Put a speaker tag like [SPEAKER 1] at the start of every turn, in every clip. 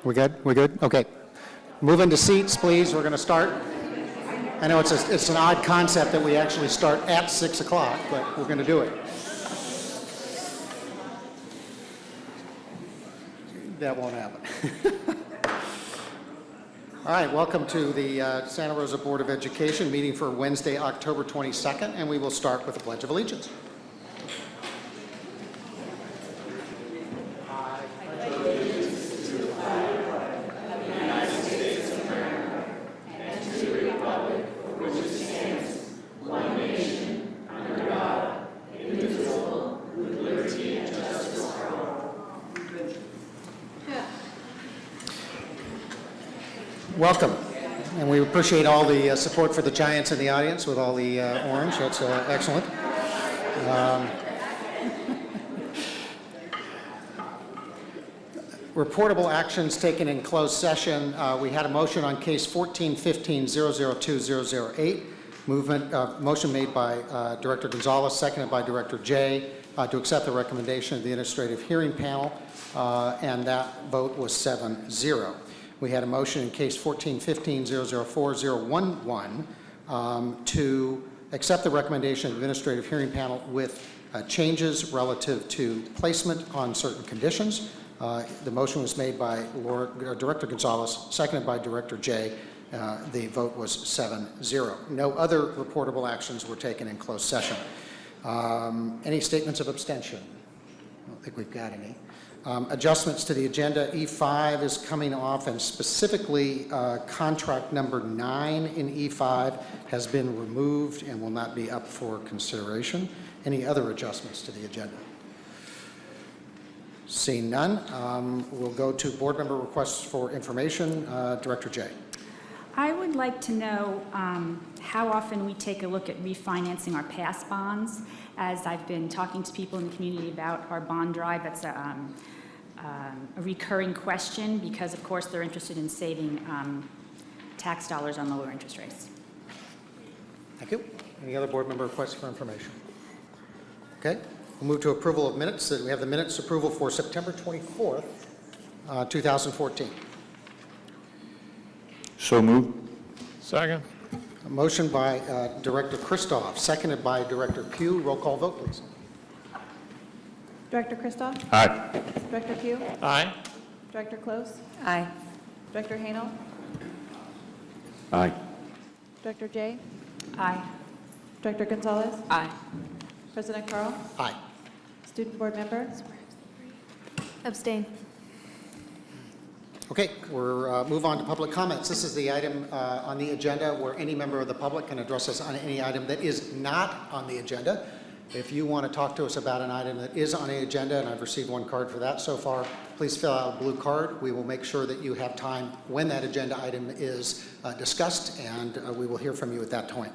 [SPEAKER 1] We good? We good? Okay. Move into seats, please. We're going to start. I know it's an odd concept that we actually start at 6 o'clock, but we're going to do it. That won't happen. All right, welcome to the Santa Rosa Board of Education meeting for Wednesday, October 22nd, and we will start with the Pledge of Allegiance. Welcome, and we appreciate all the support for the Giants in the audience with all the orange. That's excellent. Reportable actions taken in closed session. We had a motion on case 14-15-002-008. Motion made by Director Gonzalez, seconded by Director Jay, to accept the recommendation of the Administrative Hearing Panel, and that vote was 7-0. We had a motion in case 14-15-004-011 to accept the recommendation of the Administrative Hearing Panel with changes relative to placement on certain conditions. The motion was made by Director Gonzalez, seconded by Director Jay. The vote was 7-0. No other reportable actions were taken in closed session. Any statements of abstention? I don't think we've got any. Adjustments to the agenda. E5 is coming off, and specifically contract number 9 in E5 has been removed and will not be up for consideration. Any other adjustments to the agenda? Seeing none, we'll go to board member requests for information. Director Jay.
[SPEAKER 2] I would like to know how often we take a look at refinancing our past bonds. As I've been talking to people in the community about our bond drive, that's a recurring question because, of course, they're interested in saving tax dollars on lower interest rates.
[SPEAKER 1] Thank you. Any other board member requests for information? Okay. We'll move to approval of minutes. We have the minutes approval for September 24th, 2014.
[SPEAKER 3] So moved.
[SPEAKER 4] Second.
[SPEAKER 1] A motion by Director Christoph, seconded by Director Pugh. Roll call vote, please.
[SPEAKER 5] Director Christoph?
[SPEAKER 3] Aye.
[SPEAKER 5] Director Pugh?
[SPEAKER 4] Aye.
[SPEAKER 5] Director Close?
[SPEAKER 2] Aye.
[SPEAKER 5] Director Hanel?
[SPEAKER 3] Aye.
[SPEAKER 5] Director Jay?
[SPEAKER 2] Aye.
[SPEAKER 5] Director Gonzalez?
[SPEAKER 2] Aye.
[SPEAKER 5] President Carl?
[SPEAKER 1] Aye.
[SPEAKER 5] Student board member? Abstain.
[SPEAKER 1] Okay, we'll move on to public comments. This is the item on the agenda where any member of the public can address us on any item that is not on the agenda. If you want to talk to us about an item that is on the agenda, and I've received one card for that so far, please fill out a blue card. We will make sure that you have time when that agenda item is discussed, and we will hear from you at that point.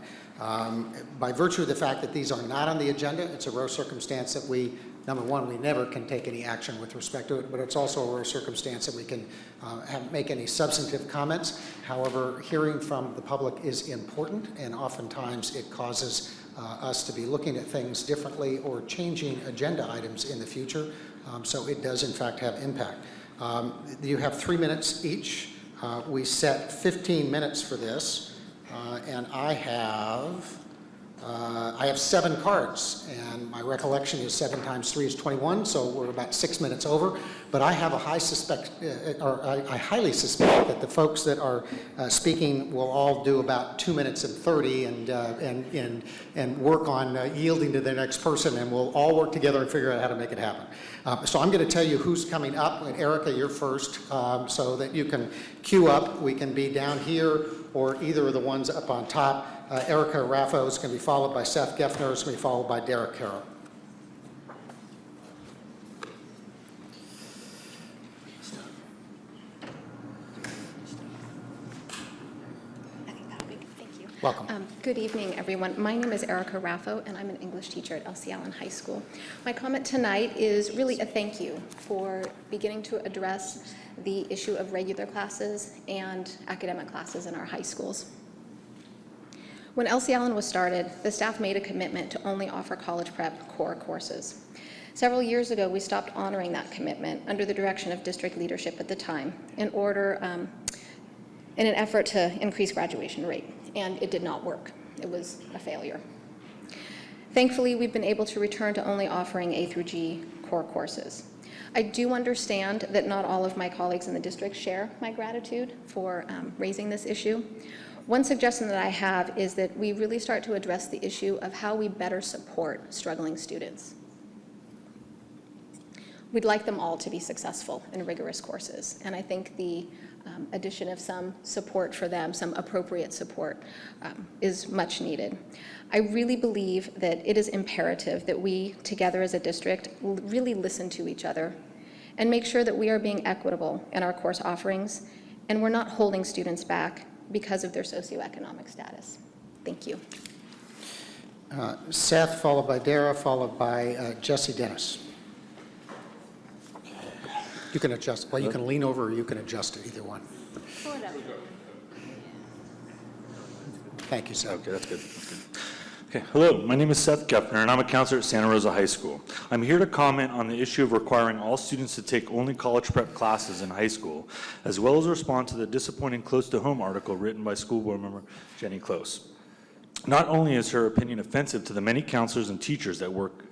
[SPEAKER 1] By virtue of the fact that these are not on the agenda, it's a rare circumstance that we, number one, we never can take any action with respect to it, but it's also a rare circumstance that we can make any substantive comments. However, hearing from the public is important, and oftentimes it causes us to be looking at things differently or changing agenda items in the future. So it does, in fact, have impact. You have 3 minutes each. We set 15 minutes for this, and I have 7 cards, and my recollection is 7 times 3 is 21, so we're about 6 minutes over. But I have I highly suspect that the folks that are speaking will all do about 2 minutes and 30, and work on yielding to the next person, and we'll all work together and figure out how to make it happen. So I'm going to tell you who's coming up. And Erica, you're first, so that you can queue up. We can be down here or either of the ones up on top. Erica Raffo is going to be followed by Seth Geffner. It's going to be followed by Derek Carroll.
[SPEAKER 6] Thank you.
[SPEAKER 1] Welcome.
[SPEAKER 6] Good evening, everyone. My name is Erica Raffo, and I'm an English teacher at Elsie Allen High School. My comment tonight is really a thank you for beginning to address the issue of regular classes and academic classes in our high schools. When Elsie Allen was started, the staff made a commitment to only offer college prep core courses. Several years ago, we stopped honoring that commitment under the direction of district leadership at the time in an effort to increase graduation rate, and it did not work. It was a failure. Thankfully, we've been able to return to only offering A through G core courses. I do understand that not all of my colleagues in the district share my gratitude for raising this issue. One suggestion that I have is that we really start to address the issue of how we better support struggling students. We'd like them all to be successful in rigorous courses, and I think the addition of some support for them, some appropriate support, is much needed. I really believe that it is imperative that we, together as a district, really listen to each other and make sure that we are being equitable in our course offerings and we're not holding students back because of their socioeconomic status. Thank you.
[SPEAKER 1] Seth, followed by Dara, followed by Jesse Dennis. You can adjust. Well, you can lean over or you can adjust it, either one. Thank you, Seth.
[SPEAKER 4] Okay, that's good. Okay, hello, my name is Seth Geffner, and I'm a counselor at Santa Rosa High School. I'm here to comment on the issue of requiring all students to take only college prep classes in high school, as well as respond to the disappointing Close to Home article written by school board member Jenny Close. Not only is her opinion offensive to the many counselors and teachers that work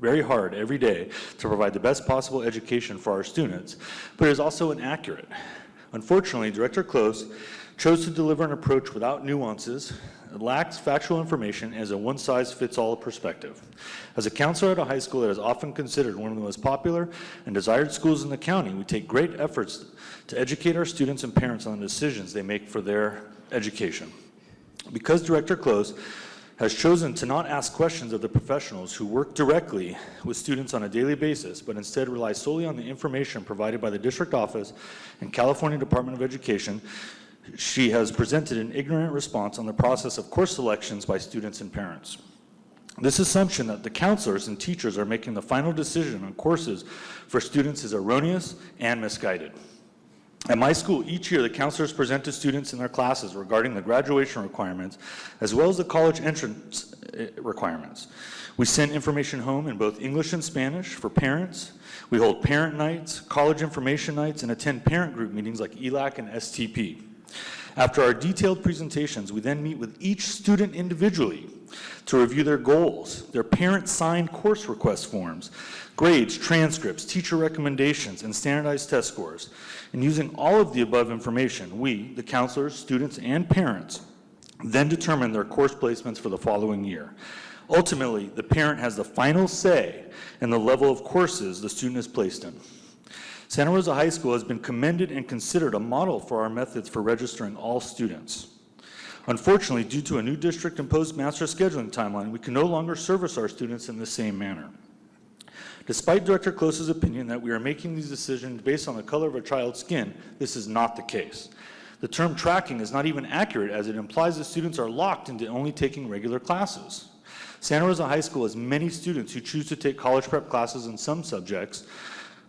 [SPEAKER 4] very hard every day to provide the best possible education for our students, but it is also inaccurate. Unfortunately, Director Close chose to deliver an approach without nuances, lacks factual information, as a one-size-fits-all perspective. As a counselor at a high school that is often considered one of the most popular and desired schools in the county, we take great efforts to educate our students and parents on the decisions they make for their education. Because Director Close has chosen to not ask questions of the professionals who work directly with students on a daily basis, but instead rely solely on the information provided by the district office and California Department of Education, she has presented an ignorant response on the process of course selections by students and parents. This assumption that the counselors and teachers are making the final decision on courses for students is erroneous and misguided. At my school, each year the counselors present to students in their classes regarding the graduation requirements, as well as the college entrance requirements. We send information home in both English and Spanish for parents. We hold parent nights, college information nights, and attend parent group meetings like ELAC and STP. After our detailed presentations, we then meet with each student individually to review their goals, their parent-signed course request forms, grades, transcripts, teacher recommendations, and standardized test scores. And using all of the above information, we, the counselors, students, and parents, then determine their course placements for the following year. Ultimately, the parent has the final say in the level of courses the student is placed in. Santa Rosa High School has been commended and considered a model for our methods for registering all students. Unfortunately, due to a new district-imposed master scheduling timeline, we can no longer service our students in the same manner. Despite Director Close's opinion that we are making these decisions based on the color of a child's skin, this is not the case. The term tracking is not even accurate, as it implies that students are locked into only taking regular classes. Santa Rosa High School has many students who choose to take college prep classes in some subjects,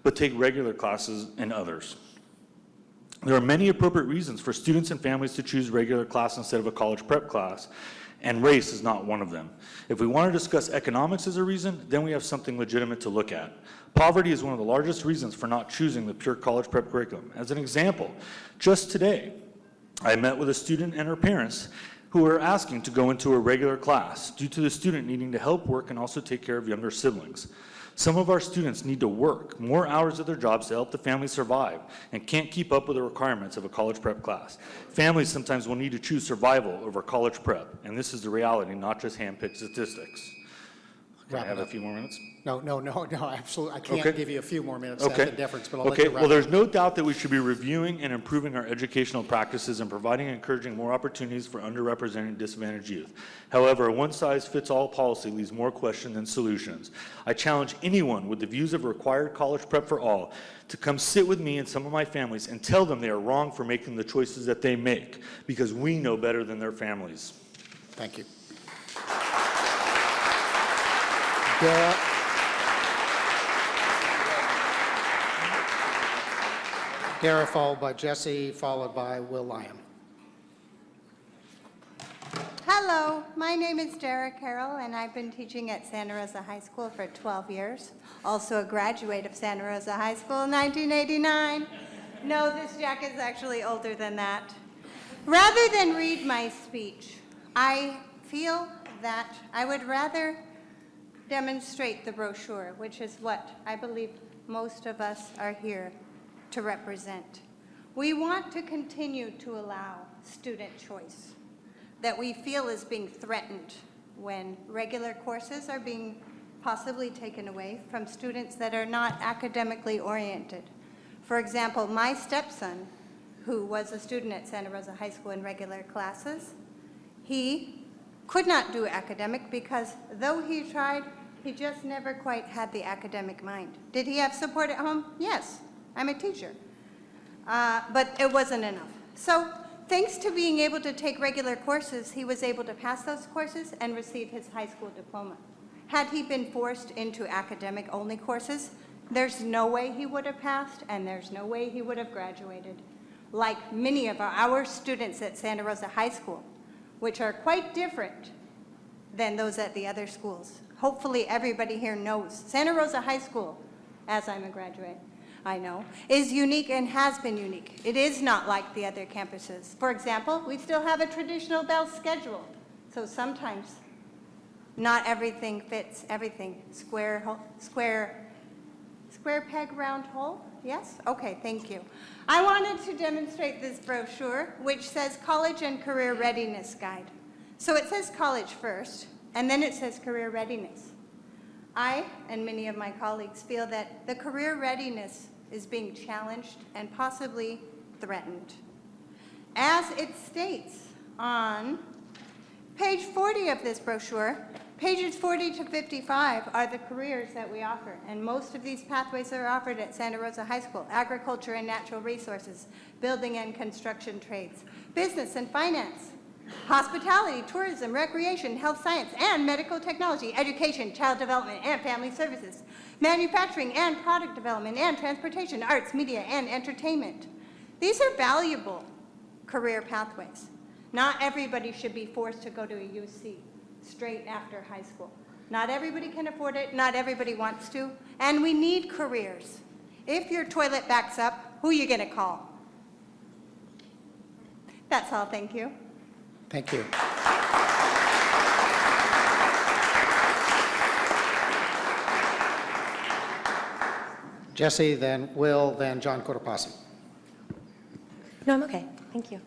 [SPEAKER 4] but take regular classes in others. There are many appropriate reasons for students and families to choose regular class instead of a college prep class, and race is not one of them. If we want to discuss economics as a reason, then we have something legitimate to look at. Poverty is one of the largest reasons for not choosing the pure college prep curriculum. As an example, just today, I met with a student and her parents who are asking to go into a regular class due to the student needing to help work and also take care of younger siblings. Some of our students need to work more hours at their jobs to help the family survive and can't keep up with the requirements of a college prep class. Families sometimes will need to choose survival over college prep, and this is the reality, not just hand-picked statistics. Can I have a few more minutes?
[SPEAKER 1] No, absolutely. I can't
[SPEAKER 4] Okay.
[SPEAKER 1] give you a few more minutes
[SPEAKER 4] Okay.
[SPEAKER 1] after deference, but I'll let
[SPEAKER 4] Okay,
[SPEAKER 1] you wrap
[SPEAKER 4] well, there's
[SPEAKER 1] up.
[SPEAKER 4] no doubt that we should be reviewing and improving our educational practices and providing and encouraging more opportunities for underrepresented and disadvantaged youth. However, a one-size-fits-all policy leaves more questions than solutions. I challenge anyone with the views of required college prep for all to come sit with me and some of my families and tell them they are wrong for making the choices that they make, because we know better than their families.
[SPEAKER 1] Thank you. Dara. Dara, followed by Jesse, followed by Will Lyon.
[SPEAKER 7] Hello, Hello, my name is Dara Carroll, and I've been teaching at Santa Rosa High School for 12 years. Also a graduate of Santa Rosa High School in 1989. No, this Jack is actually older than that. Rather than read my speech, I feel that I would rather demonstrate the brochure, which is what I believe most of us are here to represent. We want to continue to allow student choice that we feel is being threatened when regular courses are being possibly taken away from students that are not academically oriented. For example, my stepson, who was a student at Santa Rosa High School in regular classes, he could not do academic because though he tried, he just never quite had the academic mind. Did he have support at home? Yes, I'm a teacher. But it wasn't enough. So thanks to being able to take regular courses, he was able to pass those courses and receive his high school diploma. Had he been forced into academic-only courses, there's no way he would have passed, and there's no way he would have graduated. Like many of our students at Santa Rosa High School, which are quite different than those at the other schools. Hopefully everybody here knows Santa Rosa High School, as I'm a graduate, I know, is unique and has been unique. It is not like the other campuses. For example, we still have a traditional bell schedule, so sometimes not everything fits everything. Square peg, round hole? Yes? Okay, thank you. I wanted to demonstrate this brochure, which says College and Career Readiness Guide. So it says college first, and then it says career readiness. I and many of my colleagues feel that the career readiness is being challenged and possibly threatened. As it states on page 40 of this brochure, pages 40 to 55 are the careers that we offer, and most of these pathways are offered at Santa Rosa High School: agriculture and natural resources, building and construction trades, business and finance, hospitality, tourism, recreation, health science, and medical technology, education, child development, and family services, manufacturing and product development, and transportation, arts, media, and entertainment. These are valuable career pathways. Not everybody should be forced to go to a UC straight after high school. Not everybody can afford it, not everybody wants to, and we need careers. If your toilet backs up, who are you gonna call? That's all, thank you.
[SPEAKER 1] Thank you. Jesse, then Will, then John Cortopassi.
[SPEAKER 8] No, I'm okay. Thank you.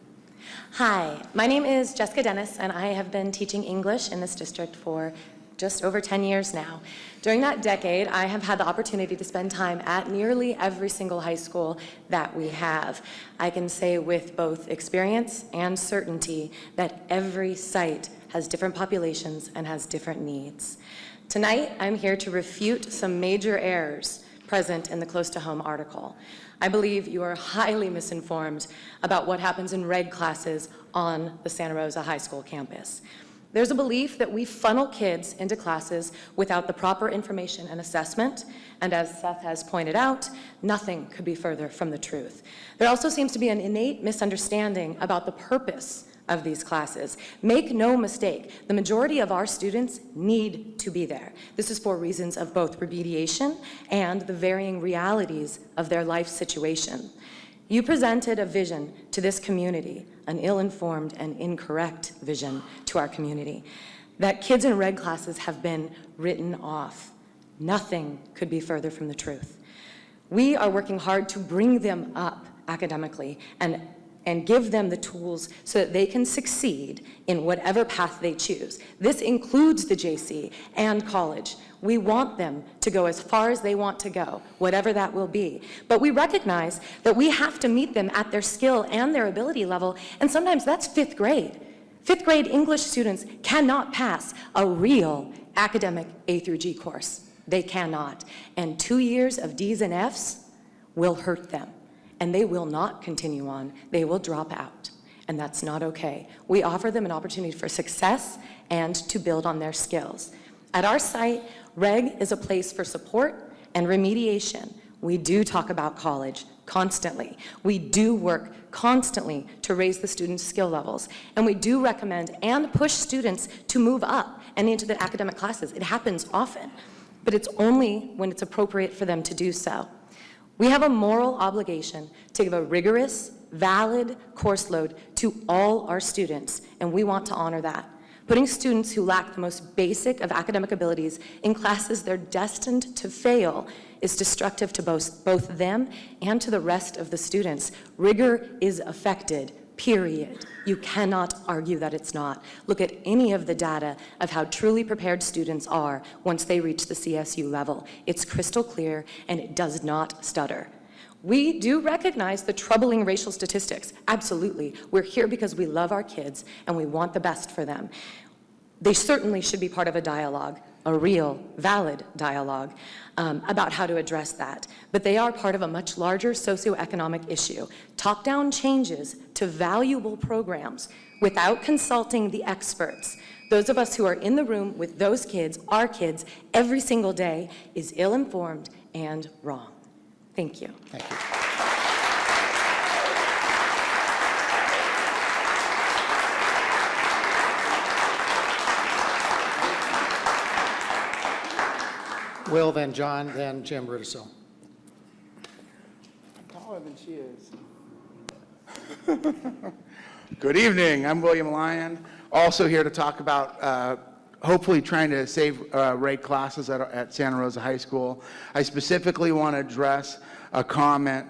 [SPEAKER 8] Hi, my name is Jessica Dennis, and I have been teaching English in this district for just over 10 years now. During that decade, I have had the opportunity to spend time at nearly every single high school that we have. I can say with both experience and certainty that every site has different populations and has different needs. Tonight, I'm here to refute some major errors present in the Close to Home article. I believe you are highly misinformed about what happens in reg classes on the Santa Rosa High School campus. There's a belief that we funnel kids into classes without the proper information and assessment, and as Seth has pointed out, nothing could be further from the truth. There also seems to be an innate misunderstanding about the purpose of these classes. Make no mistake, the majority of our students need to be there. This is for reasons of both remediation and the varying realities of their life situation. You presented a vision to this community, an ill-informed and incorrect vision to our community, that kids in reg classes have been written off. Nothing could be further from the truth. We are working hard to bring them up academically and give them the tools so that they can succeed in whatever path they choose. This includes the JC and college. We want them to go as far as they want to go, whatever that will be. But we recognize that we have to meet them at their skill and their ability level, and sometimes that's 5th grade. 5th grade English students cannot pass a real academic A through G course. They cannot. And 2 years of D's and F's will hurt them. And they will not continue on. They will drop out. And that's not okay. We offer them an opportunity for success and to build on their skills. At our site, Reg is a place for support and remediation. We do talk about college, constantly. We do work constantly to raise the students' skill levels, and we do recommend and push students to move up and into the academic classes. It happens often, but it's only when it's appropriate for them to do so. We have a moral obligation to give a rigorous, valid course load to all our students, and we want to honor that. Putting students who lack the most basic of academic abilities in classes they're destined to fail is destructive to both them and to the rest of the students. Rigor is affected, period. You cannot argue that it's not. Look at any of the data of how truly prepared students are once they reach the CSU level. It's crystal clear, and it does not stutter. We do recognize the troubling racial statistics. Absolutely. We're here because we love our kids and we want the best for them. They certainly should be part of a dialogue, a real, valid dialogue about how to address that. But they are part of a much larger socioeconomic issue. Top-down changes to valuable programs without consulting the experts, those of us who are in the room with those kids, our kids, every single day, is ill-informed and wrong. Thank you.
[SPEAKER 1] Thank you. Will, then John, then Jim Rudisil.
[SPEAKER 9] Taller than she is. Good evening. I'm William Lyon, also here to talk about hopefully trying to save rate classes at Santa Rosa High School. I specifically want to address a comment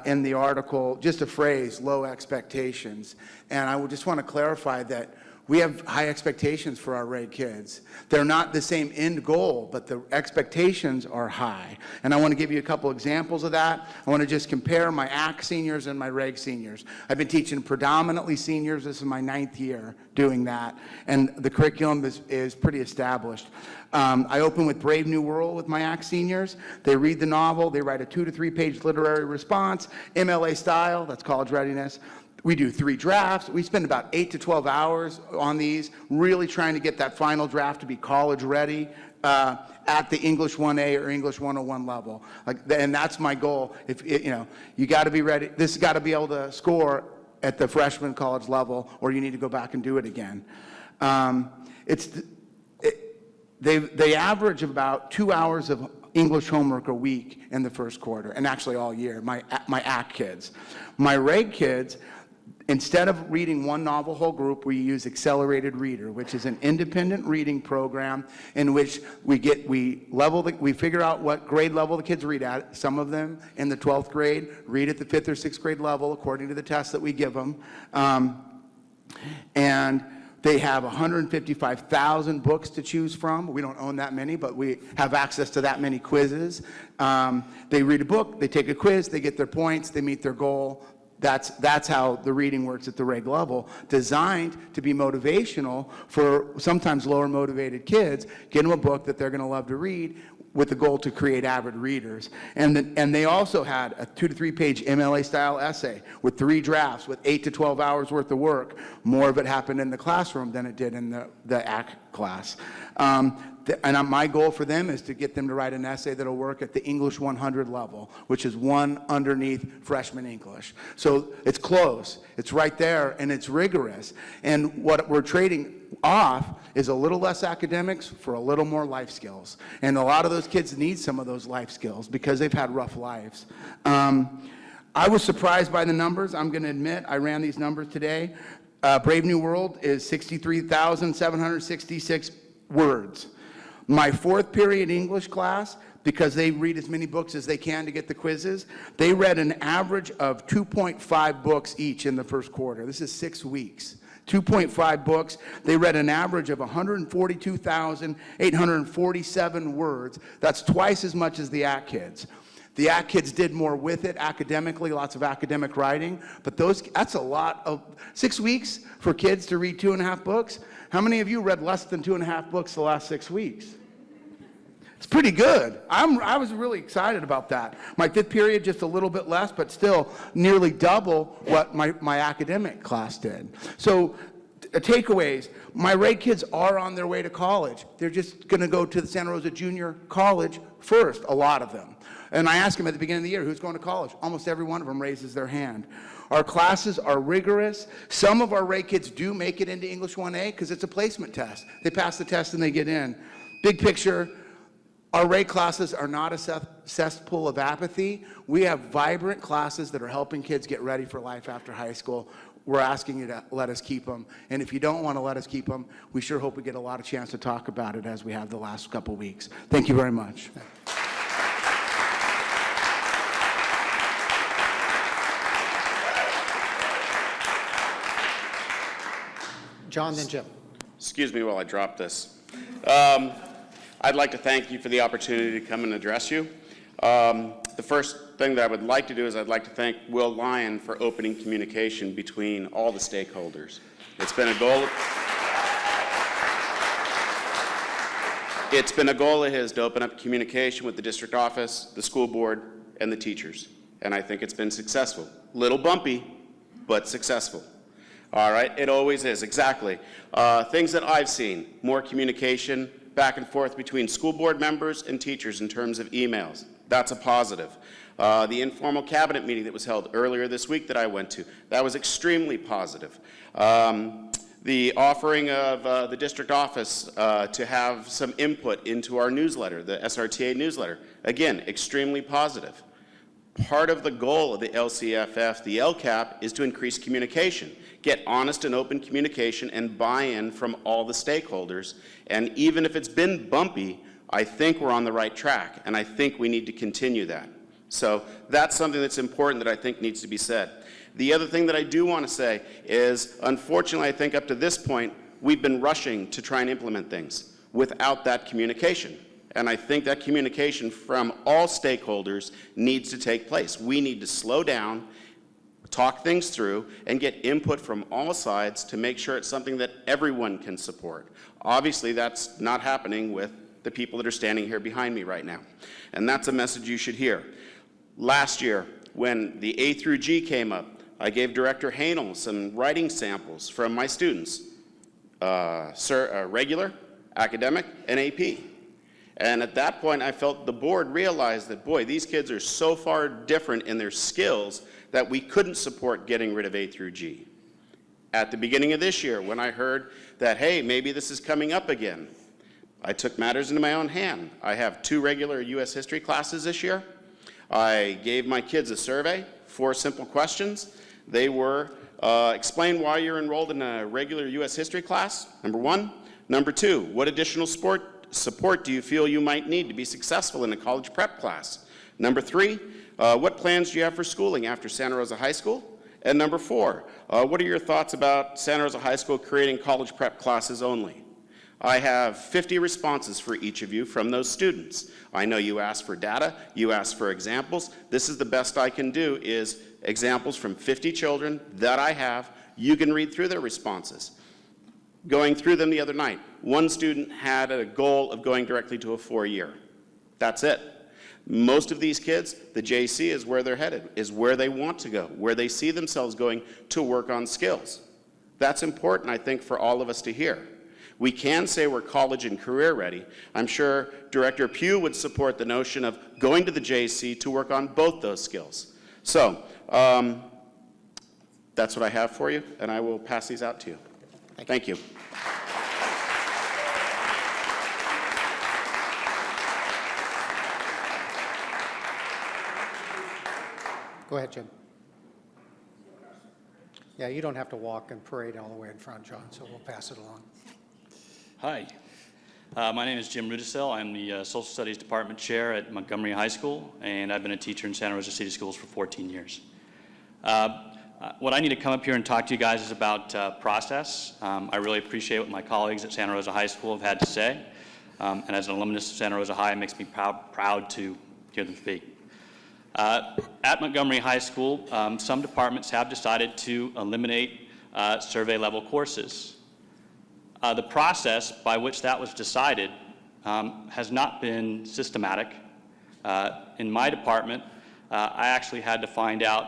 [SPEAKER 9] in the article, just a phrase, low expectations. And I would just want to clarify that we have high expectations for our rate kids. They're not the same end goal, but the expectations are high. And I want to give you a couple examples of that. I want to just compare my AC seniors and my reg seniors. I've been teaching predominantly seniors. This is my 9th year doing that. And the curriculum is pretty established. I open with Brave New World with my AC seniors. They read the novel. They write a 2 to 3 page literary response, MLA style, that's college readiness. We do 3 drafts. We spend about 8 to 12 hours on these, really trying to get that final draft to be college ready at the English 1A or English 101 level. And that's my goal. If you got to be ready. This has got to be able to score at the freshman college level, or you need to go back and do it again. They average about 2 hours of English homework a week in the first quarter, and actually all year, my AC kids. My reg kids, instead of reading one novel whole group, we use Accelerated Reader, which is an independent reading program in which we figure out what grade level the kids read at. Some of them in the 12th grade read at the 5th or 6th grade level according to the tests that we give them. And they have 155,000 books to choose from. We don't own that many, but we have access to that many quizzes. They read a book, they take a quiz, they get their points, they meet their goal. That's how the reading works at the reg level, designed to be motivational for sometimes lower motivated kids. Get them a book that they're going to love to read with the goal to create avid readers. And they also had a 2 to 3 page MLA style essay with 3 drafts with 8 to 12 hours worth of work. More of it happened in the classroom than it did in the AC class. And my goal for them is to get them to write an essay that'll work at the English 100 level, which is one underneath freshman English. So it's close, it's right there, and it's rigorous. And what we're trading off is a little less academics for a little more life skills. And a lot of those kids need some of those life skills because they've had rough lives. I was surprised by the numbers. I'm going to admit, I ran these numbers today. Brave New World is 63,766 words. My 4th period English class, because they read as many books as they can to get the quizzes, they read an average of 2.5 books each in the first quarter. This is 6 weeks. 2.5 books. They read an average of 142,847 words. That's twice as much as the AC kids. The AC kids did more with it academically, lots of academic writing, but that's a lot of 6 weeks for kids to read 2.5 books. How many of you read less than 2.5 books the last 6 weeks? It's pretty good. I was really excited about that. My 5th period, just a little bit less, but still nearly double what my academic class did. So takeaways. My rate kids are on their way to college. They're just going to go to the Santa Rosa Junior College first, a lot of them. And I asked them at the beginning of the year, who's going to college? Almost every one of them raises their hand. Our classes are rigorous. Some of our rate kids do make it into English 1A because it's a placement test. They pass the test and they get in. Big picture, our rate classes are not a cesspool of apathy. We have vibrant classes that are helping kids get ready for life after high school. We're asking you to let us keep them. And if you don't want to let us keep them, we sure hope we get a lot of chance to talk about it as we have the last couple weeks. Thank you very much.
[SPEAKER 1] John, then Jim.
[SPEAKER 10] Excuse me while I drop this. I'd like to thank you for the opportunity to come and address you. The first thing that I would like to do is I'd like to thank Will Lyon for opening communication between all the stakeholders. It's been a goal. It's been a goal of his to open up communication with the district office, the school board, and the teachers. And I think it's been successful. Little bumpy, but successful. All right, it always is, exactly. Things that I've seen, more communication back and forth between school board members and teachers in terms of emails. That's a positive. The informal cabinet meeting that was held earlier this week that I went to, that was extremely positive. The offering of the district office to have some input into our newsletter, the SRTA newsletter, again, extremely positive. Part of the goal of the LCFF, the LCAP, is to increase communication, get honest and open communication and buy-in from all the stakeholders. And even if it's been bumpy, I think we're on the right track, and I think we need to continue that. So that's something that's important that I think needs to be said. The other thing that I do want to say is, unfortunately, I think up to this point, we've been rushing to try and implement things without that communication. And I think that communication from all stakeholders needs to take place. We need to slow down, talk things through, and get input from all sides to make sure it's something that everyone can support. Obviously, that's not happening with the people that are standing here behind me right now. And that's a message you should hear. Last year, when the A through G came up, I gave Director Hanel some writing samples from my students, regular, academic, and AP. And at that point, I felt the board realized that, boy, these kids are so far different in their skills that we couldn't support getting rid of A through G. At the beginning of this year, when I heard that, hey, maybe this is coming up again, I took matters into my own hand. I have 2 regular U.S. history classes this year. I gave my kids a survey, 4 simple questions. They were, explain why you're enrolled in a regular U.S. history class, number 1. Number 2, what additional support do you feel you might need to be successful in a college prep class? Number 3, what plans do you have for schooling after Santa Rosa High School? And number 4, what are your thoughts about Santa Rosa High School creating college prep classes only? I have 50 responses for each of you from those students. I know you asked for data, you asked for examples. This is the best I can do, is examples from 50 children that I have. You can read through their responses. Going through them the other night, one student had a goal of going directly to a 4-year. That's it. Most of these kids, the JC is where they're headed, is where they want to go, where they see themselves going to work on skills. That's important, I think, for all of us to hear. We can say we're college and career ready. I'm sure Director Pugh would support the notion of going to the JC to work on both those skills. So that's what I have for you, and I will pass these out to you. Thank you.
[SPEAKER 1] Go ahead, Jim. Yeah, you don't have to walk and parade all the way in front, John, so we'll pass it along.
[SPEAKER 11] Hi, my name is Jim Rudisill. I'm the Social Studies Department Chair at Montgomery High School, and I've been a teacher in Santa Rosa City Schools for 14 years. What I need to come up here and talk to you guys is about process. I really appreciate what my colleagues at Santa Rosa High School have had to say, and as an alumnus of Santa Rosa High, it makes me proud to hear them speak. At Montgomery High School, some departments have decided to eliminate survey-level courses. The process by which that was decided has not been systematic. In my department, I actually had to find out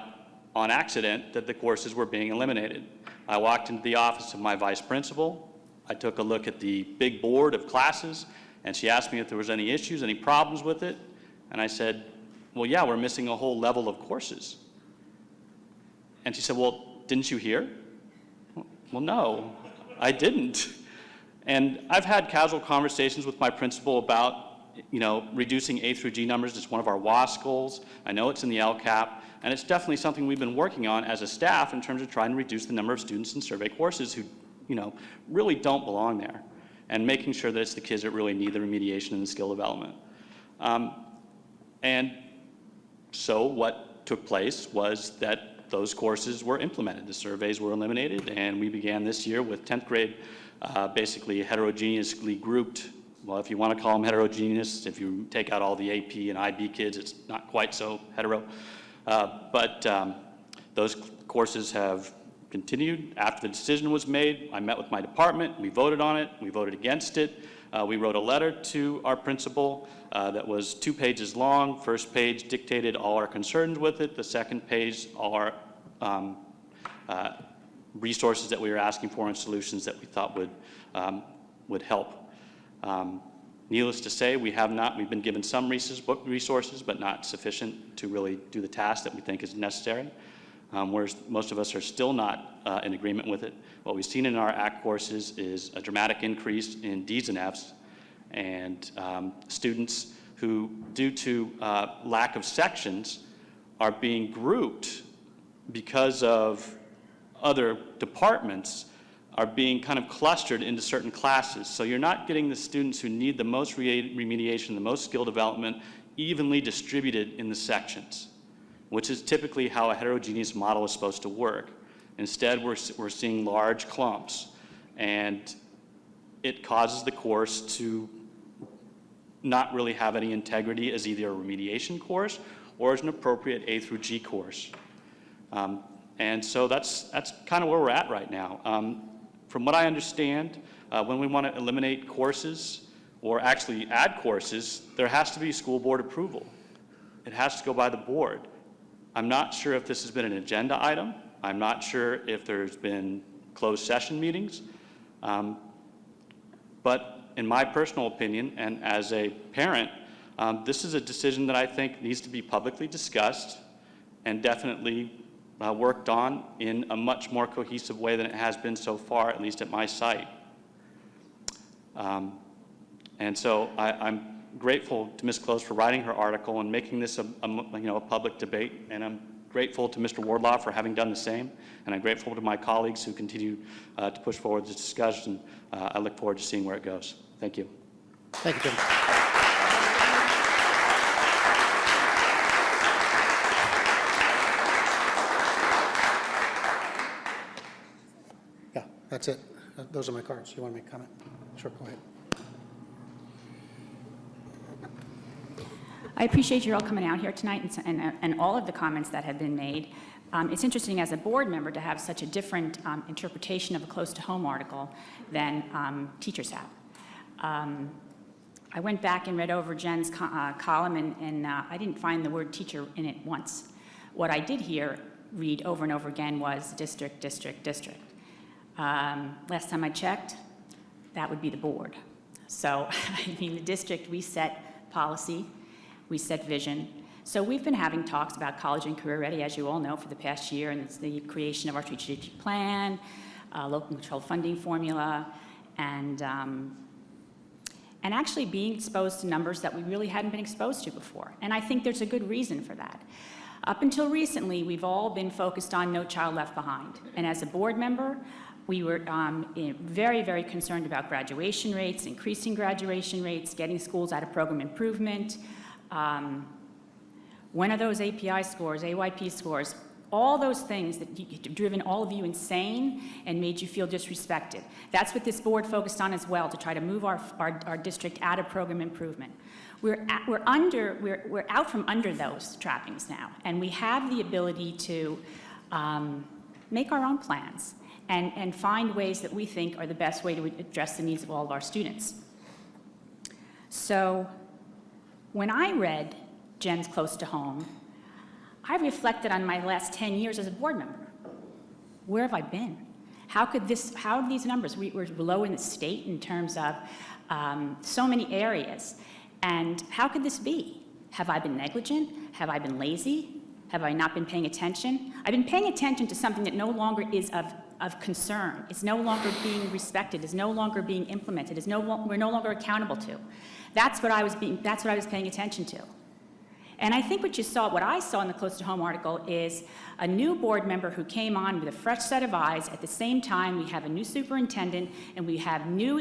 [SPEAKER 11] on accident that the courses were being eliminated. I walked into the office of my vice principal. I took a look at the big board of classes, and she asked me if there was any issues, any problems with it. And I said, well, yeah, we're missing a whole level of courses. And she said, well, didn't you hear? Well, no, I didn't. And I've had casual conversations with my principal about, reducing A through G numbers. It's one of our WASC goals. I know it's in the LCAP, and it's definitely something we've been working on as a staff in terms of trying to reduce the number of students in survey courses who, really don't belong there, and making sure that it's the kids that really need the remediation and the skill development. And so what took place was that those courses were implemented. The surveys were eliminated, and we began this year with 10th grade basically heterogeneously grouped. Well, if you want to call them heterogeneous, if you take out all the AP and IB kids, it's not quite so hetero. But those courses have continued. After the decision was made, I met with my department, we voted on it, we voted against it. We wrote a letter to our principal that was 2 pages long. First page dictated all our concerns with it. The second page, all our resources that we were asking for and solutions that we thought would help. Needless to say, we've been given some resources, but not sufficient to really do the task that we think is necessary. Whereas most of us are still not in agreement with it. What we've seen in our ACT courses is a dramatic increase in Ds and Fs, and students who, due to lack of sections, are being grouped because of other departments, are being kind of clustered into certain classes. So you're not getting the students who need the most remediation, the most skill development, evenly distributed in the sections, which is typically how a heterogeneous model is supposed to work. Instead, we're seeing large clumps, and it causes the course to not really have any integrity as either a remediation course or as an appropriate A through G course. And so that's kind of where we're at right now. From what I understand, when we want to eliminate courses or actually add courses, there has to be school board approval. It has to go by the board. I'm not sure if this has been an agenda item. I'm not sure if there's been closed session meetings. But in my personal opinion, and as a parent, this is a decision that I think needs to be publicly discussed and definitely worked on in a much more cohesive way than it has been so far, at least at my site. And so I'm grateful to Ms. Close for writing her article and making this a public debate, and I'm grateful to Mr. Wardlaw for having done the same, and I'm grateful to my colleagues who continue to push forward this discussion. I look forward to seeing where it goes. Thank you.
[SPEAKER 1] Thank you, Jim. Yeah, that's it. Those are my cards. You want to make a comment? Sure, go ahead.
[SPEAKER 2] I appreciate you all coming out here tonight and all of the comments that have been made. It's interesting as a board member to have such a different interpretation of a close-to-home article than teachers have. I went back and read over Jen's column, and I didn't find the word teacher in it once. What I did read over and over again was district, district, district. Last time I checked, that would be the board. So, I mean, the district, we set policy, we set vision. So we've been having talks about college and career ready, as you all know, for the past year, and it's the creation of our strategic plan, local control funding formula, and actually being exposed to numbers that we really hadn't been exposed to before. And I think there's a good reason for that. Up until recently, we've all been focused on No Child Left Behind. And as a board member, we were very, very concerned about graduation rates, increasing graduation rates, getting schools out of program improvement. When are those API scores, AYP scores, all those things that have driven all of you insane and made you feel disrespected. That's what this board focused on as well, to try to move our district out of program improvement. We're out from under those trappings now, and we have the ability to make our own plans and find ways that we think are the best way to address the needs of all of our students. So when I read Jen's Close to Home, I reflected on my last 10 years as a board member. Where have I been? How are these numbers? We're below in the state in terms of so many areas. And how could this be? Have I been negligent? Have I been lazy? Have I not been paying attention? I've been paying attention to something that no longer is of concern. It's no longer being respected. It's no longer being implemented. We're no longer accountable to. That's what I was paying attention to. And I think what I saw in the Close to Home article is a new board member who came on with a fresh set of eyes. At the same time, we have a new superintendent and we have new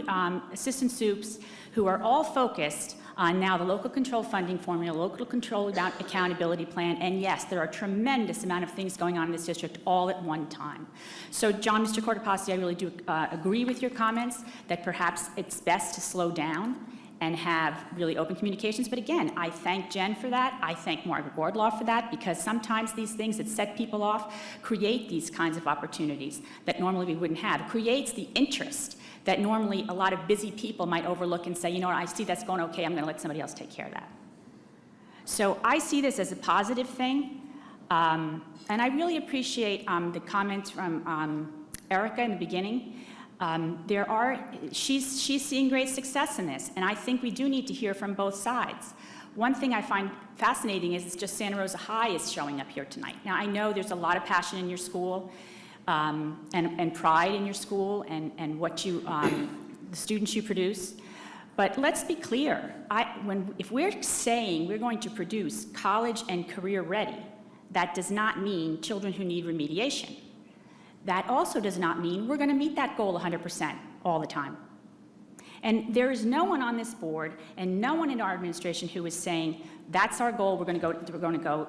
[SPEAKER 2] assistant soups who are all focused on now the local control funding formula, local control accountability plan, and yes, there are a tremendous amount of things going on in this district all at one time. So John, Mr. Cortopassi, I really do agree with your comments that perhaps it's best to slow down and have really open communications. But again, I thank Jen for that. I thank Margaret Wardlaw for that, because sometimes these things that set people off create these kinds of opportunities that normally we wouldn't have. It creates the interest that normally a lot of busy people might overlook and say, you know what, I see that's going okay, I'm going to let somebody else take care of that. So I see this as a positive thing. And I really appreciate the comments from Erica in the beginning. She's seeing great success in this, and I think we do need to hear from both sides. One thing I find fascinating is it's just Santa Rosa High is showing up here tonight. Now, I know there's a lot of passion in your school and pride in your school and what the students you produce, but let's be clear. If we're saying we're going to produce college and career ready, that does not mean children who need remediation. That also does not mean we're going to meet that goal 100% all the time. And there is no one on this board and no one in our administration who is saying that's our goal, we're going to go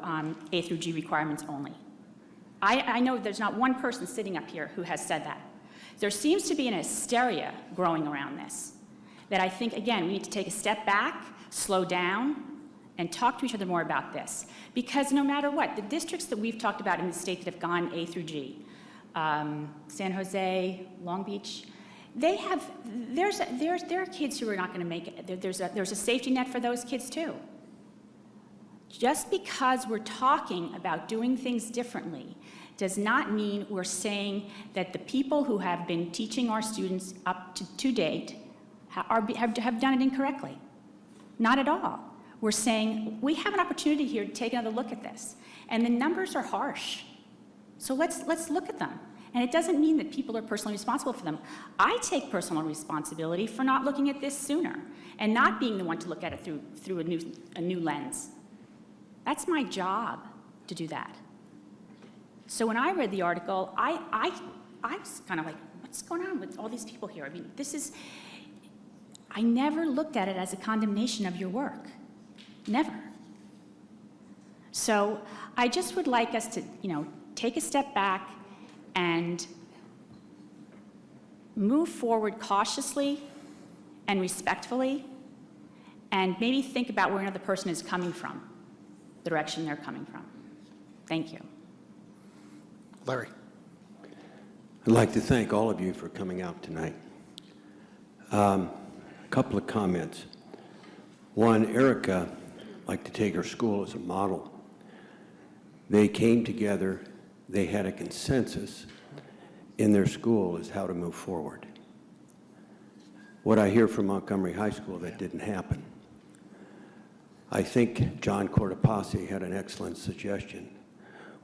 [SPEAKER 2] A through G requirements only. I know there's not one person sitting up here who has said that. There seems to be an hysteria growing around this that I think, again, we need to take a step back, slow down, and talk to each other more about this. Because no matter what, the districts that we've talked about in the state that have gone A through G, San Jose, Long Beach, there are kids who are not going to make it. There's a safety net for those kids too. Just because we're talking about doing things differently does not mean we're saying that the people who have been teaching our students up to date have done it incorrectly. Not at all. We're saying we have an opportunity here to take another look at this, and the numbers are harsh. So let's look at them. And it doesn't mean that people are personally responsible for them. I take personal responsibility for not looking at this sooner and not being the one to look at it through a new lens. That's my job to do that. So when I read the article, I was kind of like, what's going on with all these people here? I mean, I never looked at it as a condemnation of your work. Never. So I just would like us to, take a step back and move forward cautiously and respectfully, and maybe think about where another person is coming from, the direction they're coming from. Thank you.
[SPEAKER 1] Larry.
[SPEAKER 12] I'd like to thank all of you for coming out tonight. A couple of comments. One, Erica liked to take her school as a model. They came together. They had a consensus in their school as how to move forward. What I hear from Montgomery High School, that didn't happen. I think John Cortopassi had an excellent suggestion.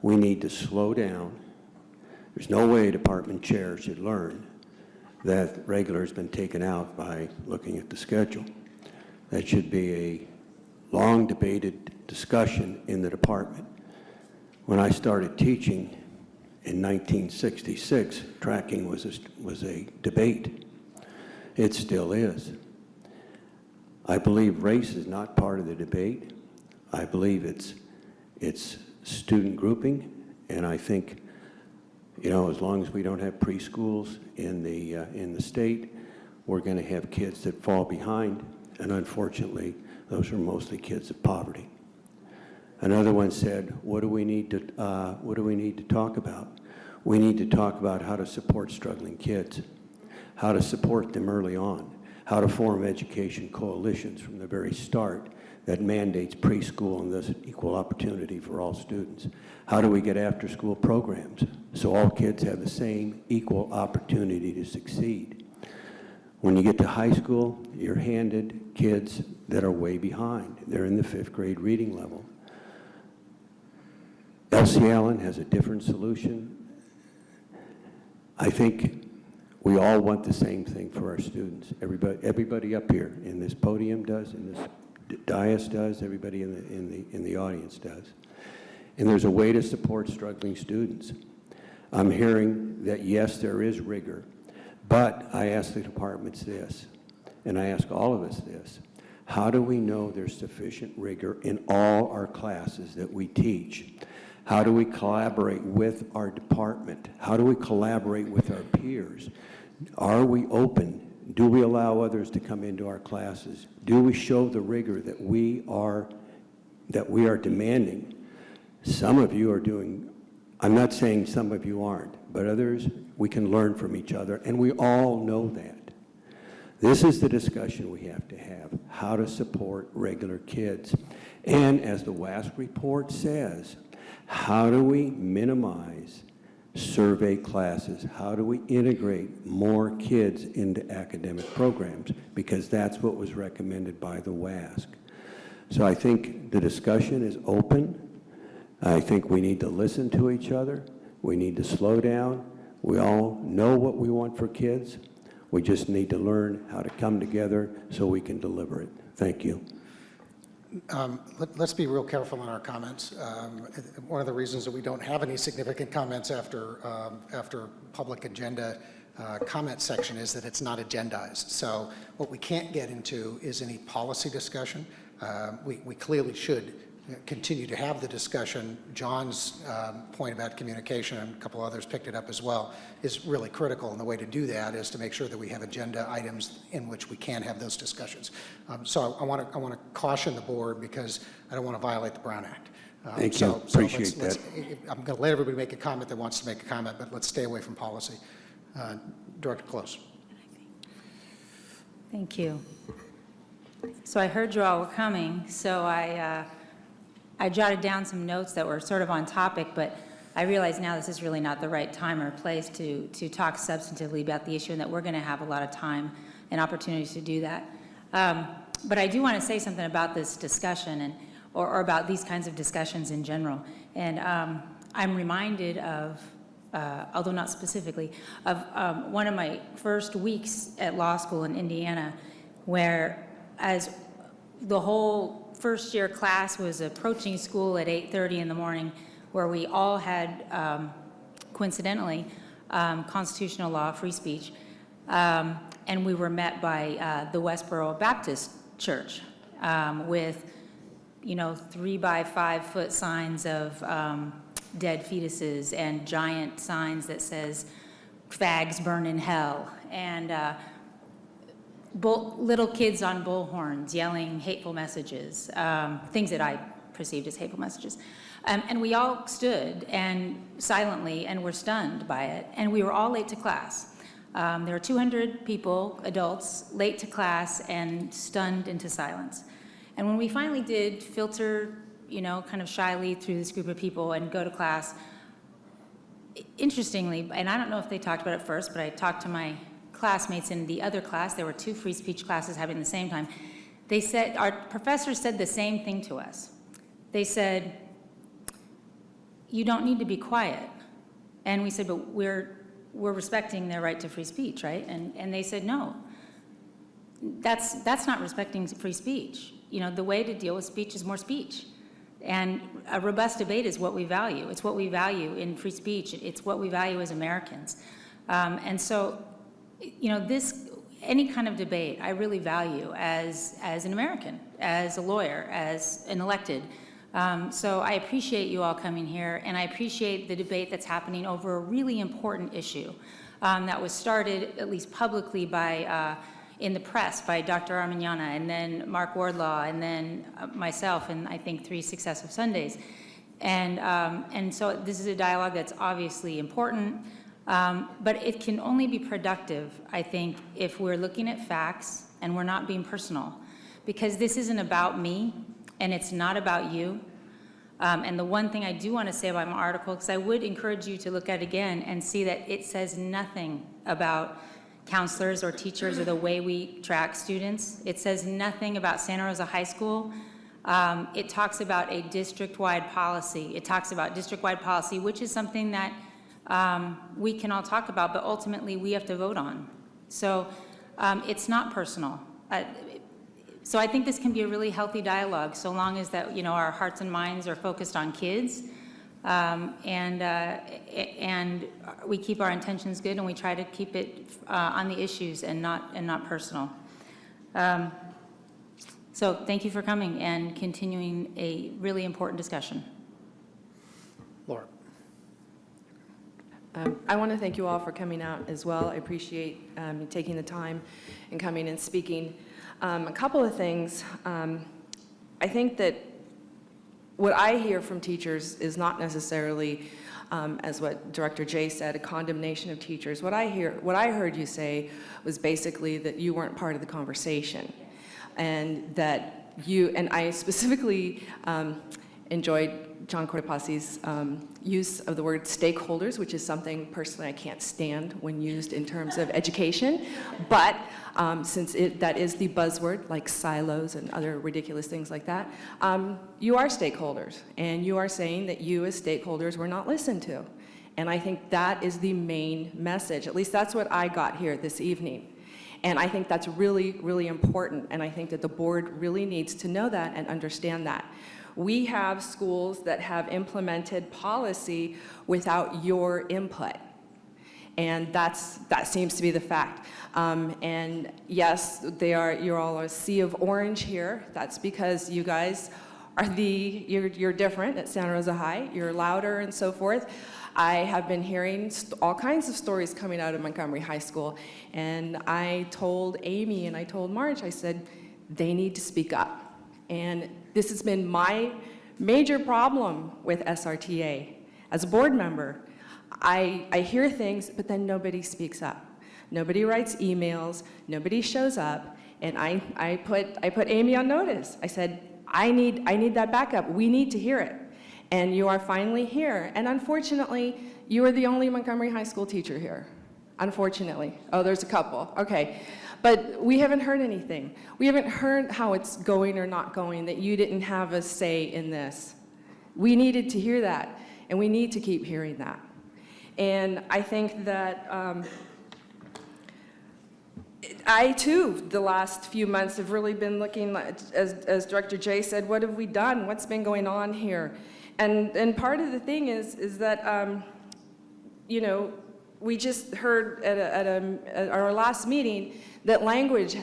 [SPEAKER 12] We need to slow down. There's no way a department chair should learn that regular has been taken out by looking at the schedule. That should be a long debated discussion in the department. When I started teaching in 1966, tracking was a debate. It still is. I believe race is not part of the debate. I believe it's student grouping, and I think, as long as we don't have preschools in the state, we're going to have kids that fall behind, and unfortunately, those are mostly kids of poverty. Another one said, what do we need to talk about? We need to talk about how to support struggling kids, how to support them early on, how to form education coalitions from the very start that mandates preschool and thus equal opportunity for all students. How do we get after-school programs so all kids have the same equal opportunity to succeed? When you get to high school, you're handed kids that are way behind. They're in the 5th grade reading level. Elsie Allen has a different solution. I think we all want the same thing for our students. Everybody up here in this podium does, in this dais does, everybody in the audience does. And there's a way to support struggling students. I'm hearing that yes, there is rigor, but I ask the departments this, and I ask all of us this: how do we know there's sufficient rigor in all our classes that we teach? How do we collaborate with our department? How do we collaborate with our peers? Are we open? Do we allow others to come into our classes? Do we show the rigor that we are demanding? Some of you are doing, I'm not saying some of you aren't, but others, we can learn from each other, and we all know that. This is the discussion we have to have, how to support regular kids. And as the WASC report says, how do we minimize survey classes? How do we integrate more kids into academic programs? Because that's what was recommended by the WASC. So I think the discussion is open. I think we need to listen to each other. We need to slow down. We all know what we want for kids. We just need to learn how to come together so we can deliver it. Thank you.
[SPEAKER 1] Let's be real careful in our comments. One of the reasons that we don't have any significant comments after public agenda comment section is that it's not agendized. So what we can't get into is any policy discussion. We clearly should continue to have the discussion. John's point about communication, and a couple others picked it up as well, is really critical, and the way to do that is to make sure that we have agenda items in which we can have those discussions. So I want to caution the board because I don't want to violate the Brown Act.
[SPEAKER 12] Thank you. Appreciate that.
[SPEAKER 1] I'm going to let everybody make a comment that wants to make a comment, but let's stay away from policy. Director Close.
[SPEAKER 13] Thank you. So I heard you all were coming, so I jotted down some notes that were sort of on topic, but I realize now this is really not the right time or place to talk substantively about the issue, and that we're going to have a lot of time and opportunities to do that. But I do want to say something about this discussion or about these kinds of discussions in general. And I'm reminded of, although not specifically, of one of my first weeks at law school in Indiana, where as the whole first year class was approaching school at 8:30 in the morning, where we all had, coincidentally, constitutional law, free speech, and we were met by the Westboro Baptist Church with, 3-by-5-foot signs of dead fetuses and giant signs that says fags burn in hell, and little kids on bullhorns yelling hateful messages, things that I perceived as hateful messages. And we all stood and silently and were stunned by it, and we were all late to class. There were 200 people, adults, late to class and stunned into silence. And when we finally did filter, kind of shyly through this group of people and go to class, interestingly, and I don't know if they talked about it first, but I talked to my classmates in the other class. There were 2 free speech classes happening at the same time. They said, our professors said the same thing to us. They said, you don't need to be quiet. And we said, but we're respecting their right to free speech, right? And they said, no, that's not respecting free speech. The way to deal with speech is more speech. And a robust debate is what we value. It's what we value in free speech. It's what we value as Americans. And so, any kind of debate I really value as an American, as a lawyer, as an elected. So I appreciate you all coming here, and I appreciate the debate that's happening over a really important issue that was started, at least publicly, by in the press by Dr. Armiñana, and then Mark Wardlaw, and then myself, and I think 3 successive Sundays. And so this is a dialogue that's obviously important, but it can only be productive, I think, if we're looking at facts, and we're not being personal, because this isn't about me, and it's not about you. And the one thing I do want to say about my article, because I would encourage you to look at it again and see that it says nothing about counselors or teachers or the way we track students. It says nothing about Santa Rosa High School. It talks about a district-wide policy. It talks about district-wide policy, which is something that we can all talk about, but ultimately we have to vote on. So it's not personal. So I think this can be a really healthy dialogue, so long as that, you know, our hearts and minds are focused on kids, and we keep our intentions good, and we try to keep it on the issues and not personal. So thank you for coming and continuing a really important discussion.
[SPEAKER 1] Laura.
[SPEAKER 14] I want to thank you all for coming out as well. I appreciate you taking the time and coming and speaking. A couple of things. I think that what I hear from teachers is not necessarily, as what Director Jay said, a condemnation of teachers. What I heard you say was basically that you weren't part of the conversation, and that you, and I specifically enjoyed John Cortopassy's use of the word stakeholders, which is something personally I can't stand when used in terms of education, but since that is the buzzword, like silos and other ridiculous things like that, you are stakeholders, and you are saying that you as stakeholders were not listened to. And I think that is the main message. At least that's what I got here this evening. And I think that's really, really important, and I think that the board really needs to know that and understand that. We have schools that have implemented policy without your input, and that seems to be the fact. And yes, you're all a sea of orange here. That's because you guys are you're different at Santa Rosa High. You're louder and so forth. I have been hearing all kinds of stories coming out of Montgomery High School, and I told Amy and I told Marge, I said, they need to speak up. And this has been my major problem with SRTA. As a board member, I hear things, but then nobody speaks up. Nobody writes emails, nobody shows up, and I put Amy on notice. I said, I need that backup. We need to hear it. And you are finally here. And unfortunately, you are the only Montgomery High School teacher here. Unfortunately. Oh, there's a couple. Okay. But we haven't heard anything. We haven't heard how it's going or not going, that you didn't have a say in this. We needed to hear that, and we need to keep hearing that. And I think that I, too, the last few months have really been looking, as Director Jay said, what have we done? What's been going on here? And part of the thing is that, you know, we just heard at our last meeting that language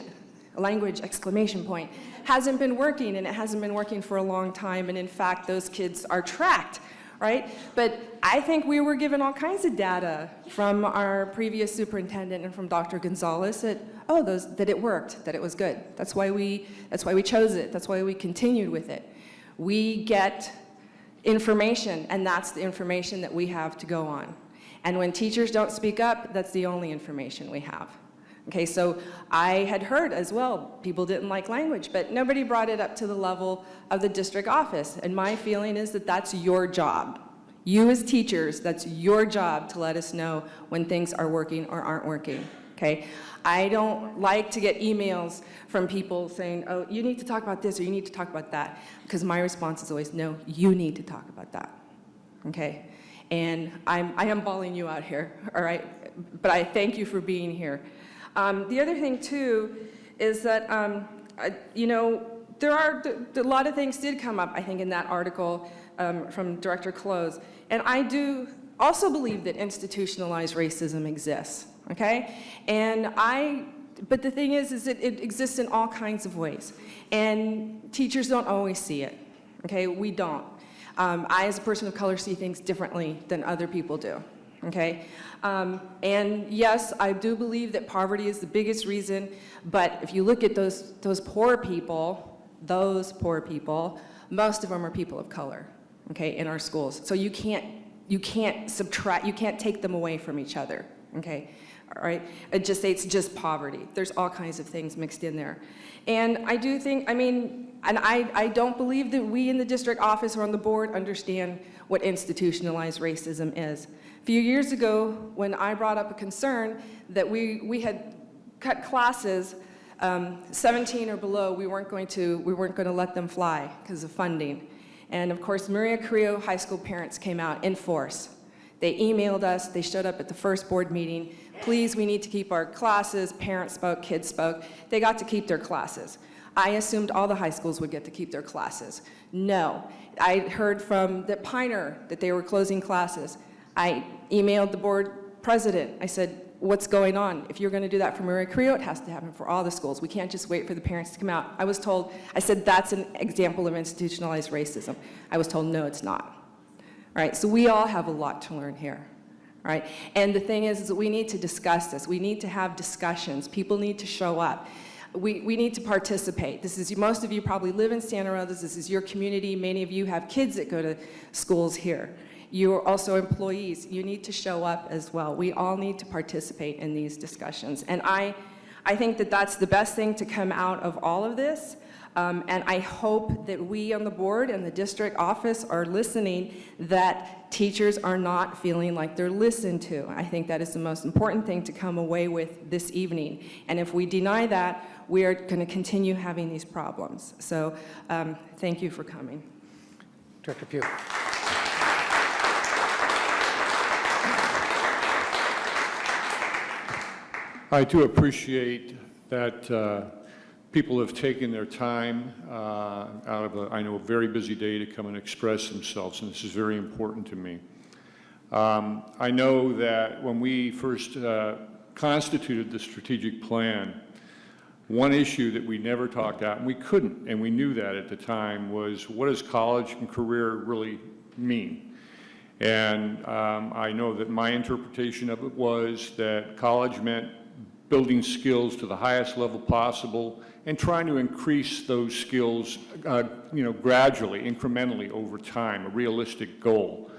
[SPEAKER 14] exclamation point, hasn't been working, and it hasn't been working for a long time, and in fact, those kids are tracked, right? But I think we were given all kinds of data from our previous superintendent and from Dr. Gonzalez that, that it worked, that it was good. That's why we chose it. That's why we continued with it. We get information, and that's the information that we have to go on. And when teachers don't speak up, that's the only information we have. Okay, so I had heard as well, people didn't like language, but nobody brought it up to the level of the district office. And my feeling is that that's your job. You as teachers, that's your job to let us know when things are working or aren't working, okay? I don't like to get emails from people saying, oh, you need to talk about this or you need to talk about that, because my response is always, no, you need to talk about that, okay? And I am balling you out here, all right? But I thank you for being here. The other thing, too, is that, you know, a lot of things did come up, I think, in that article from Director Close. And I do also believe that institutionalized racism exists, okay? But the thing is that it exists in all kinds of ways. And teachers don't always see it, okay? We don't. I, as a person of color, see things differently than other people do, okay? And yes, I do believe that poverty is the biggest reason, but if you look at those poor people, most of them are people of color, okay, in our schools. So you can't subtract, you can't take them away from each other, okay? all right? It just say it's just poverty. There's all kinds of things mixed in there. And I do think, I don't believe that we in the district office or on the board understand what institutionalized racism is. A few years ago, when I brought up a concern that we had cut classes 17 or below, we weren't going to let them fly because of funding. And of course, Maria Carrillo High School parents came out in force. They emailed us, they showed up at the first board meeting. Please, we need to keep our classes. Parents spoke, kids spoke. They got to keep their classes. I assumed all the high schools would get to keep their classes. No. I heard from the Piner that they were closing classes. I emailed the board president. I said, what's going on? If you're going to do that for Maria Carrillo, it has to happen for all the schools. We can't just wait for the parents to come out. I was told, I said, that's an example of institutionalized racism. I was told, no, it's not. All right, so we all have a lot to learn here. All right, and the thing is that we need to discuss this. We need to have discussions. People need to show up. We need to participate. Most of you probably live in Santa Rosa. This is your community. Many of you have kids that go to schools here. You're also employees. You need to show up as well. We all need to participate in these discussions. And I think that that's the best thing to come out of all of this. And I hope that we on the board and the district office are listening, that teachers are not feeling like they're listened to. I think that is the most important thing to come away with this evening. And if we deny that, we are going to continue having these problems. So thank you for coming.
[SPEAKER 1] Director Pugh.
[SPEAKER 15] I do appreciate that people have taken their time out of a very busy day to come and express themselves, and this is very important to me. I know that when we first constituted the strategic plan, one issue that we never talked about, and we couldn't, and we knew that at the time, was what does college and career really mean? And I know that my interpretation of it was that college meant building skills to the highest level possible and trying to increase those skills gradually, incrementally over time, a realistic goal.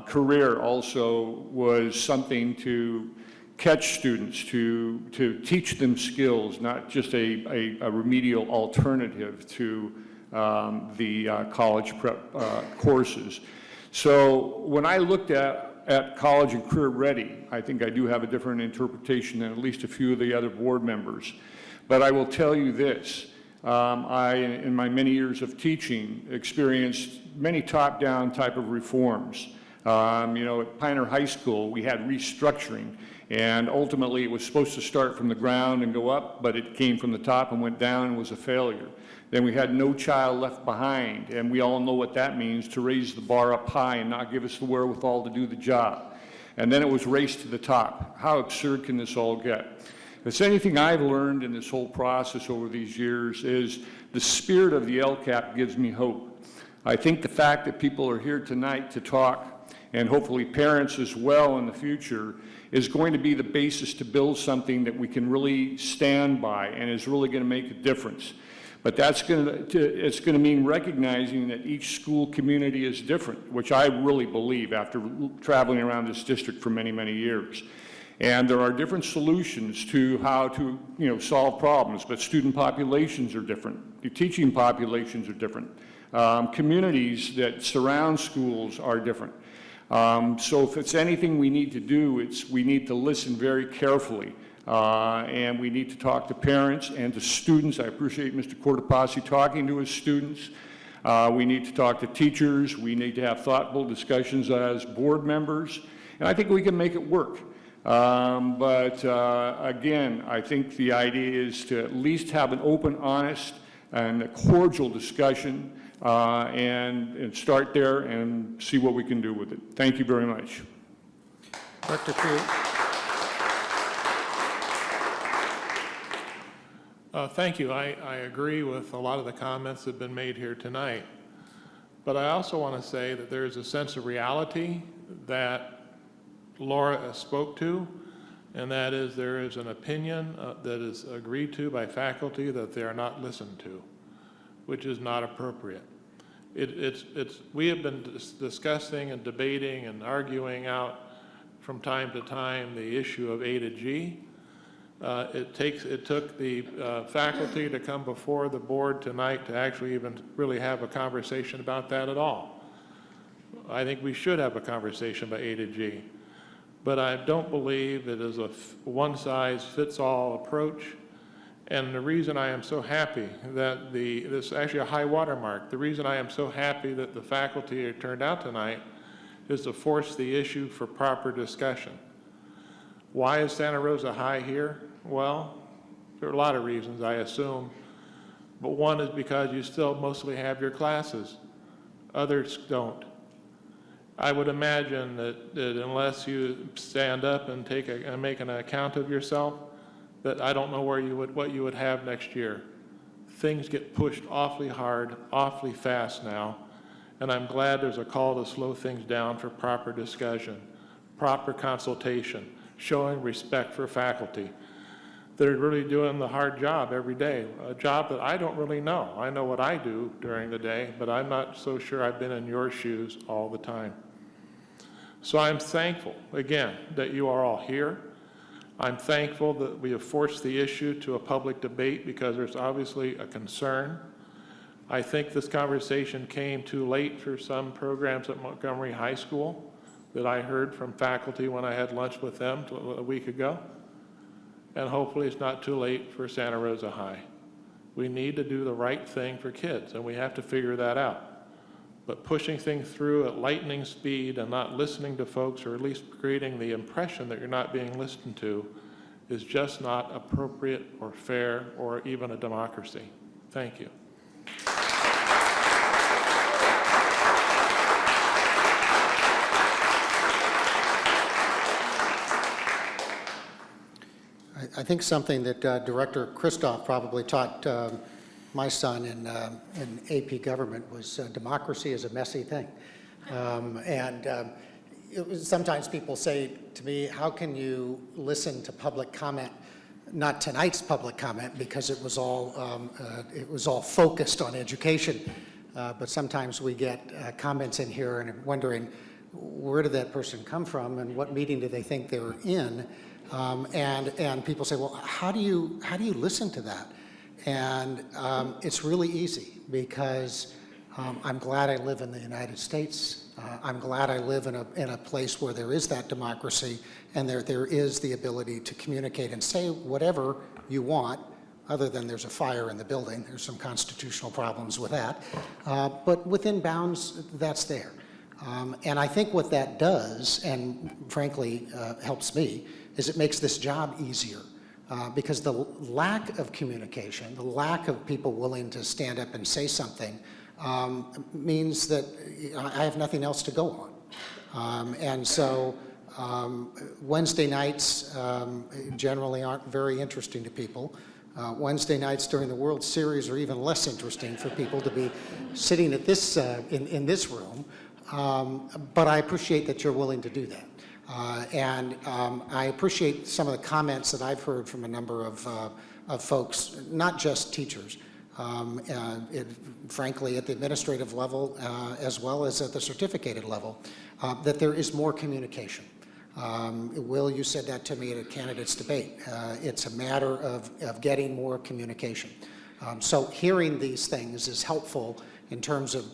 [SPEAKER 15] Career also was something to catch students, to teach them skills, not just a remedial alternative to the college prep courses. So when I looked at college and career ready, I think I do have a different interpretation than at least a few of the other board members. But I will tell you this, I, in my many years of teaching, experienced many top-down type of reforms. At Pioneer High School, we had restructuring, and ultimately it was supposed to start from the ground and go up, but it came from the top and went down and was a failure. Then we had No Child Left Behind, and we all know what that means, to raise the bar up high and not give us the wherewithal to do the job. And then it was Race to the Top. How absurd can this all get? If it's anything I've learned in this whole process over these years, is the spirit of the LCAP gives me hope. I think the fact that people are here tonight to talk, and hopefully parents as well in the future, is going to be the basis to build something that we can really stand by and is really going to make a difference. But it's going to mean recognizing that each school community is different, which I really believe after traveling around this district for many, many years. And there are different solutions to how to solve problems, but student populations are different. The teaching populations are different. Communities that surround schools are different. So if it's anything we need to do, we need to listen very carefully. And we need to talk to parents and to students. I appreciate Mr. Cortopassi talking to his students. We need to talk to teachers. We need to have thoughtful discussions as board members. And I think we can make it work. Again, I think the idea is to at least have an open, honest, and a cordial discussion and start there and see what we can do with it. Thank you very much.
[SPEAKER 1] Dr. Pugh.
[SPEAKER 16] Thank you. I agree with a lot of the comments that have been made here tonight. But I also want to say that there is a sense of reality that Laura spoke to, and that is there is an opinion that is agreed to by faculty that they are not listened to, which is not appropriate. We have been discussing and debating and arguing out from time to time the issue of A to G. It took the faculty to come before the board tonight to actually even really have a conversation about that at all. I think we should have a conversation about A to G, but I don't believe it is a one-size-fits-all approach. And the reason I am so happy that this is actually a high water mark, the reason I am so happy that the faculty are turned out tonight is to force the issue for proper discussion. Why is Santa Rosa High here? Well, there are a lot of reasons, I assume, but one is because you still mostly have your classes. Others don't. I would imagine that unless you stand up and make an account of yourself, that I don't know what you would have next year. Things get pushed awfully hard, awfully fast now, and I'm glad there's a call to slow things down for proper discussion, proper consultation, showing respect for faculty. They're really doing the hard job every day, a job that I don't really know. I know what I do during the day, but I'm not so sure I've been in your shoes all the time. So I'm thankful, again, that you are all here. I'm thankful that we have forced the issue to a public debate because there's obviously a concern. I think this conversation came too late for some programs at Montgomery High School that I heard from faculty when I had lunch with them a week ago. And hopefully it's not too late for Santa Rosa High. We need to do the right thing for kids, and we have to figure that out. But pushing things through at lightning speed and not listening to folks, or at least creating the impression that you're not being listened to, is just not appropriate or fair or even a democracy. Thank you.
[SPEAKER 1] I think something that Director Christoph probably taught my son in AP government was democracy is a messy thing. Sometimes people say to me, how can you listen to public comment, not tonight's public comment, because it was all focused on education, but sometimes we get comments in here and I'm wondering, where did that person come from and what meeting do they think they were in? And people say, well, how do you listen to that? And it's really easy because I'm glad I live in the United States. I'm glad I live in a place where there is that democracy and there is the ability to communicate and say whatever you want, other than there's a fire in the building. There's some constitutional problems with that. But within bounds, that's there. And I think what that does, and frankly helps me, is it makes this job easier. Because the lack of communication, the lack of people willing to stand up and say something means that I have nothing else to go on. And so Wednesday nights generally aren't very interesting to people. Wednesday nights during the World Series are even less interesting for people to be sitting at this, in this room. But I appreciate that you're willing to do that. I appreciate some of the comments that I've heard from a number of folks, not just teachers, frankly at the administrative level as well as at the certificated level, that there is more communication. Will, you said that to me at a candidates debate. It's a matter of getting more communication. So hearing these things is helpful in terms of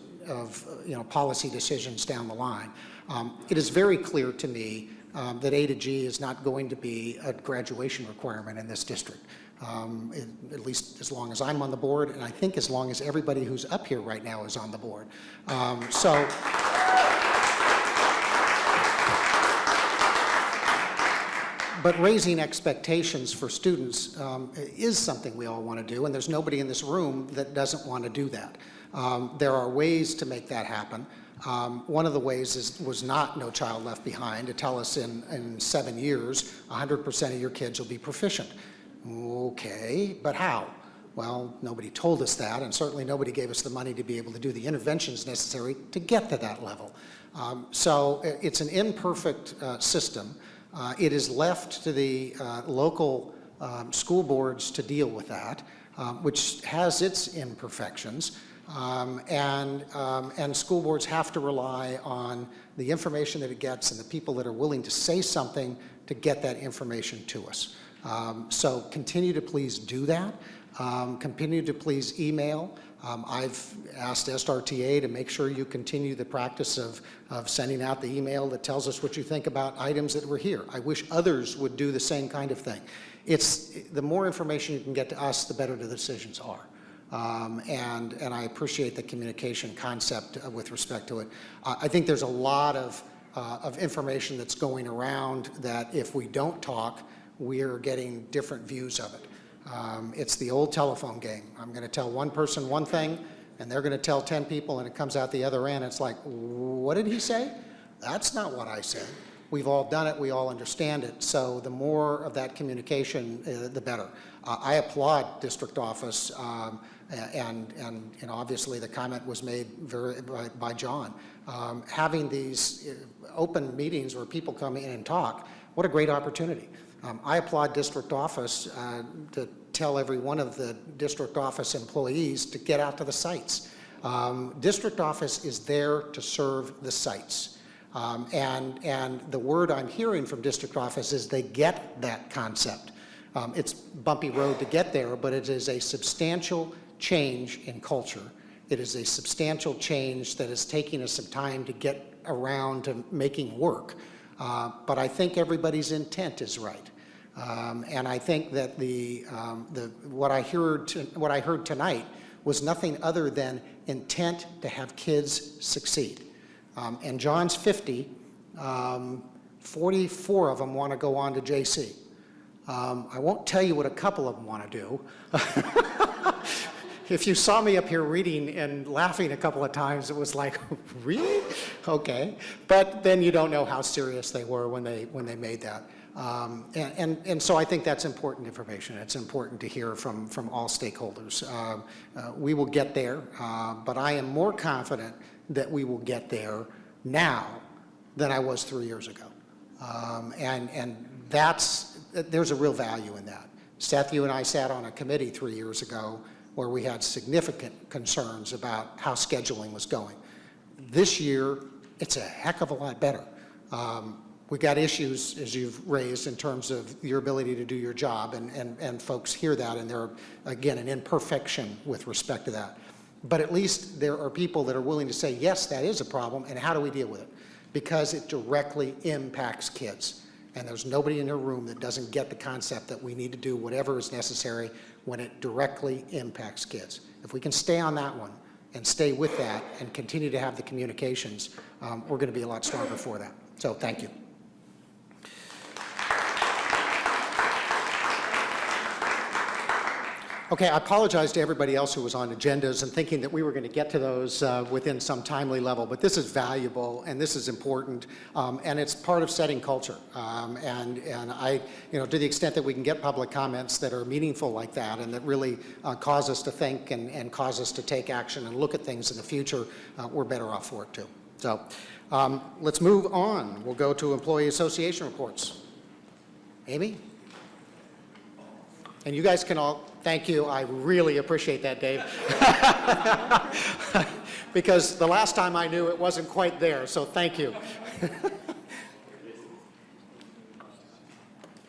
[SPEAKER 1] policy decisions down the line. It is very clear to me that A to G is not going to be a graduation requirement in this district, at least as long as I'm on the board, and I think as long as everybody who's up here right now is on the board. But raising expectations for students is something we all want to do, and there's nobody in this room that doesn't want to do that. There are ways to make that happen. One of the ways was not No Child Left Behind, to tell us in 7 years, 100% of your kids will be proficient. Okay, but how? Well, nobody told us that, and certainly nobody gave us the money to be able to do the interventions necessary to get to that level. So it's an imperfect system. It is left to the local school boards to deal with that, which has its imperfections. And school boards have to rely on the information that it gets and the people that are willing to say something to get that information to us. So continue to please do that. Continue to please email. I've asked SRTA to make sure you continue the practice of sending out the email that tells us what you think about items that were here. I wish others would do the same kind of thing. The more information you can get to us, the better the decisions are. And I appreciate the communication concept with respect to it. I think there's a lot of information that's going around that if we don't talk, we're getting different views of it. It's the old telephone game. I'm going to tell one person one thing, and they're going to tell 10 people, and it comes out the other end. It's like, what did he say? That's not what I said. We've all done it. We all understand it. So the more of that communication, the better. I applaud district office, and obviously the comment was made by John. Having these open meetings where people come in and talk, what a great opportunity. I applaud district office to tell every one of the district office employees to get out to the sites. District office is there to serve the sites. And the word I'm hearing from district office is they get that concept. It's bumpy road to get there, but it is a substantial change in culture. It is a substantial change that is taking us some time to get around to making work. But I think everybody's intent is right. And I think that what I heard tonight was nothing other than intent to have kids succeed. And John's 50, 44 of them want to go on to JC. I won't tell you what a couple of them want to do. If you saw me up here reading and laughing a couple of times, it was like, really? Okay. But then you don't know how serious they were when they made that. And so I think that's important information. It's important to hear from all stakeholders. We will get there, but I am more confident that we will get there now than I was 3 years ago. And there's a real value in that. Seth, you and I sat on a committee 3 years ago where we had significant concerns about how scheduling was going. This year, it's a heck of a lot better. We've got issues, as you've raised, in terms of your ability to do your job, and folks hear that, and there, again, an imperfection with respect to that. But at least there are people that are willing to say, yes, that is a problem, and how do we deal with it? Because it directly impacts kids. And there's nobody in the room that doesn't get the concept that we need to do whatever is necessary when it directly impacts kids. If we can stay on that one and stay with that and continue to have the communications, we're going to be a lot stronger for that. So thank you. Okay, I apologize to everybody else who was on agendas and thinking that we were going to get to those within some timely level, but this is valuable and this is important, and it's part of setting culture. And I, to the extent that we can get public comments that are meaningful like that and that really cause us to think and cause us to take action and look at things in the future, we're better off for it too. So let's move on. We'll go to employee association reports. Amy? And you guys can all, thank you, I really appreciate that, Dave. Because the last time I knew it wasn't quite there, so thank you.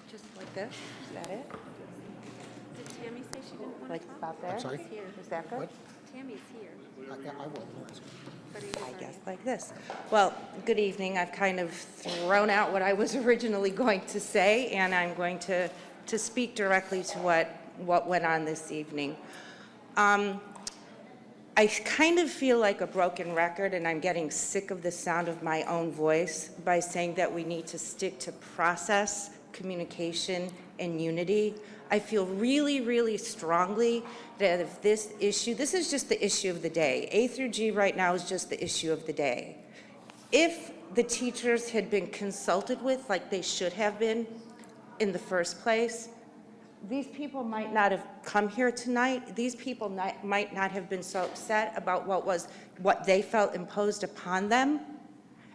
[SPEAKER 17] Just like this, is that it?
[SPEAKER 5] Did Tammy say she didn't want
[SPEAKER 17] Like about there?
[SPEAKER 1] I'm sorry?
[SPEAKER 17] Is that good?
[SPEAKER 1] What?
[SPEAKER 5] Tammy's here.
[SPEAKER 1] I will.
[SPEAKER 17] I guess like this. Well, good evening. I've kind of thrown out what I was originally going to say, and I'm going to speak directly to what went on this evening. I kind of feel like a broken record, and I'm getting sick of the sound of my own voice by saying that we need to stick to process, communication, and unity. I feel really, really strongly that if this is just the issue of the day. A through G right now is just the issue of the day. If the teachers had been consulted with like they should have been in the first place, these people might not have come here tonight. These people might not have been so upset about what they felt imposed upon them,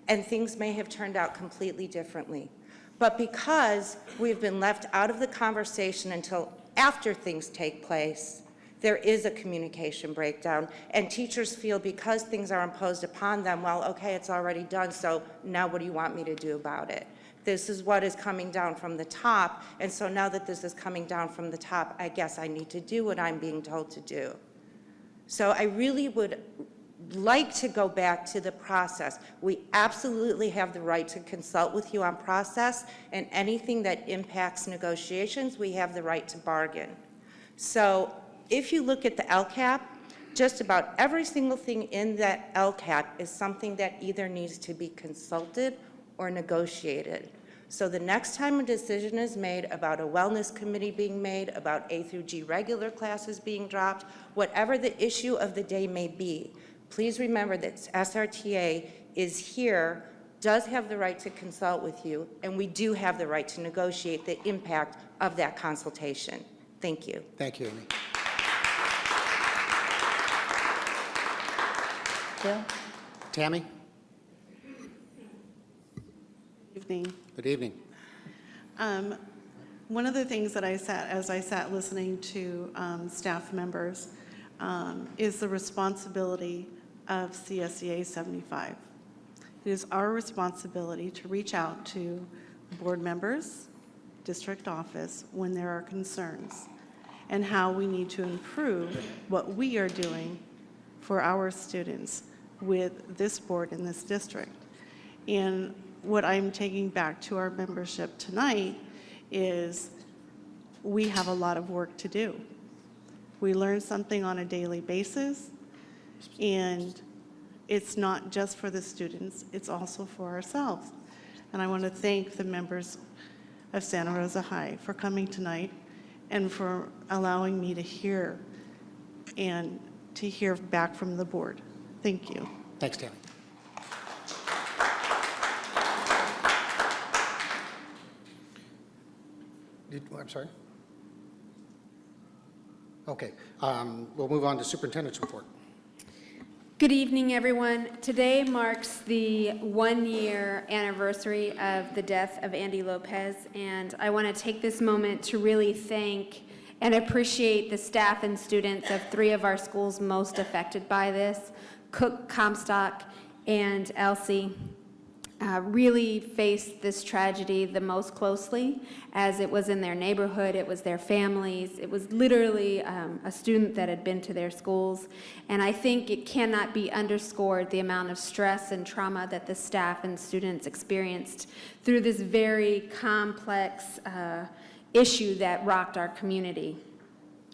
[SPEAKER 17] and things may have turned out completely differently. But because we've been left out of the conversation until after things take place, there is a communication breakdown, and teachers feel because things are imposed upon them, well, okay, it's already done, so now what do you want me to do about it? This is what is coming down from the top, and so now that this is coming down from the top, I guess I need to do what I'm being told to do. So I really would like to go back to the process. We absolutely have the right to consult with you on process, and anything that impacts negotiations, we have the right to bargain. So if you look at the LCAP, just about every single thing in that LCAP is something that either needs to be consulted or negotiated. So the next time a decision is made about a wellness committee being made, about A through G regular classes being dropped, whatever the issue of the day may be, please remember that SRTA is here, does have the right to consult with you, and we do have the right to negotiate the impact of that consultation. Thank you.
[SPEAKER 1] Thank you, Amy.
[SPEAKER 13] Bill?
[SPEAKER 1] Tammy?
[SPEAKER 18] Evening.
[SPEAKER 1] Good evening.
[SPEAKER 18] One of the things that as I sat listening to staff members, is the responsibility of CSEA 75. It is our responsibility to reach out to board members, district office, when there are concerns, and how we need to improve what we are doing for our students with this board in this district. And what I'm taking back to our membership tonight is we have a lot of work to do. We learn something on a daily basis, and it's not just for the students, it's also for ourselves. And I want to thank the members of Santa Rosa High for coming tonight and for allowing me to hear and to hear back from the board. Thank you.
[SPEAKER 1] Thanks, Tammy. I'm sorry? Okay, we'll move on to superintendent's report.
[SPEAKER 5] Good evening, everyone. Today marks the 1-year anniversary of the death of Andy Lopez, and I want to take this moment to really thank and appreciate the staff and students of 3 of our schools most affected by this. Cook, Comstock, and Elsie really faced this tragedy the most closely, as it was in their neighborhood, it was their families, it was literally a student that had been to their schools. And I think it cannot be underscored the amount of stress and trauma that the staff and students experienced through this very complex issue that rocked our community.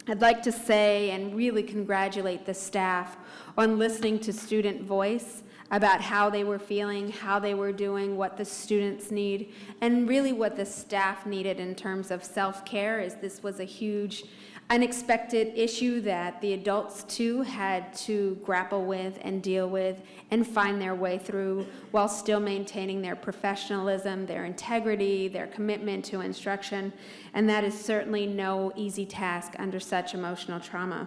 [SPEAKER 5] I'd like to say and really congratulate the staff on listening to student voice about how they were feeling, how they were doing, what the students need, and really what the staff needed in terms of self-care, as this was a huge unexpected issue that the adults too had to grapple with and deal with and find their way through while still maintaining their professionalism, their integrity, their commitment to instruction, and that is certainly no easy task under such emotional trauma.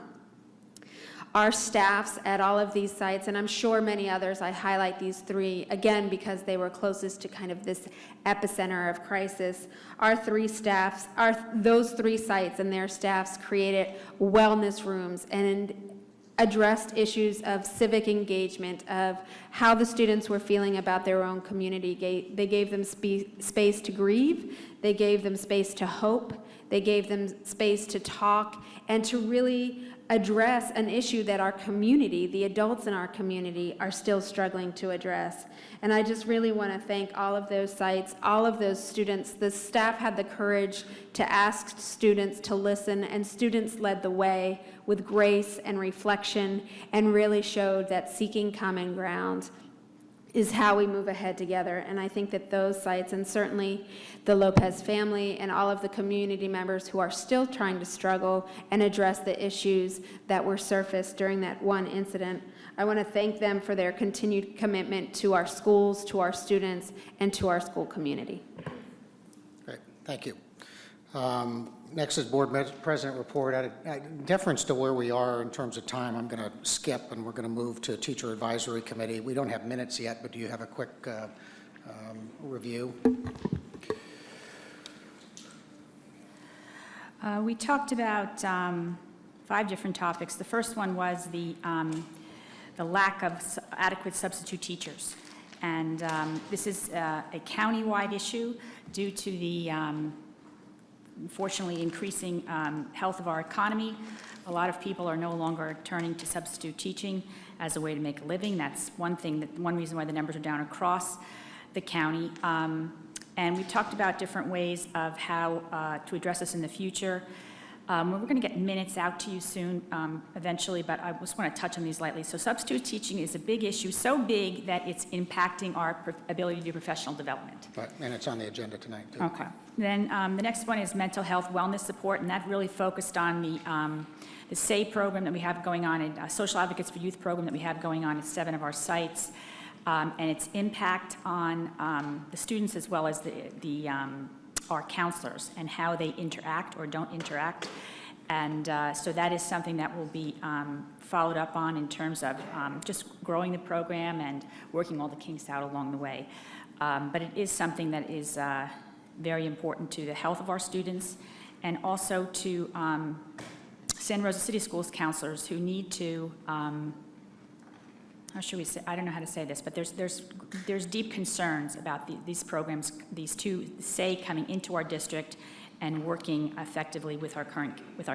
[SPEAKER 5] Our staffs at all of these sites, and I'm sure many others, I highlight these 3, again, because they were closest to kind of this epicenter of crisis. Our 3 staffs, those 3 sites and their staffs created wellness rooms and addressed issues of civic engagement, of how the students were feeling about their own community. They gave them space to grieve, they gave them space to hope, they gave them space to talk, and to really address an issue that our community, the adults in our community, are still struggling to address. And I just really want to thank all of those sites, all of those students. The staff had the courage to ask students to listen, and students led the way with grace and reflection and really showed that seeking common ground is how we move ahead together. And I think that those sites, and certainly the Lopez family and all of the community members who are still trying to struggle and address the issues that were surfaced during that one incident, I want to thank them for their continued commitment to our schools, to our students, and to our school community.
[SPEAKER 1] Great, thank you. Next is board president report. In deference to where we are in terms of time, I'm going to skip and we're going to move to teacher advisory committee. We don't have minutes yet, but do you have a quick review?
[SPEAKER 2] We talked about 5 different topics. The first one was the lack of adequate substitute teachers. And this is a county-wide issue due to the, unfortunately, increasing health of our economy. A lot of people are no longer turning to substitute teaching as a way to make a living. That's one reason why the numbers are down across the county. And we talked about different ways of how to address this in the future. We're going to get minutes out to you soon, eventually, but I just want to touch on these lightly. So substitute teaching is a big issue, so big that it's impacting our ability to do professional development.
[SPEAKER 1] Right, and it's on the agenda tonight, too.
[SPEAKER 2] Okay. Then the next one is mental health wellness support, and that really focused on the SAY program that we have going on, and Social Advocates for Youth program that we have going on at 7 of our sites, and its impact on the students as well as our counselors and how they interact or don't interact. And so that is something that will be followed up on in terms of just growing the program and working all the kinks out along the way. But it is something that is very important to the health of our students and also to Santa Rosa City Schools counselors who need to, how should we say, I don't know how to say this, but there's deep concerns about these programs, these two, SAY, coming into our district and working effectively with our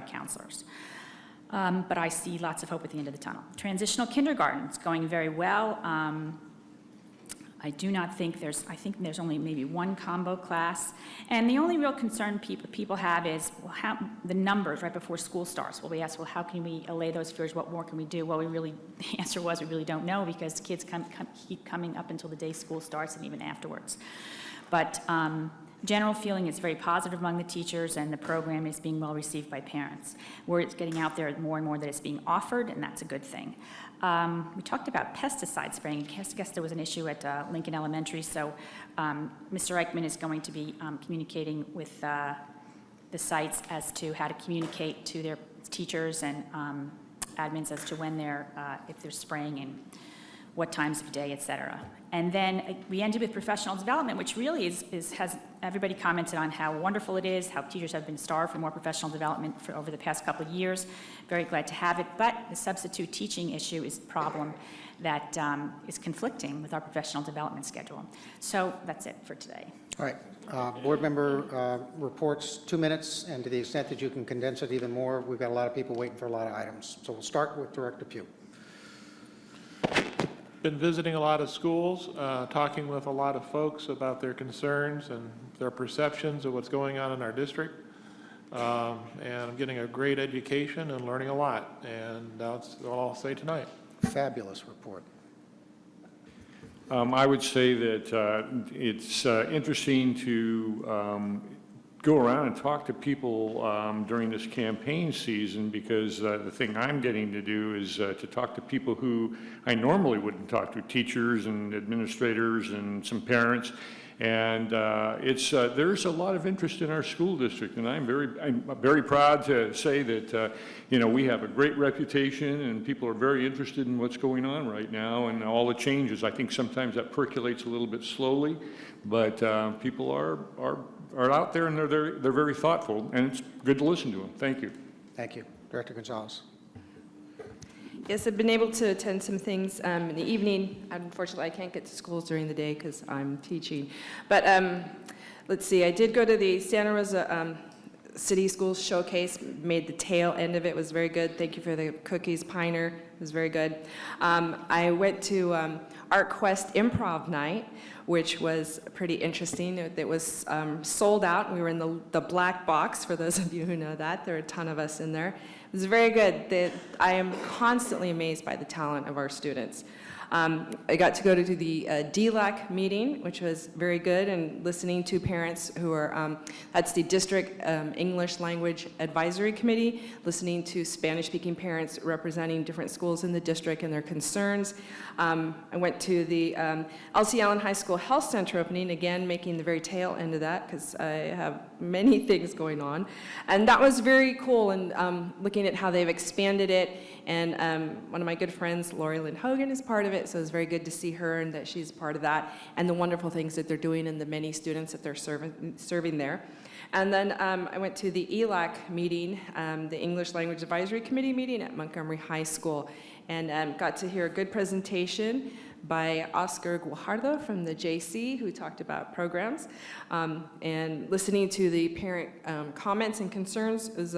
[SPEAKER 2] counselors. But I see lots of hope at the end of the tunnel. Transitional kindergarten is going very well. I do not think I think there's only maybe one combo class. And the only real concern people have is, well, the numbers right before school starts. Well, we ask, well, how can we allay those fears? What more can we do? Well, the answer was we really don't know, because kids keep coming up until the day school starts and even afterwards. But general feeling is very positive among the teachers, and the program is being well received by parents. Word is getting out there more and more that it's being offered, and that's a good thing. We talked about pesticide spraying. I guess there was an issue at Lincoln Elementary, so Mr. Eichmann is going to be communicating with the sites as to how to communicate to their teachers and admins as to when if they're spraying and what times of day, et cetera. And then we ended with professional development, which really has everybody commented on how wonderful it is, how teachers have been starved for more professional development over the past couple of years. Very glad to have it, but the substitute teaching issue is a problem that is conflicting with our professional development schedule. So that's it for today.
[SPEAKER 1] All right, board member reports, 2 minutes, and to the extent that you can condense it even more, we've got a lot of people waiting for a lot of items. So we'll start with Director Pugh.
[SPEAKER 16] Been visiting a lot of schools, talking with a lot of folks about their concerns and their perceptions of what's going on in our district. And I'm getting a great education and learning a lot. And that's all I'll say tonight.
[SPEAKER 1] Fabulous report.
[SPEAKER 15] I would say that it's interesting to go around and talk to people during this campaign season, because the thing I'm getting to do is to talk to people who I normally wouldn't talk to, teachers and administrators and some parents. And there's a lot of interest in our school district, and I'm very proud to say that we have a great reputation, and people are very interested in what's going on right now and all the changes. I think sometimes that percolates a little bit slowly, but people are out there, and they're very thoughtful, and it's good to listen to them. Thank you.
[SPEAKER 1] Thank you, Director Gonzalez.
[SPEAKER 14] Yes, I've been able to attend some things in the evening. Unfortunately, I can't get to schools during the day because I'm teaching. But let's see, I did go to the Santa Rosa City Schools Showcase, made the tail end of it, was very good. Thank you for the cookies, Piner, it was very good. I went to Art Quest Improv Night, which was pretty interesting. It was sold out. We were in the black box, for those of you who know that. There are a ton of us in there. It was very good. I am constantly amazed by the talent of our students. I got to go to the DLAC meeting, which was very good, and listening to parents who are, that's the District English Language Advisory Committee, listening to Spanish-speaking parents representing different schools in the district and their concerns. I went to the LC Allen High School Health Center opening, again, making the very tail end of that, because I have many things going on. And that was very cool, and looking at how they've expanded it. And one of my good friends, Lori Lynn Hogan, is part of it, so it's very good to see her and that she's part of that, and the wonderful things that they're doing and the many students that they're serving there. And then I went to the ELAC meeting, the English Language Advisory Committee meeting at Montgomery High School, and got to hear a good presentation by Oscar Guajardo from the JC, who talked about programs. And listening to the parent comments and concerns was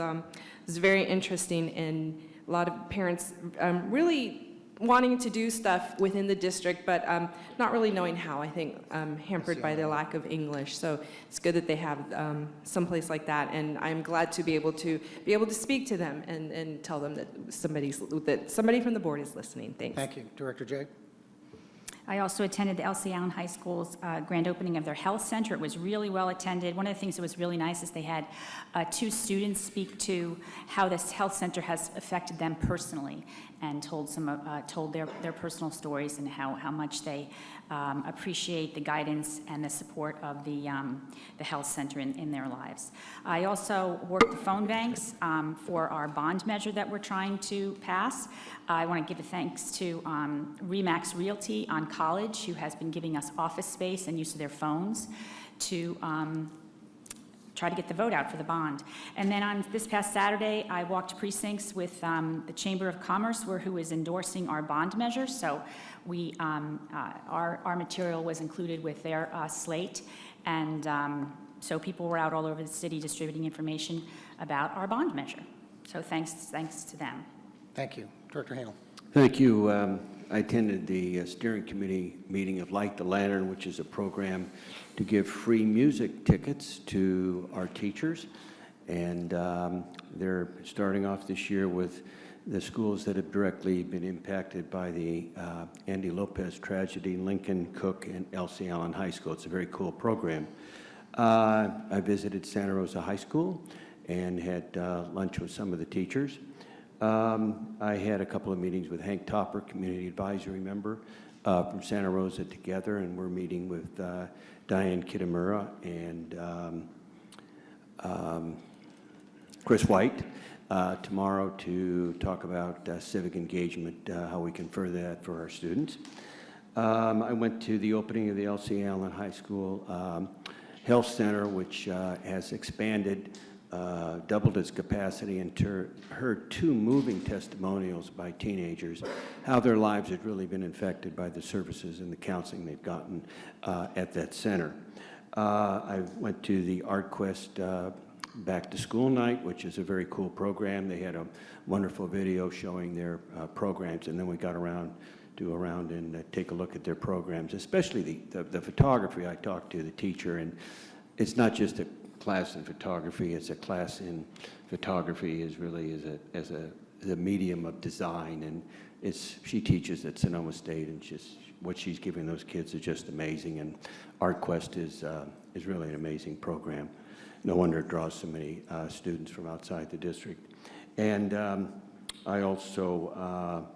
[SPEAKER 14] very interesting, and a lot of parents really wanting to do stuff within the district, but not really knowing how, I think, hampered by the lack of English. So it's good that they have some place like that, and I'm glad to be able to speak to them and tell them that somebody from the board is listening. Thanks.
[SPEAKER 1] Thank you. Director Jay?
[SPEAKER 2] I also attended the Elsie Allen High School's grand opening of their health center. It was really well attended. One of the things that was really nice is they had 2 students speak to how this health center has affected them personally, and told their personal stories and how much they appreciate the guidance and the support of the health center in their lives. I also worked the phone banks for our bond measure that we're trying to pass. I want to give a thanks to Remax Realty on College, who has been giving us office space and use of their phones to try to get the vote out for the bond. And then on this past Saturday, I walked precincts with the Chamber of Commerce, who is endorsing our bond measure. So we, our material was included with their slate, and so people were out all over the city distributing information about our bond measure. So thanks to them.
[SPEAKER 1] Thank you. Director Hale.
[SPEAKER 12] Thank you. I attended the steering committee meeting of Light the Lantern, which is a program to give free music tickets to our teachers. And they're starting off this year with the schools that have directly been impacted by the Andy Lopez tragedy, Lincoln, Cook, and Elsie Allen High School. It's a very cool program. I visited Santa Rosa High School and had lunch with some of the teachers. I had a couple of meetings with Hank Topper, community advisory member from Santa Rosa Together, and we're meeting with Diane Kitamura and Chris White tomorrow to talk about civic engagement, how we can further that for our students. I went to the opening of the Elsie Allen High School Health Center, which has expanded, doubled its capacity, and heard 2 moving testimonials by teenagers, how their lives had really been infected by the services and the counseling they've gotten at that center. I went to the ArtQuest Back to School Night, which is a very cool program. They had a wonderful video showing their programs, and then we got around and take a look at their programs, especially the photography. I talked to the teacher, and it's not just a class in photography, it's a class in photography as a medium of design, and she teaches at Sonoma State, and what she's giving those kids is just amazing, and ArtQuest is really an amazing program. No wonder it draws so many students from outside the district. And I also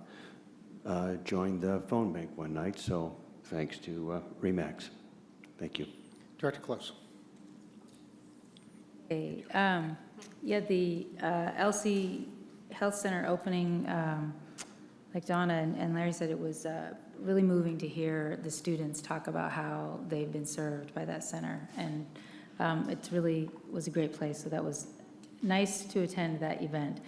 [SPEAKER 12] joined the phone bank one night, so thanks to Remax. Thank you.
[SPEAKER 1] Director Close.
[SPEAKER 13] Okay, yeah, the Elsie Health Center opening, like Donna and Larry said, it was really moving to hear the students talk about how they've been served by that center, and it really was a great place, so that was nice to attend that event.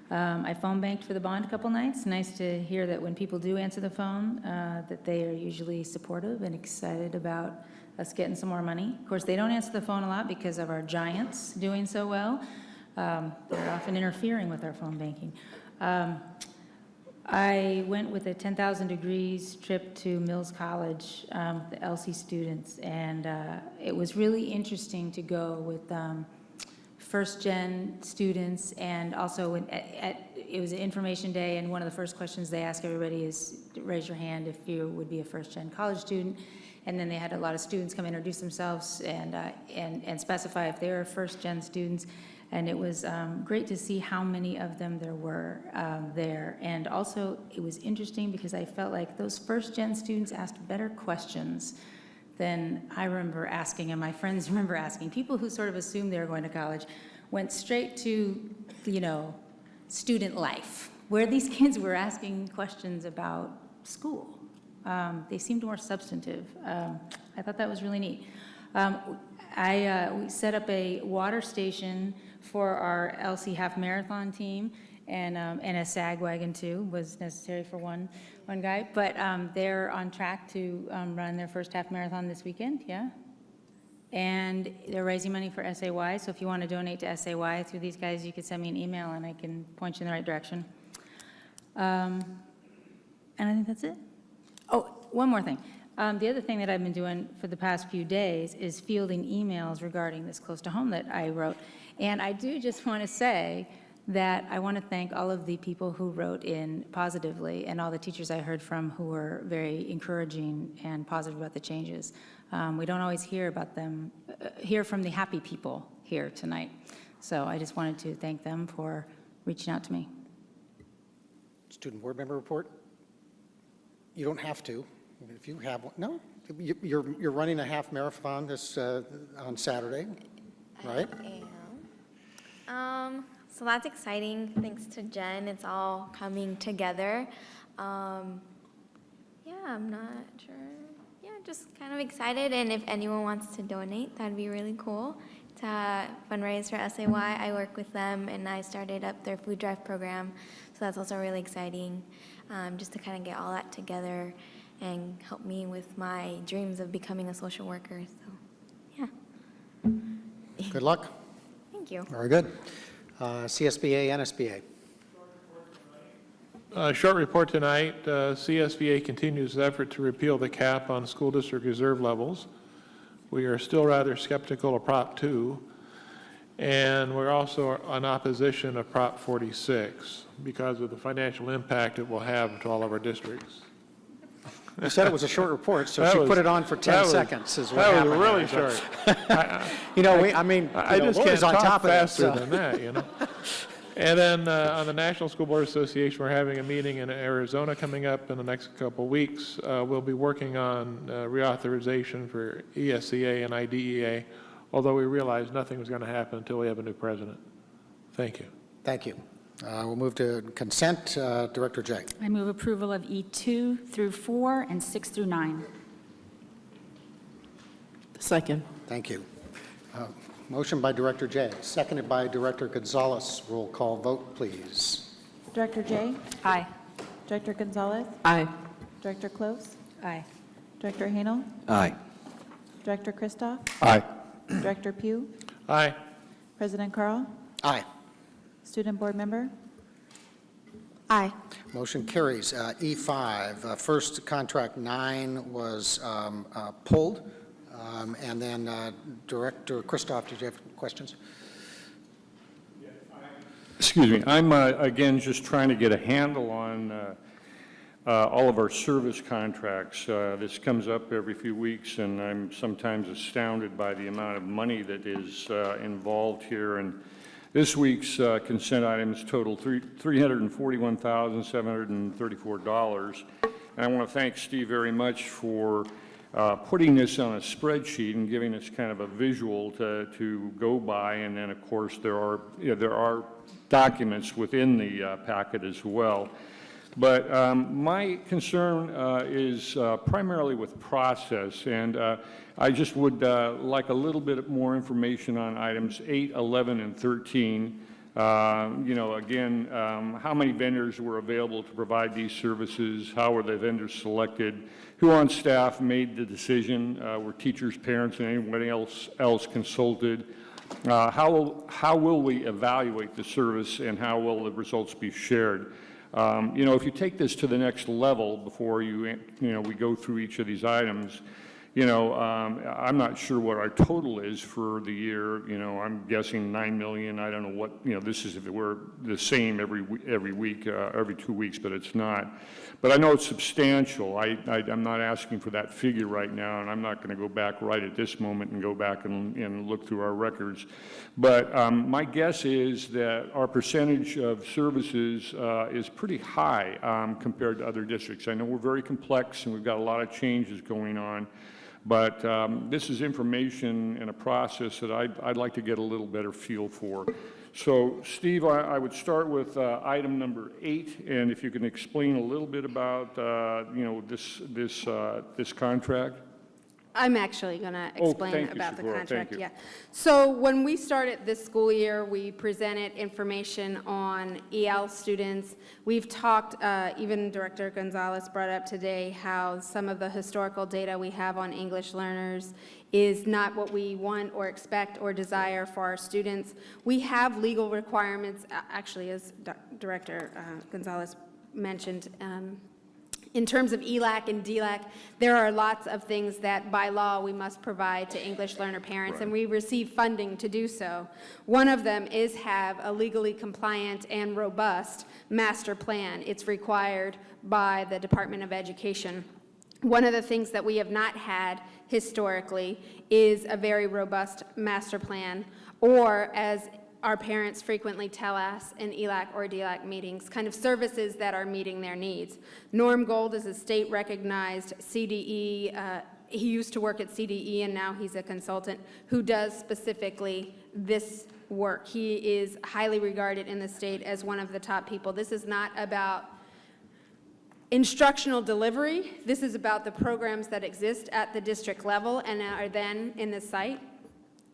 [SPEAKER 13] I phone banked for the bond a couple nights. Nice to hear that when people do answer the phone, that they are usually supportive and excited about us getting some more money. Of course, they don't answer the phone a lot because of our giants doing so well. They're often interfering with our phone banking. I went with a 10,000 Degrees trip to Mills College with the Elsie students, and it was really interesting to go with first-gen students, and also it was an information day, and one of the first questions they ask everybody is raise your hand if you would be a first-gen college student. And then they had a lot of students come introduce themselves and specify if they were first-gen students. And it was great to see how many of them there were there. And also, it was interesting because I felt like those first-gen students asked better questions than I remember asking, and my friends remember asking. People who sort of assumed they were going to college went straight to, student life, where these kids were asking questions about school. They seemed more substantive. I thought that was really neat. We set up a water station for our LC Half Marathon team, and a SAG wagon too was necessary for one guy. But they're on track to run their first half marathon this weekend, yeah? And they're raising money for SAY, so if you want to donate to SAY through these guys, you can send me an email and I can point you in the right direction. And I think that's it. Oh, one more thing. The other thing that I've been doing for the past few days is fielding emails regarding this close to home that I wrote. And I do just want to say that I want to thank all of the people who wrote in positively and all the teachers I heard from who were very encouraging and positive about the changes. We don't always hear about them, hear from the happy people here tonight. So I just wanted to thank them for reaching out to me.
[SPEAKER 1] Student board member report? You don't have to. If you have one, no? You're running a half marathon this on Saturday, right?
[SPEAKER 19] I am. So that's exciting. Thanks to Jen, it's all coming together. Yeah, I'm not sure. Yeah, just kind of excited. And if anyone wants to donate, that'd be really cool. To fundraise for SAY, I work with them, and I started up their food drive program. So that's also really exciting, just to kind of get all that together and help me with my dreams of becoming a social worker. So, yeah.
[SPEAKER 1] Good luck.
[SPEAKER 19] Thank you.
[SPEAKER 1] Very good. CSBA, NSBA.
[SPEAKER 16] Short report tonight. CSBA continues its effort to repeal the cap on school district reserve levels. We are still rather skeptical of Prop 2, and we're also in opposition of Prop 46 because of the financial impact it will have to all of our districts.
[SPEAKER 1] You said it was a short report, so she put it on for 10 seconds is what
[SPEAKER 16] happened.
[SPEAKER 1] happened.
[SPEAKER 16] That was really short.
[SPEAKER 1] I
[SPEAKER 16] just
[SPEAKER 1] Laura's
[SPEAKER 16] can't
[SPEAKER 1] on
[SPEAKER 16] talk
[SPEAKER 1] top of this,
[SPEAKER 16] faster
[SPEAKER 1] so.
[SPEAKER 16] than that, you know. And then on the National School Board Association, we're having a meeting in Arizona coming up in the next couple of weeks. We'll be working on reauthorization for ESCA and IDEA, although we realized nothing was going to happen until we have a new president. Thank you.
[SPEAKER 1] Thank you. We'll move to consent. Director Jay.
[SPEAKER 2] I move approval of E2 through 4 and 6 through 9.
[SPEAKER 18] Second.
[SPEAKER 1] Thank you. Motion by Director Jay, seconded by Director Gonzalez. Roll call vote, please.
[SPEAKER 20] Director Jay?
[SPEAKER 2] Aye.
[SPEAKER 20] Director Gonzalez?
[SPEAKER 18] Aye.
[SPEAKER 20] Director Close?
[SPEAKER 2] Aye.
[SPEAKER 20] Director Hanel?
[SPEAKER 12] Aye.
[SPEAKER 20] Director Christoph?
[SPEAKER 3] Aye.
[SPEAKER 20] Director Pugh?
[SPEAKER 16] Aye.
[SPEAKER 20] President Carl?
[SPEAKER 1] Aye.
[SPEAKER 20] Student Board Member?
[SPEAKER 19] Aye.
[SPEAKER 1] Motion carries. E5, first contract 9 was pulled. And then Director Christoph, did you have questions?
[SPEAKER 15] Excuse me. I'm, again, just trying to get a handle on all of our service contracts. This comes up every few weeks, and I'm sometimes astounded by the amount of money that is involved here. And this week's consent items total $341,734. And I want to thank Steve very much for putting this on a spreadsheet and giving us kind of a visual to go by. And then, of course, there are documents within the packet as well. But my concern is primarily with process, and I just would like a little bit more information on items 8, 11, and 13. Again, how many vendors were available to provide these services? How were the vendors selected? Who on staff made the decision? Were teachers, parents, and anybody else consulted? How will we evaluate the service, and how will the results be shared? If you take this to the next level before we go through each of these items, I'm not sure what our total is for the year. I'm guessing 9 million. I don't know what, this is if it were the same every week, every 2 weeks, but it's not. But I know it's substantial. I'm not asking for that figure right now, and I'm not going to go back right at this moment and go back and look through our records. But my guess is that our percentage of services is pretty high compared to other districts. I know we're very complex, and we've got a lot of changes going on. But this is information and a process that I'd like to get a little better feel for. So, Steve, I would start with item number 8, and if you can explain a little bit about, this contract.
[SPEAKER 5] I'm actually going to explain
[SPEAKER 15] thank you,
[SPEAKER 5] about the
[SPEAKER 15] Socorro.
[SPEAKER 5] contract.
[SPEAKER 15] Thank you.
[SPEAKER 5] Yeah. So when we started this school year, we presented information on EL students. We've talked, even Director Gonzalez brought up today, how some of the historical data we have on English learners is not what we want or expect or desire for our students. We have legal requirements, actually, as Director Gonzalez mentioned, in terms of ELAC and DLAC, there are lots of things that by law we must provide to English learner parents, and we receive funding to do so. One of them is have a legally compliant and robust master plan. It's required by the Department of Education. One of the things that we have not had historically is a very robust master plan, or as our parents frequently tell us in ELAC or DLAC meetings, kind of services that are meeting their needs. Norm Gold is a state-recognized CDE. He used to work at CDE, and now he's a consultant who does specifically this work. He is highly regarded in the state as one of the top people. This is not about instructional delivery. This is about the programs that exist at the district level and are then in the site.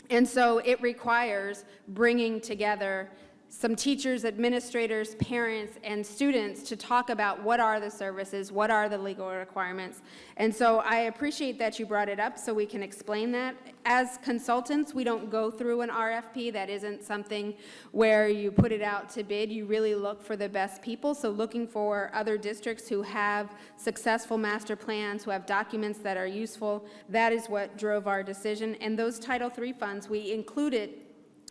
[SPEAKER 5] And so it requires bringing together some teachers, administrators, parents, and students to talk about what are the services, what are the legal requirements. And so I appreciate that you brought it up so we can explain that. As consultants, we don't go through an RFP. That isn't something where you put it out to bid. You really look for the best people. So looking for other districts who have successful master plans, who have documents that are useful, that is what drove our decision. And those Title III funds, we included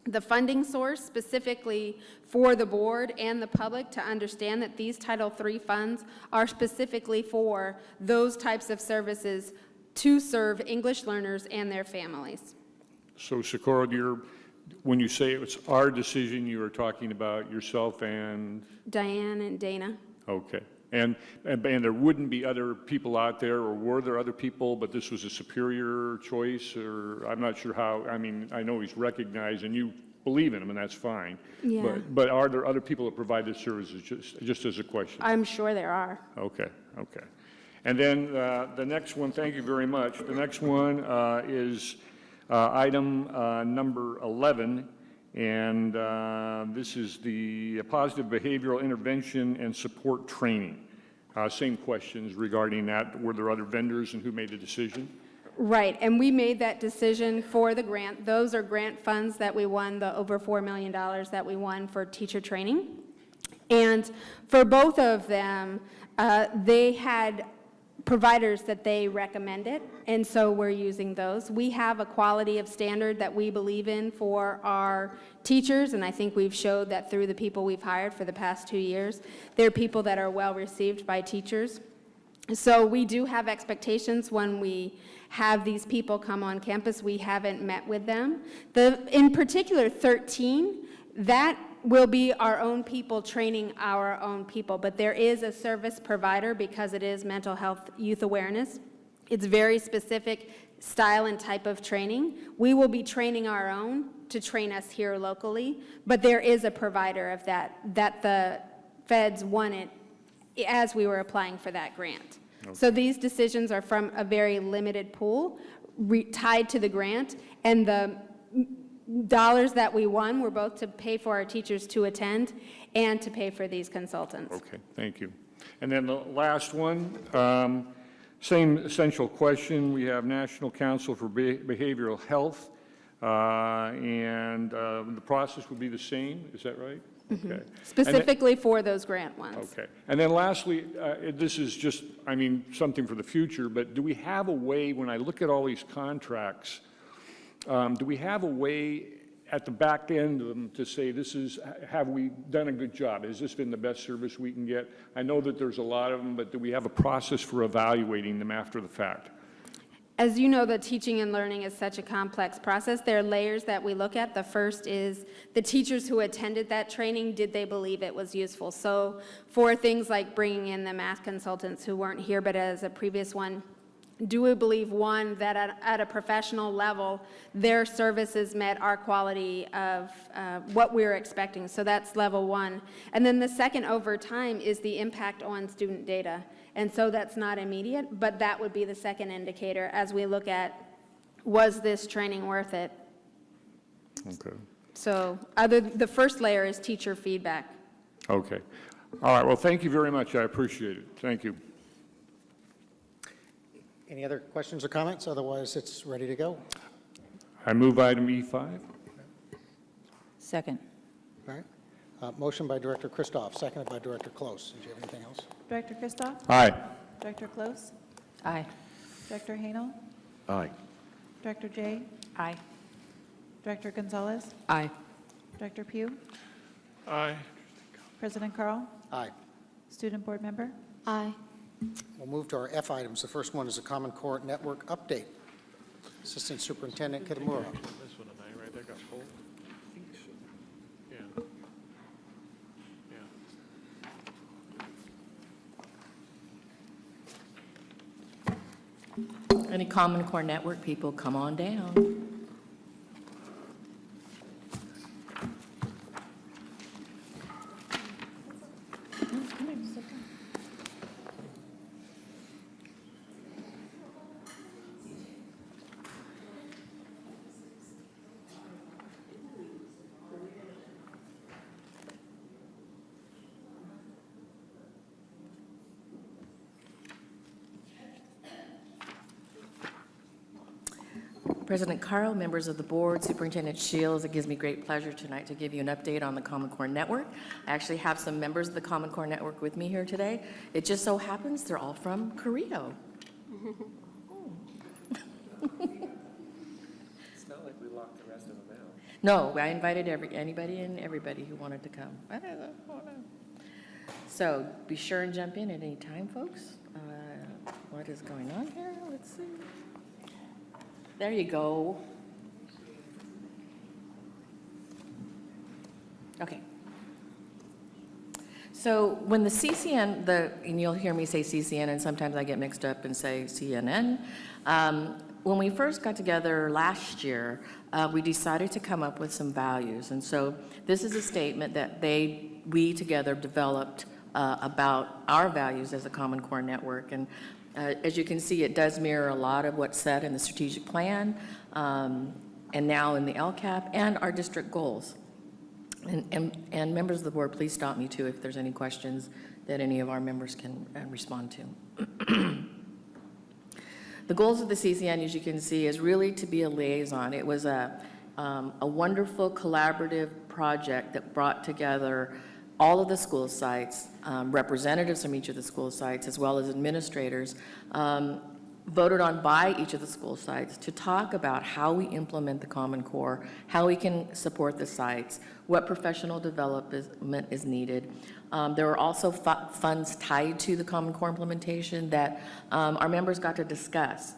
[SPEAKER 5] the funding source specifically for the board and the public to understand that these Title III funds are specifically for those types of services to serve English learners and their families.
[SPEAKER 15] So Socorro, when you say it's our decision, you are talking about yourself and?
[SPEAKER 5] Diane and Dana.
[SPEAKER 15] Okay. And there wouldn't be other people out there, or were there other people, but this was a superior choice, or I'm not sure how, I mean, I know he's recognized and you believe in him, and that's fine.
[SPEAKER 5] Yeah.
[SPEAKER 15] But are there other people that provide this services, just as a question?
[SPEAKER 5] I'm sure there are.
[SPEAKER 15] Okay, okay. And then the next one, thank you very much. The next one is item number 11. And this is the positive behavioral intervention and support training. Same questions regarding that. Were there other vendors and who made the decision?
[SPEAKER 5] Right, and we made that decision for the grant. Those are grant funds that we won, the over $4 million that we won for teacher training. And for both of them, they had providers that they recommended, and so we're using those. We have a quality of standard that we believe in for our teachers, and I think we've showed that through the people we've hired for the past 2 years. They're people that are well received by teachers. So we do have expectations when we have these people come on campus. We haven't met with them. In particular, 13, that will be our own people training our own people, but there is a service provider because it is mental health youth awareness. It's very specific style and type of training. We will be training our own to train us here locally, but there is a provider of that the feds wanted as we were applying for that grant. Okay. So these decisions are from a very limited pool tied to the grant, and the dollars that we won were both to pay for our teachers to attend and to pay for these consultants.
[SPEAKER 15] Okay, thank you. And then the last one, same essential question. We have National Council for Behavioral Health, and the process would be the same, is that right?
[SPEAKER 5] Mm-hmm.
[SPEAKER 15] Okay.
[SPEAKER 5] Specifically for those grant ones.
[SPEAKER 15] Okay. And then lastly, this is just, I mean, something for the future, but do we have a way, when I look at all these contracts, do we have a way at the back end of them to say, have we done a good job? Has this been the best service we can get? I know that there's a lot of them, but do we have a process for evaluating them after the fact?
[SPEAKER 5] As you know, the teaching and learning is such a complex process. There are layers that we look at. The first is the teachers who attended that training, did they believe it was useful? So for things like bringing in the math consultants who weren't here, but as a previous one, do we believe, one, that at a professional level, their services met our quality of what we were expecting? So that's level one. And then the second over time is the impact on student data. And so that's not immediate, but that would be the second indicator as we look at, was this training worth it?
[SPEAKER 15] Okay.
[SPEAKER 5] So the first layer is teacher feedback.
[SPEAKER 15] Okay. All right, well, thank you very much. I appreciate it. Thank you.
[SPEAKER 1] Any other questions or comments? Otherwise, it's ready to go.
[SPEAKER 15] I move item E5.
[SPEAKER 20] Second.
[SPEAKER 1] All right. Motion by Director Christoph, seconded by Director Close. Did you have anything else?
[SPEAKER 20] Director Christoph?
[SPEAKER 15] Aye.
[SPEAKER 20] Director Close?
[SPEAKER 13] Aye.
[SPEAKER 20] Director Hanel?
[SPEAKER 3] Aye.
[SPEAKER 20] Director J?
[SPEAKER 13] Aye.
[SPEAKER 20] Director Gonzalez?
[SPEAKER 14] Aye.
[SPEAKER 20] Director Pugh?
[SPEAKER 16] Aye.
[SPEAKER 20] President Carl?
[SPEAKER 1] Aye.
[SPEAKER 20] Student Board Member?
[SPEAKER 19] Aye.
[SPEAKER 1] We'll move to our F items. The first one is a Common Core Network update. Assistant Superintendent Kitamura.
[SPEAKER 16] This one and I right there got pulled. Yeah. Yeah.
[SPEAKER 21] Any Common Core Network people, come on down. President Carl, members of the board, Superintendent Shields, it gives me great pleasure tonight to give you an update on the Common Core Network. I actually have some members of the Common Core Network with me here today. It just so happens they're all from Korea.
[SPEAKER 22] It's not like we locked the rest of them out.
[SPEAKER 21] No, I invited anybody and everybody who wanted to come. So be sure and jump in at any time, folks. What is going on here? Let's see. There you go. Okay. So when the CCN, and you'll hear me say CCN, and sometimes I get mixed up and say CNN. When we first got together last year, we decided to come up with some values. And so this is a statement that we together developed about our values as a Common Core Network. And as you can see, it does mirror a lot of what's said in the strategic plan, and now in the LCAP, and our district goals. And members of the board, please stop me too if there's any questions that any of our members can respond to. The goals of the CCN, as you can see, is really to be a liaison. It was a wonderful collaborative project that brought together all of the school sites, representatives from each of the school sites, as well as administrators, voted on by each of the school sites to talk about how we implement the Common Core, how we can support the sites, what professional development is needed. There were also funds tied to the Common Core implementation that our members got to discuss.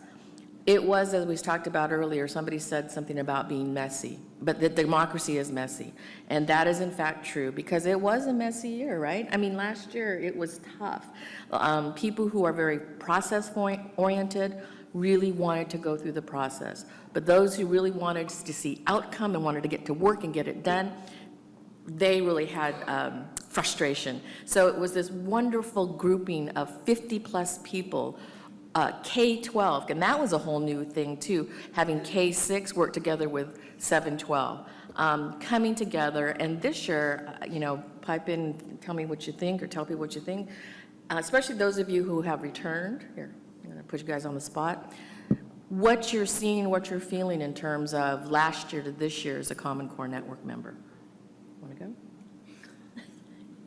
[SPEAKER 21] It was, as we talked about earlier, somebody said something about being messy, but that democracy is messy. And that is in fact true, because it was a messy year, right? I mean, last year it was tough. People who are very process-oriented really wanted to go through the process. But those who really wanted to see outcome and wanted to get to work and get it done, they really had frustration. So it was this wonderful grouping of 50-plus people, K-12, and that was a whole new thing too, having K-6 work together with 7-12, coming together. And this year, pipe in, tell me what you think, or tell people what you think, especially those of you who have returned. Here, I'm going to put you guys on the spot. What you're seeing, what you're feeling in terms of last year to this year as a Common Core Network member. Want to go?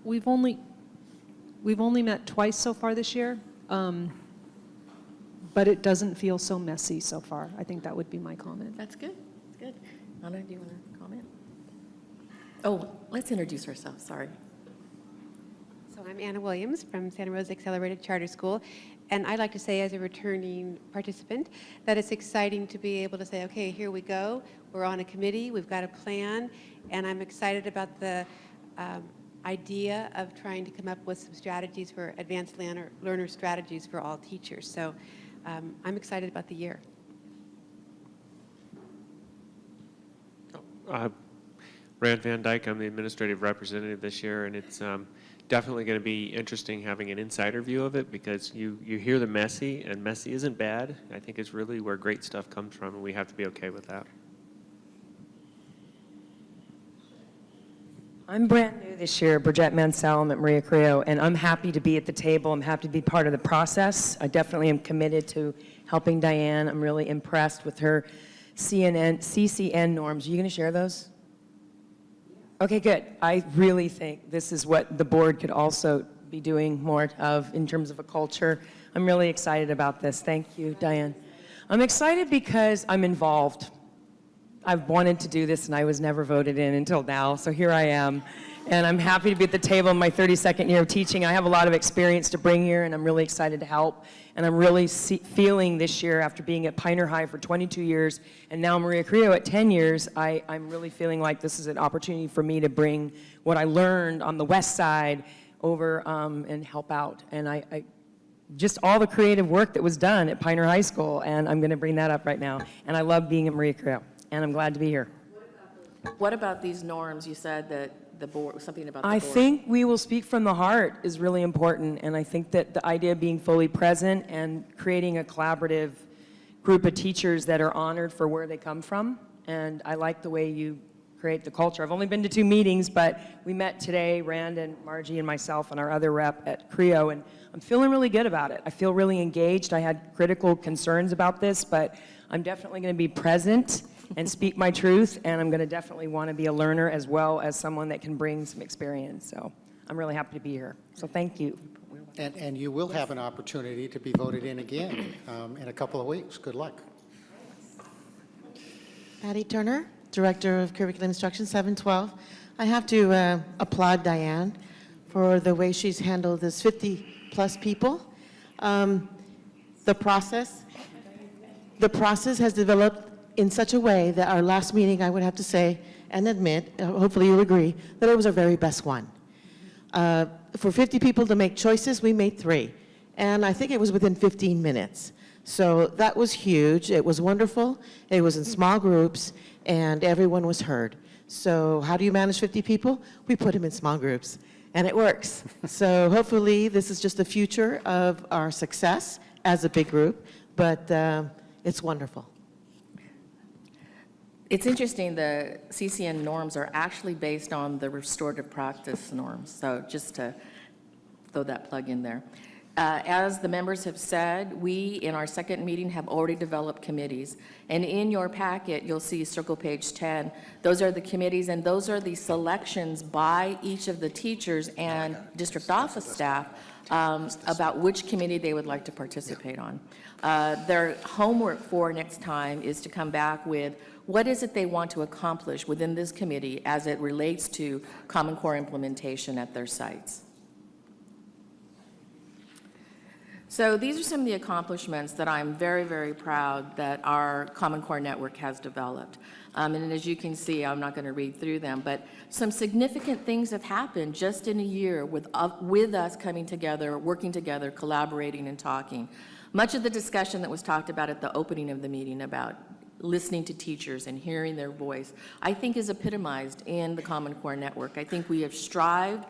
[SPEAKER 23] We've only met twice so far this year. But it doesn't feel so messy so far. I think that would be my comment.
[SPEAKER 21] That's good. That's good. Anna, do you want to comment? Oh, let's introduce ourselves. Sorry.
[SPEAKER 24] So I'm Anna Williams from Santa Rosa Accelerated Charter School. And I'd like to say, as a returning participant, that it's exciting to be able to say, okay, here we go. We're on a committee. We've got a plan. And I'm excited about the idea of trying to come up with some strategies for advanced learner strategies for all teachers. So I'm excited about the year.
[SPEAKER 22] Rand Van Dyke, I'm the administrative representative this year, and it's definitely going to be interesting having an insider view of it, because you hear the messy, and messy isn't bad. I think it's really where great stuff comes from, and we have to be okay with that.
[SPEAKER 4] I'm brand new this year, Bridgette Mansell. I'm at Maria Carrillo, and I'm happy to be at the table. I'm happy to be part of the process. I definitely am committed to helping Diane. I'm really impressed with her CCN norms. Are you going to share those? Okay, good. I really think this is what the board could also be doing more of in terms of a culture. I'm really excited about this. Thank you, Diane. I'm excited because I'm involved. I've wanted to do this, and I was never voted in until now, so here I am. And I'm happy to be at the table in my 32nd year of teaching. I have a lot of experience to bring here, and I'm really excited to help. And I'm really feeling this year, after being at Pioneer High for 22 years, and now Maria Carrillo at 10 years, I'm really feeling like this is an opportunity for me to bring what I learned on the west side over and help out. And I just all the creative work that was done at Pioneer High School, and I'm going to bring that up right now. And I love being at Maria Carrillo, and I'm glad to be here.
[SPEAKER 21] What about these norms? You said that the board, something about the
[SPEAKER 4] I
[SPEAKER 21] board.
[SPEAKER 4] think we will speak from the heart is really important, and I think that the idea of being fully present and creating a collaborative group of teachers that are honored for where they come from, and I like the way you create the culture. I've only been to 2 meetings, but we met today, Rand and Margie and myself and our other rep at CREO, and I'm feeling really good about it. I feel really engaged. I had critical concerns about this, but I'm definitely going to be present and speak my truth, and I'm going to definitely want to be a learner as well as someone that can bring some experience. So I'm really happy to be here. So thank you.
[SPEAKER 1] And you will have an opportunity to be voted in again in a couple of weeks. Good luck.
[SPEAKER 6] Patty Turner, Director of Curriculum Instruction, 712. I have to applaud Diane for the way she's handled this 50-plus people. The process has developed in such a way that our last meeting, I would have to say and admit, hopefully you'll agree, that it was our very best one. For 50 people to make choices, we made 3. And I think it was within 15 minutes. So that was huge. It was wonderful. It was in small groups, and everyone was heard. So how do you manage 50 people? We put them in small groups, and it works. So hopefully this is just the future of our success as a big group, but it's wonderful.
[SPEAKER 21] It's interesting, the CCN norms are actually based on the restorative practice norms, so just to throw that plug in there. As the members have said, we, in our second meeting, have already developed committees. And in your packet, you'll see circle page 10. Those are the committees, and those are the selections by each of the teachers and district office staff about which committee they would like to participate on. Their homework for next time is to come back with what is it they want to accomplish within this committee as it relates to Common Core implementation at their sites. So these are some of the accomplishments that I'm very, very proud that our Common Core network has developed. And as you can see, I'm not going to read through them, but some significant things have happened just in a year with us coming together, working together, collaborating and talking. Much of the discussion that was talked about at the opening of the meeting about listening to teachers and hearing their voice, I think is epitomized in the Common Core network. I think we have strived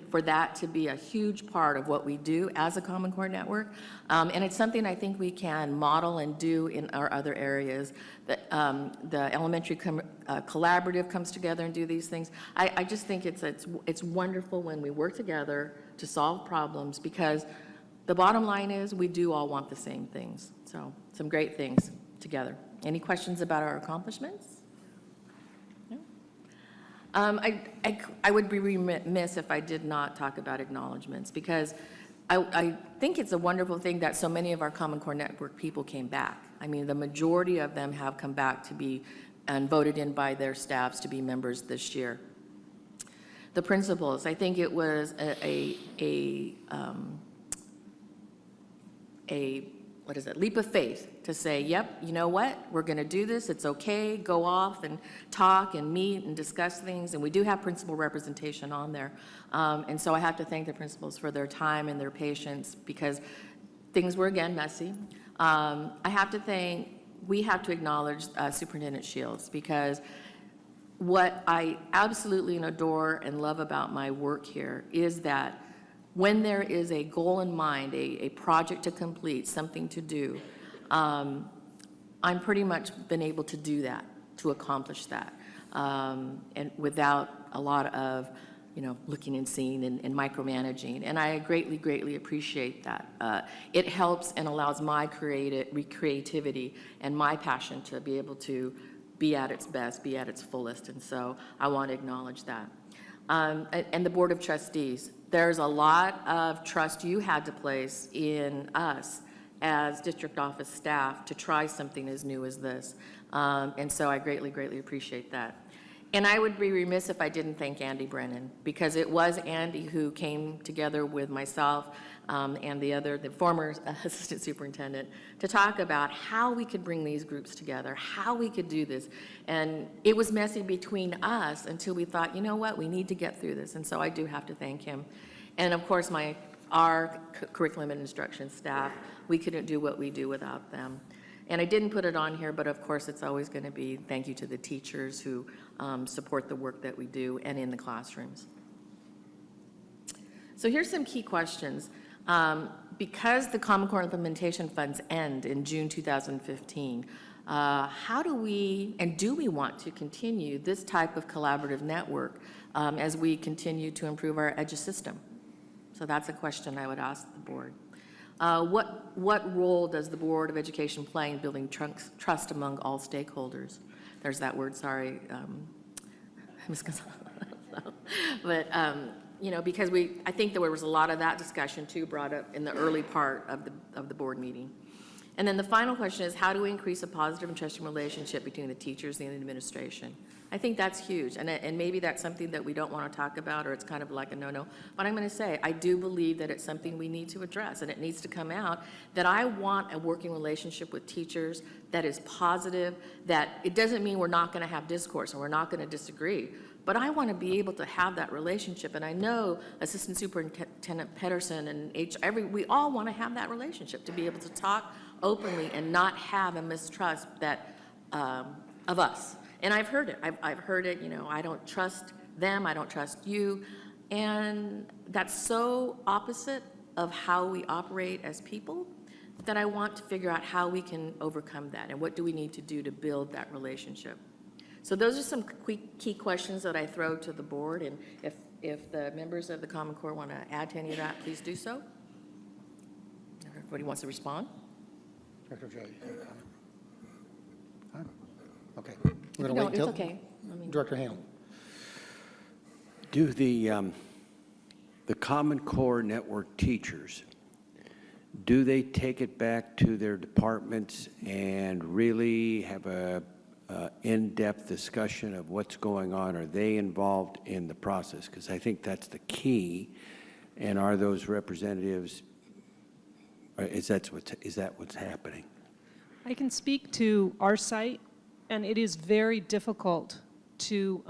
[SPEAKER 21] for that to be a huge part of what we do as a Common Core network. And it's something I think we can model and do in our other areas. The elementary collaborative comes together and do these things. I just think it's wonderful when we work together to solve problems, because the bottom line is we do all want the same things. So some great things together. Any questions about our accomplishments? No? I would be remiss if I did not talk about acknowledgements, because I think it's a wonderful thing that so many of our Common Core Network people came back. I mean, the majority of them have come back to be and voted in by their staffs to be members this year. The principals, I think it was what is it, leap of faith to say, yep, you know what, we're going to do this, it's okay, go off and talk and meet and discuss things, and we do have principal representation on there. And so I have to thank the principals for their time and their patience, because things were, again, messy. We have to acknowledge Superintendent Shields, because what I absolutely adore and love about my work here is that when there is a goal in mind, a project to complete, something to do, I'm pretty much been able to do that, to accomplish that, and without a lot of, looking and seeing and micromanaging. And I greatly, greatly appreciate that. It helps and allows my creativity and my passion to be able to be at its best, be at its fullest. And so I want to acknowledge that. And the Board of Trustees, there's a lot of trust you had to place in us as district office staff to try something as new as this. And so I greatly, greatly appreciate that. And I would be remiss if I didn't thank Andy Brennan, because it was Andy who came together with myself and the former assistant superintendent to talk about how we could bring these groups together, how we could do this. And it was messy between us until we thought, you know what, we need to get through this. And so I do have to thank him. And of course, our curriculum and instruction staff, we couldn't do what we do without them. And I didn't put it on here, but of course it's always going to be thank you to the teachers who support the work that we do and in the classrooms. So here's some key questions. Because the Common Core implementation funds end in June 2015, how do we, and do we want to continue this type of collaborative network as we continue to improve our EDGE system? So that's a question I would ask the board. What role does the Board of Education play in building trust among all stakeholders? There's that word, sorry, Ms. Gonzalez. But, because I think there was a lot of that discussion too brought up in the early part of the board meeting. And then the final question is, how do we increase a positive and trusting relationship between the teachers and the administration? I think that's huge, and maybe that's something that we don't want to talk about, or it's kind of like a no-no. But I'm going to say, I do believe that it's something we need to address, and it needs to come out, that I want a working relationship with teachers that is positive, that it doesn't mean we're not going to have discourse and we're not going to disagree, but I want to be able to have that relationship. And I know Assistant Superintendent Pedersen and we all want to have that relationship, to be able to talk openly and not have a mistrust that of us. And I've heard it. I've heard it, I don't trust them, I don't trust you. And that's so opposite of how we operate as people that I want to figure out how we can overcome that and what do we need to do to build that relationship. So those are some key questions that I throw to the board, and if the members of the Common Core want to add to any of that, please do so. Everybody wants to respond?
[SPEAKER 1] Director Joe, you have a comment? Huh? Okay.
[SPEAKER 21] No, it's okay.
[SPEAKER 1] Director Hale.
[SPEAKER 12] Do the Common Core Network teachers, do they take it back to their departments and really have a in-depth discussion of what's going on? Are they involved in the process? Because I think that's the key. And are those representatives, is that what's happening?
[SPEAKER 23] I can speak to our site, and it is very difficult to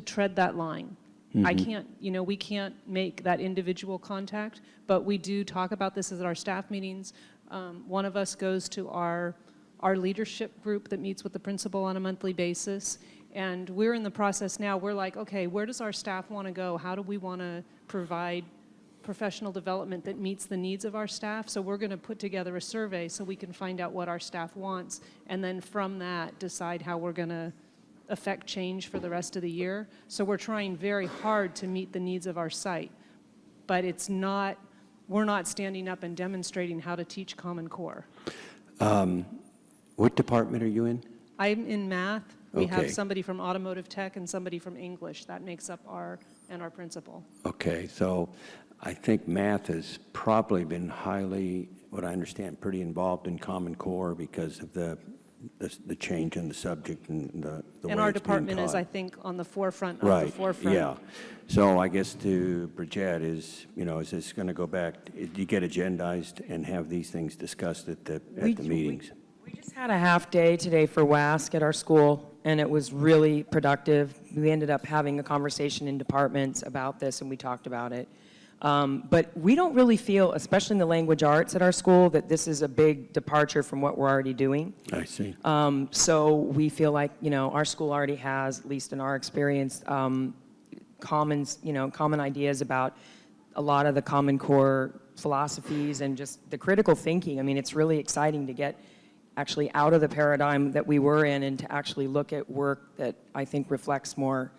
[SPEAKER 23] tread that line. I can't, we can't make that individual contact, but we do talk about this at our staff meetings. One of us goes to our leadership group that meets with the principal on a monthly basis, and we're in the process now. We're like, okay, where does our staff want to go? How do we want to provide professional development that meets the needs of our staff? So we're going to put together a survey so we can find out what our staff wants, and then from that decide how we're going to affect change for the rest of the year. So we're trying very hard to meet the needs of our site, but we're not standing up and demonstrating how to teach Common Core.
[SPEAKER 12] What department are you in?
[SPEAKER 23] I'm in math. We
[SPEAKER 12] Okay.
[SPEAKER 23] have somebody from automotive tech and somebody from English. That makes up our principal.
[SPEAKER 12] Okay, so I think math has probably been highly, what I understand, pretty involved in Common Core because of the change in the subject and the way
[SPEAKER 23] And our
[SPEAKER 12] it's being
[SPEAKER 23] department is,
[SPEAKER 12] taught.
[SPEAKER 23] I think, on the forefront of the
[SPEAKER 12] Right,
[SPEAKER 23] forefront.
[SPEAKER 12] yeah. So I guess to Bridget is, is this going to go back, do you get agendized and have these things discussed at the meetings?
[SPEAKER 4] We just had a half day today for WASC at our school, and it was really productive. We ended up having a conversation in departments about this, and we talked about it. But we don't really feel, especially in the language arts at our school, that this is a big departure from what we're already doing.
[SPEAKER 12] I see.
[SPEAKER 4] So we feel like, our school already has, at least in our experience, common ideas about a lot of the Common Core philosophies and just the critical thinking. I mean, it's really exciting to get actually out of the paradigm that we were in and to actually look at work that I think reflects more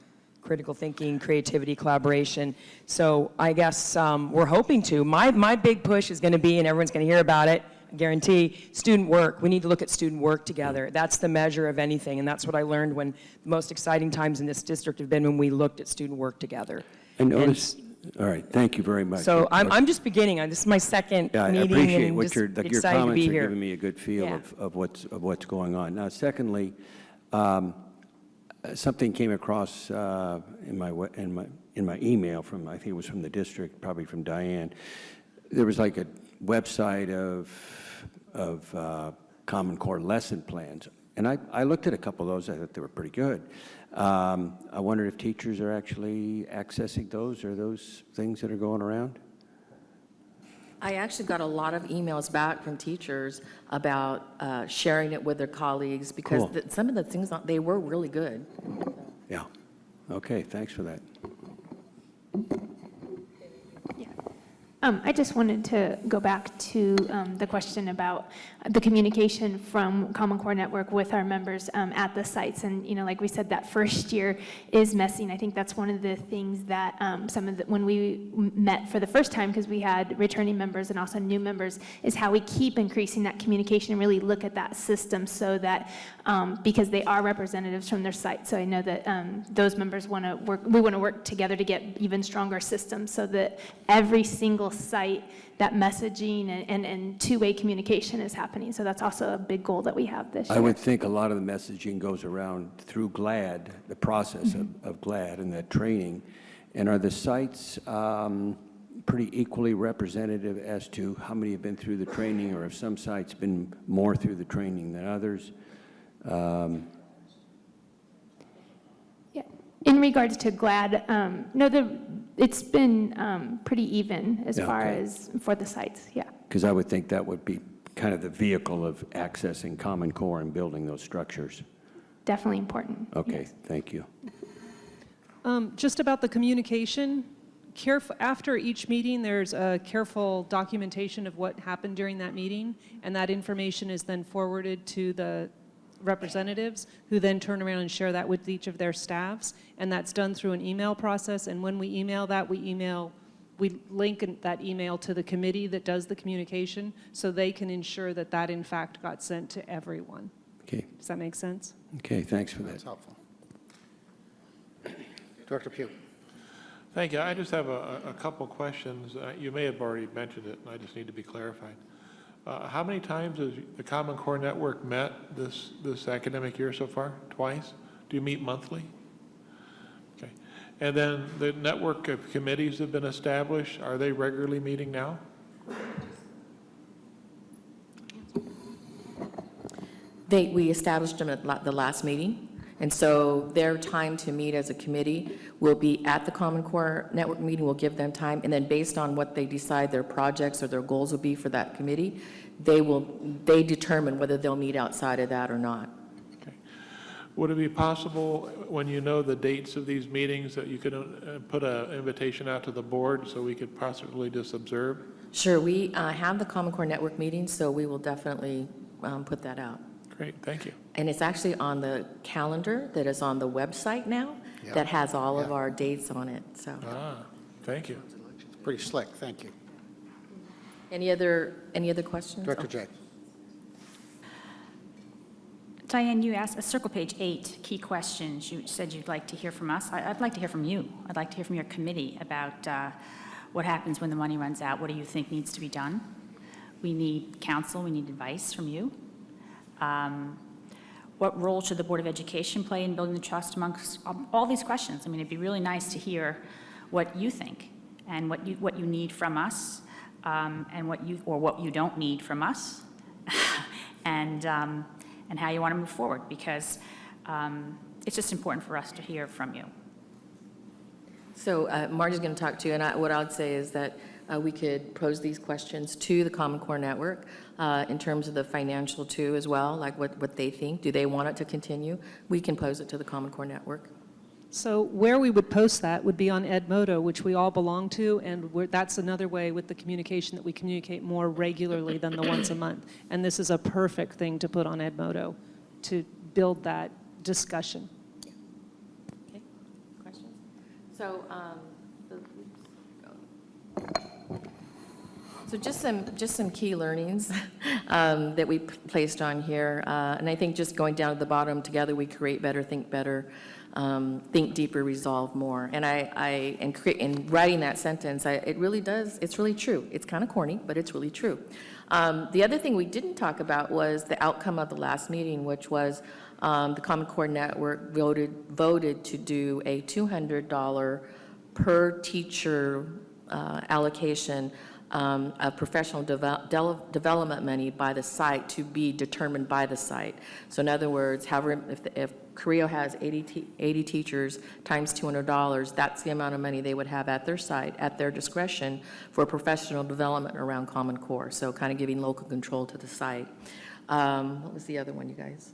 [SPEAKER 4] critical thinking, creativity, collaboration. So I guess we're hoping to. My big push is going to be, and everyone's going to hear about it, I guarantee, student work. We need to look at student work together. That's the measure of anything, and that's what I learned when the most exciting times in this district have been when we looked at student work together.
[SPEAKER 12] And notice, all right, thank you very much.
[SPEAKER 4] So I'm just beginning. This is my second
[SPEAKER 12] Yeah, I
[SPEAKER 4] meeting,
[SPEAKER 12] appreciate
[SPEAKER 4] and
[SPEAKER 12] what
[SPEAKER 4] just
[SPEAKER 12] your
[SPEAKER 4] excited
[SPEAKER 12] comments
[SPEAKER 4] to be
[SPEAKER 12] are
[SPEAKER 4] here.
[SPEAKER 12] giving me a good feel
[SPEAKER 4] Yeah.
[SPEAKER 12] of what's going on. Now, secondly, something came across in my email from, I think it was from the district, probably from Diane. There was like a website of Common Core lesson plans, and I looked at a couple of those. I thought they were pretty good. I wonder if teachers are actually accessing those, or those things that are going around?
[SPEAKER 21] I actually got a lot of emails back from teachers about sharing it with their colleagues because
[SPEAKER 12] Cool.
[SPEAKER 21] some of the things, they were really good.
[SPEAKER 12] Yeah. Okay, thanks for that.
[SPEAKER 7] I just wanted to go back to the question about the communication from Common Core Network with our members at the sites. And, like we said, that first year is messy. And I think that's one of the things that when we met for the first time, because we had returning members and also new members, is how we keep increasing that communication and really look at that system so that, because they are representatives from their site. So I know that those members we want to work together to get even stronger systems so that every single site, that messaging and two-way communication is happening. So that's also a big goal that we have this year.
[SPEAKER 12] I would think a lot of the messaging goes around through GLAD, the process of GLAD and that training. And are the sites pretty equally representative as to how many have been through the training, or have some sites been more through the training than others?
[SPEAKER 7] In regards to GLAD, no, it's been pretty even as far as for the sites, yeah.
[SPEAKER 12] Because I would think that would be kind of the vehicle of accessing Common Core and building those structures.
[SPEAKER 7] Definitely important.
[SPEAKER 12] Okay,
[SPEAKER 7] yes.
[SPEAKER 12] thank you.
[SPEAKER 23] Just about the communication, after each meeting, there's a careful documentation of what happened during that meeting, and that information is then forwarded to the representatives, who then turn around and share that with each of their staffs, and that's done through an email process. And when we email that, we link that email to the committee that does the communication, so they can ensure that that in fact got sent to everyone.
[SPEAKER 12] Okay.
[SPEAKER 23] Does that make sense?
[SPEAKER 12] Okay, thanks for that.
[SPEAKER 1] That's helpful. Director Pugh.
[SPEAKER 16] Thank you. I just have a couple questions. You may have already mentioned it, and I just need to be clarified. How many times has the Common Core Network met this academic year so far? Twice? Do you meet monthly? Okay. And then the network of committees have been established. Are they regularly meeting now?
[SPEAKER 21] We established them at the last meeting, and so their time to meet as a committee will be at the Common Core Network meeting. We'll give them time, and then based on what they decide their projects or their goals will be for that committee, they determine whether they'll meet outside of that or not.
[SPEAKER 16] Okay. Would it be possible, when you know the dates of these meetings, that you could put an invitation out to the board so we could possibly just observe?
[SPEAKER 21] Sure, we have the Common Core Network meeting, so we will definitely put that out.
[SPEAKER 16] Great, thank you.
[SPEAKER 21] And it's actually on the calendar that is on the website now that has all of our dates on it, so.
[SPEAKER 16] Thank you.
[SPEAKER 1] It's pretty slick, thank you.
[SPEAKER 21] Any other questions?
[SPEAKER 1] Director Jay.
[SPEAKER 2] Diane, you asked, circle page 8, key questions. You said you'd like to hear from us. I'd like to hear from you. I'd like to hear from your committee about what happens when the money runs out. What do you think needs to be done? We need counsel, we need advice from you. What role should the Board of Education play in building the trust amongst all these questions? I mean, it'd be really nice to hear what you think and what you need from us, and what you don't need from us, and how you want to move forward, because it's just important for us to hear from you.
[SPEAKER 21] So Marty's going to talk to you, and what I would say is that we could pose these questions to the Common Core Network in terms of the financial too as well, like what they think. Do they want it to continue? We can pose it to the Common Core Network.
[SPEAKER 23] So where we would post that would be on Edmodo, which we all belong to, and that's another way with the communication that we communicate more regularly than the once a month. And this is a perfect thing to put on Edmodo to build that discussion.
[SPEAKER 21] Okay, questions? So, just some key learnings that we placed on here, and I think just going down to the bottom, together we create better, think better, think deeper, resolve more. And in writing that sentence, it's really true. It's kind of corny, but it's really true. The other thing we didn't talk about was the outcome of the last meeting, which was the Common Core Network voted to do a $200 per teacher allocation of professional development money by the site to be determined by the site. So in other words, however, if Creo has 80 teachers times $200, that's the amount of money they would have at their site, at their discretion, for professional development around Common Core. So kind of giving local control to the site. What was the other one, you guys?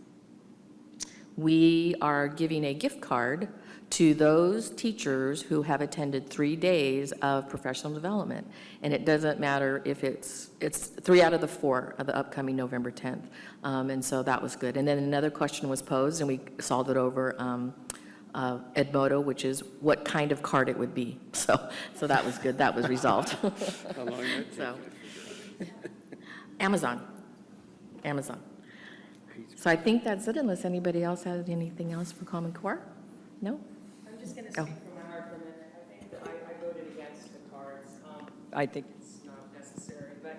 [SPEAKER 21] We are giving a gift card to those teachers who have attended 3 days of professional development. And it doesn't matter if it's 3 out of the 4 of the upcoming November 10th. And so that was good. And then another question was posed, and we solved it over Edmodo, which is what kind of card it would be. So that was good. That was resolved.
[SPEAKER 3] How long did that
[SPEAKER 21] So, Amazon. So I think that's it, unless anybody else has anything else for Common Core? No?
[SPEAKER 4] I'm just going to speak from my heart for a minute. I think that I voted against the cards. I think it's not necessary, but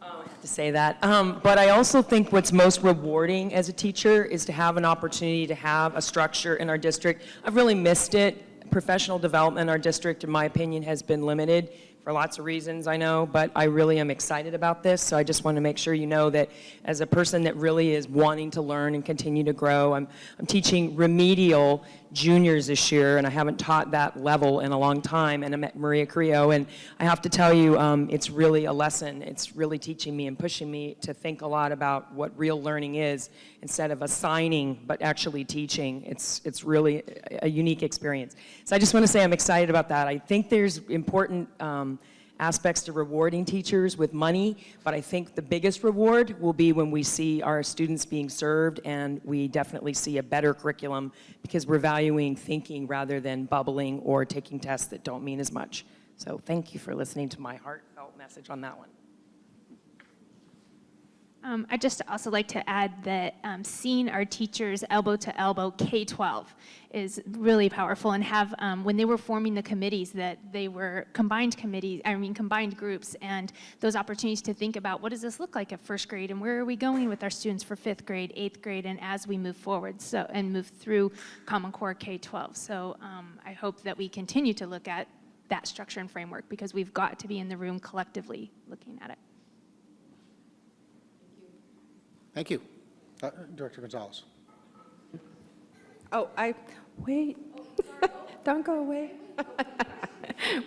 [SPEAKER 4] I have to say that. But I also think what's most rewarding as a teacher is to have an opportunity to have a structure in our district. I've really missed it. Professional development in our district, in my opinion, has been limited for lots of reasons, I know, but I really am excited about this. So I just want to make sure you know that as a person that really is wanting to learn and continue to grow, I'm teaching remedial juniors this year, and I haven't taught that level in a long time, and I'm at Maria Creo, and I have to tell you, it's really a lesson. It's really teaching me and pushing me to think a lot about what real learning is instead of assigning, but actually teaching. It's really a unique experience. So I just want to say I'm excited about that. I think there's important aspects to rewarding teachers with money, but I think the biggest reward will be when we see our students being served, and we definitely see a better curriculum because we're valuing thinking rather than bubbling or taking tests that don't mean as much. So thank you for listening to my heartfelt message on that one.
[SPEAKER 7] I'd just also like to add that seeing our teachers elbow to elbow K-12 is really powerful, and have, when they were forming the committees, that they were combined groups, and those opportunities to think about what does this look like at first grade, and where are we going with our students for 5th grade, 8th grade, and as we move forward, and move through Common Core K-12. So I hope that we continue to look at that structure and framework, because we've got to be in the room collectively looking at it.
[SPEAKER 1] Thank you. Director Gonzalez.
[SPEAKER 14] Oh, wait. Don't go away.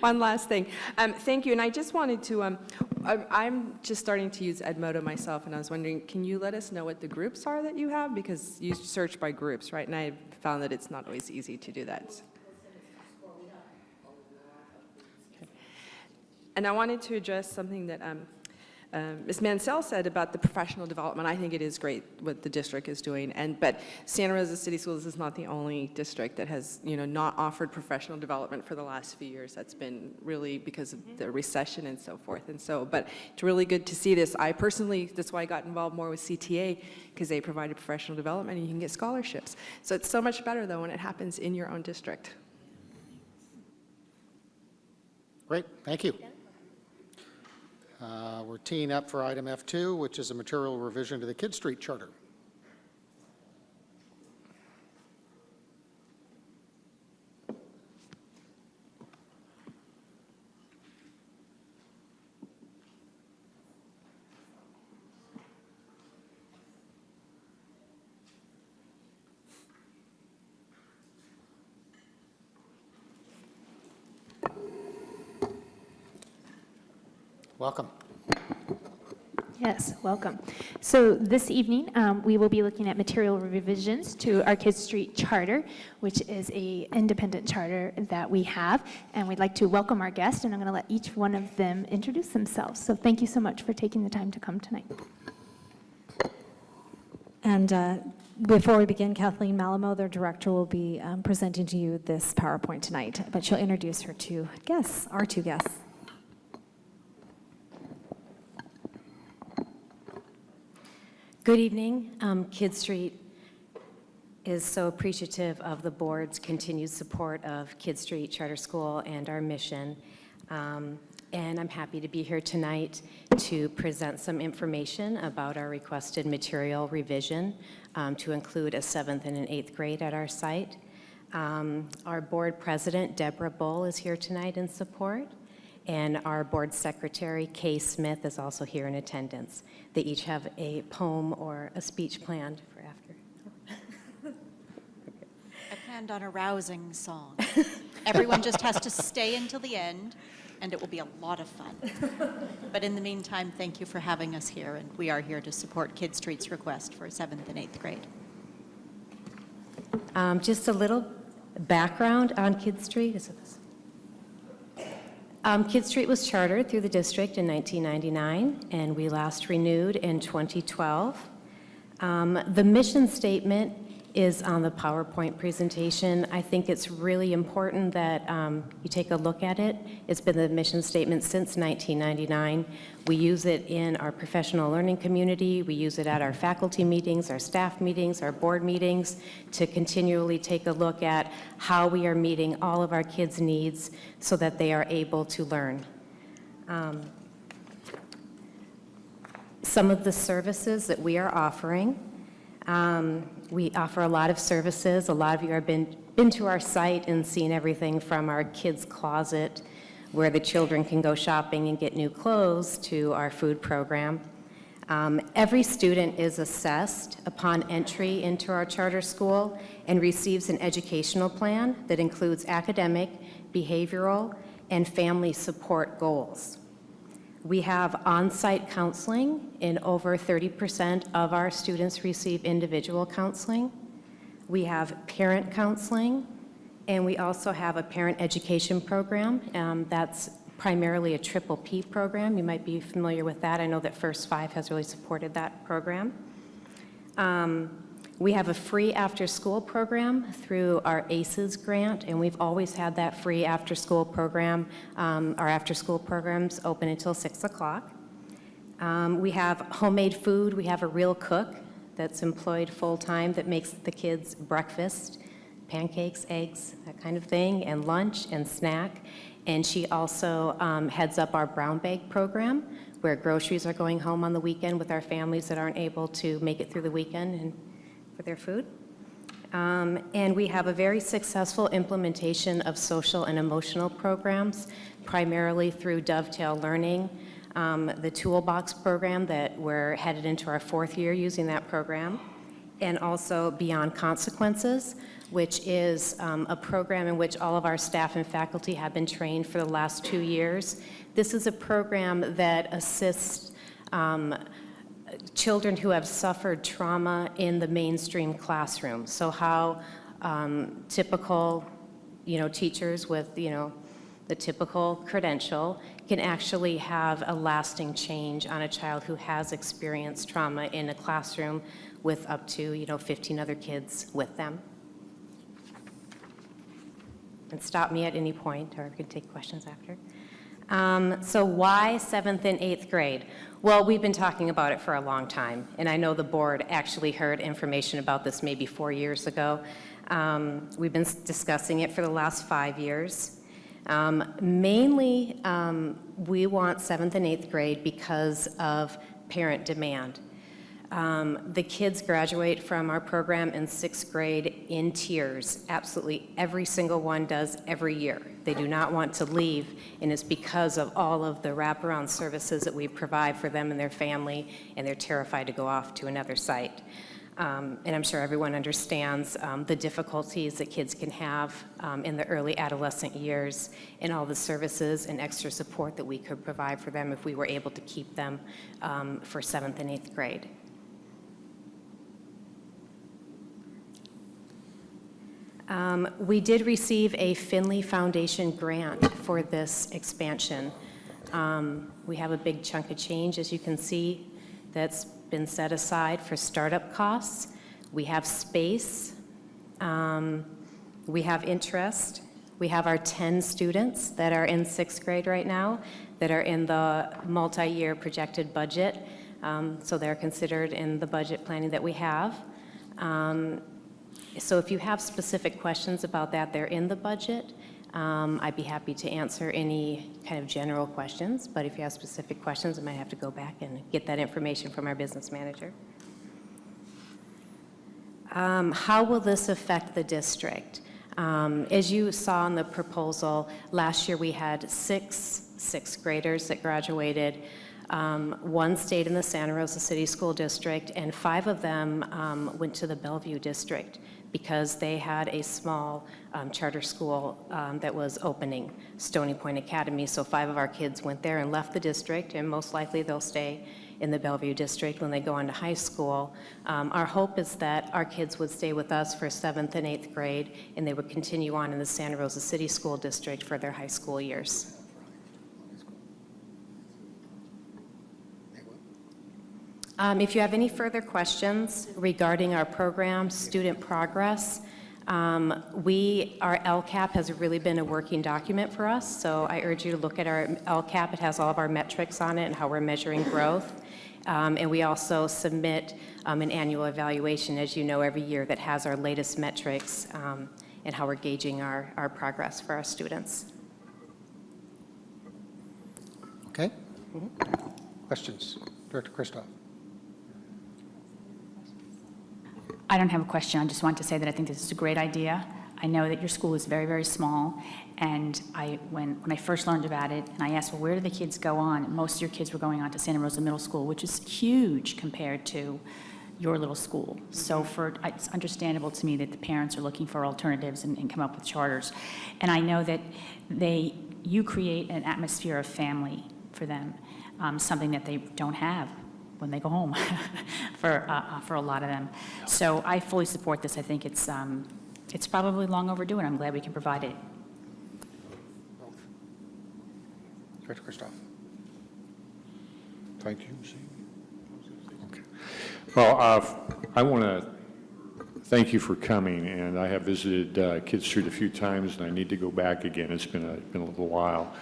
[SPEAKER 14] One last thing. Thank you. And I just wanted to, I'm just starting to use Edmodo myself, and I was wondering, can you let us know what the groups are that you have? Because you search by groups, right? And I found that it's not always easy to do that. And I wanted to address something that Ms. Mansell said about the professional development. I think it is great what the district is doing, but Santa Rosa City Schools is not the only district that has, not offered professional development for the last few years. That's been really because of the recession and so forth. And so, but it's really good to see this. I personally, that's why I got involved more with CTA, because they provided professional development and you can get scholarships. So it's so much better though when it happens in your own district.
[SPEAKER 1] Great, thank you. We're teeing up for item F2, which is a material revision to the Kidd Street Charter. Welcome.
[SPEAKER 7] Yes, welcome. So this evening, we will be looking at material revisions to our Kids Street Charter, which is an independent charter that we have, and we'd like to welcome our guests, and I'm going to let each one of them introduce themselves. So thank you so much for taking the time to come tonight.
[SPEAKER 8] And before we begin, Kathleen Malamo, their director, will be presenting to you this PowerPoint tonight, but she'll introduce her two guests, our two guests.
[SPEAKER 9] Good evening. Kids Street is so appreciative of the board's continued support of Kids Street Charter School and our mission. And I'm happy to be here tonight to present some information about our requested material revision to include a 7th and an 8th grade at our site. Our board president, Deborah Bull, is here tonight in support. And our board secretary, Kay Smith, is also here in attendance. They each have a poem or a speech planned for after.
[SPEAKER 10] I planned on a rousing song. Everyone just has to stay until the end, and it will be a lot of fun. But in the meantime, thank you for having us here, and we are here to support Kids Street's request for 7th and 8th grade.
[SPEAKER 9] Just a little background on Kids Street. Is it this? Kids Street was chartered through the district in 1999, and we last renewed in 2012. The mission statement is on the PowerPoint presentation. I think it's really important that you take a look at it. It's been the mission statement since 1999. We use it in our professional learning community. We use it at our faculty meetings, our staff meetings, our board meetings to continually take a look at how we are meeting all of our kids' needs so that they are able to learn. Some of the services that we are offering. We offer a lot of services. A lot of you have been to our site and seen everything from our kids' closet, where the children can go shopping and get new clothes, to our food program. Every student is assessed upon entry into our charter school and receives an educational plan that includes academic, behavioral, and family support goals. We have on-site counseling, and over 30% of our students receive individual counseling. We have parent counseling, and we also have a parent education program. That's primarily a PPP program. You might be familiar with that. I know that First Five has really supported that program. We have a free after-school program through our ACES grant, and we've always had that free after-school program. Our after-school programs open until 6 o'clock. We have homemade food. We have a real cook that's employed full-time that makes the kids breakfast, pancakes, eggs, that kind of thing, and lunch and snack. And she also heads up our brown bag program, where groceries are going home on the weekend with our families that aren't able to make it through the weekend and for their food. And we have a very successful implementation of social and emotional programs, primarily through Dovetail Learning, the Toolbox program that we're headed into our 4th year using that program, and also Beyond Consequences, which is a program in which all of our staff and faculty have been trained for the last 2 years. This is a program that assists children who have suffered trauma in the mainstream classroom. So how typical, teachers with, the typical credential can actually have a lasting change on a child who has experienced trauma in a classroom with up to, 15 other kids with them. And stop me at any point, or we can take questions after. So why 7th and 8th grade? Well, we've been talking about it for a long time, and I know the board actually heard information about this maybe 4 years ago. We've been discussing it for the last 5 years. Mainly, we want 7th and 8th grade because of parent demand. The kids graduate from our program in 6th grade in tears. Absolutely every single one does every year. They do not want to leave, and it's because of all of the wraparound services that we provide for them and their family, and they're terrified to go off to another site. And I'm sure everyone understands the difficulties that kids can have in the early adolescent years and all the services and extra support that we could provide for them if we were able to keep them for 7th and 8th grade. We did receive a Finley Foundation grant for this expansion. We have a big chunk of change, as you can see, that's been set aside for startup costs. We have space. We have interest. We have our 10 students that are in 6th grade right now that are in the multi-year projected budget. So they're considered in the budget planning that we have. So if you have specific questions about that, they're in the budget. I'd be happy to answer any kind of general questions, but if you have specific questions, I might have to go back and get that information from our business manager. How will this affect the district? As you saw in the proposal, last year we had 6 6th graders that graduated. 1 stayed in the Santa Rosa City School District, and 5 of them went to the Bellevue District because they had a small charter school that was opening, Stony Point Academy. So 5 of our kids went there and left the district, and most likely they'll stay in the Bellevue District when they go on to high school. Our hope is that our kids would stay with us for 7th and 8th grade, and they would continue on in the Santa Rosa City School District for their high school years. If you have any further questions regarding our program, student progress, our LCAP has really been a working document for us, so I urge you to look at our LCAP. It has all of our metrics on it and how we're measuring growth. And we also submit an annual evaluation, as you know, every year that has our latest metrics and how we're gauging our progress for our students.
[SPEAKER 1] Okay. Questions? Director Kristoff.
[SPEAKER 2] I don't have a question. I just want to say that I think this is a great idea. I know that your school is very, very small, and when I first learned about it, and I asked, well, where do the kids go on? Most of your kids were going on to Santa Rosa Middle School, which is huge compared to your little school. So it's understandable to me that the parents are looking for alternatives and come up with charters. And I know that you create an atmosphere of family for them, something that they don't have when they go home for a lot of them. So I fully support this. I think it's probably long overdue, and I'm glad we can provide it.
[SPEAKER 1] Director Kristoff.
[SPEAKER 15] Thank you. Okay. Well, I want to thank you for coming, and I have visited Kids Street a few times, and I need to go back again. It's been a little while.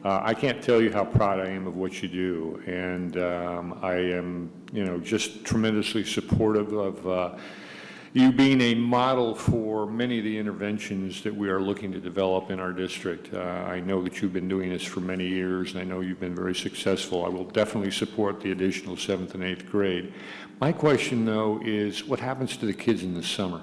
[SPEAKER 15] I can't tell you how proud I am of what you do, and I am, just tremendously supportive of you being a model for many of the interventions that we are looking to develop in our district. I know that you've been doing this for many years, and I know you've been very successful. I will definitely support the additional 7th and 8th grade. My question, though, is what happens to the kids in the summer?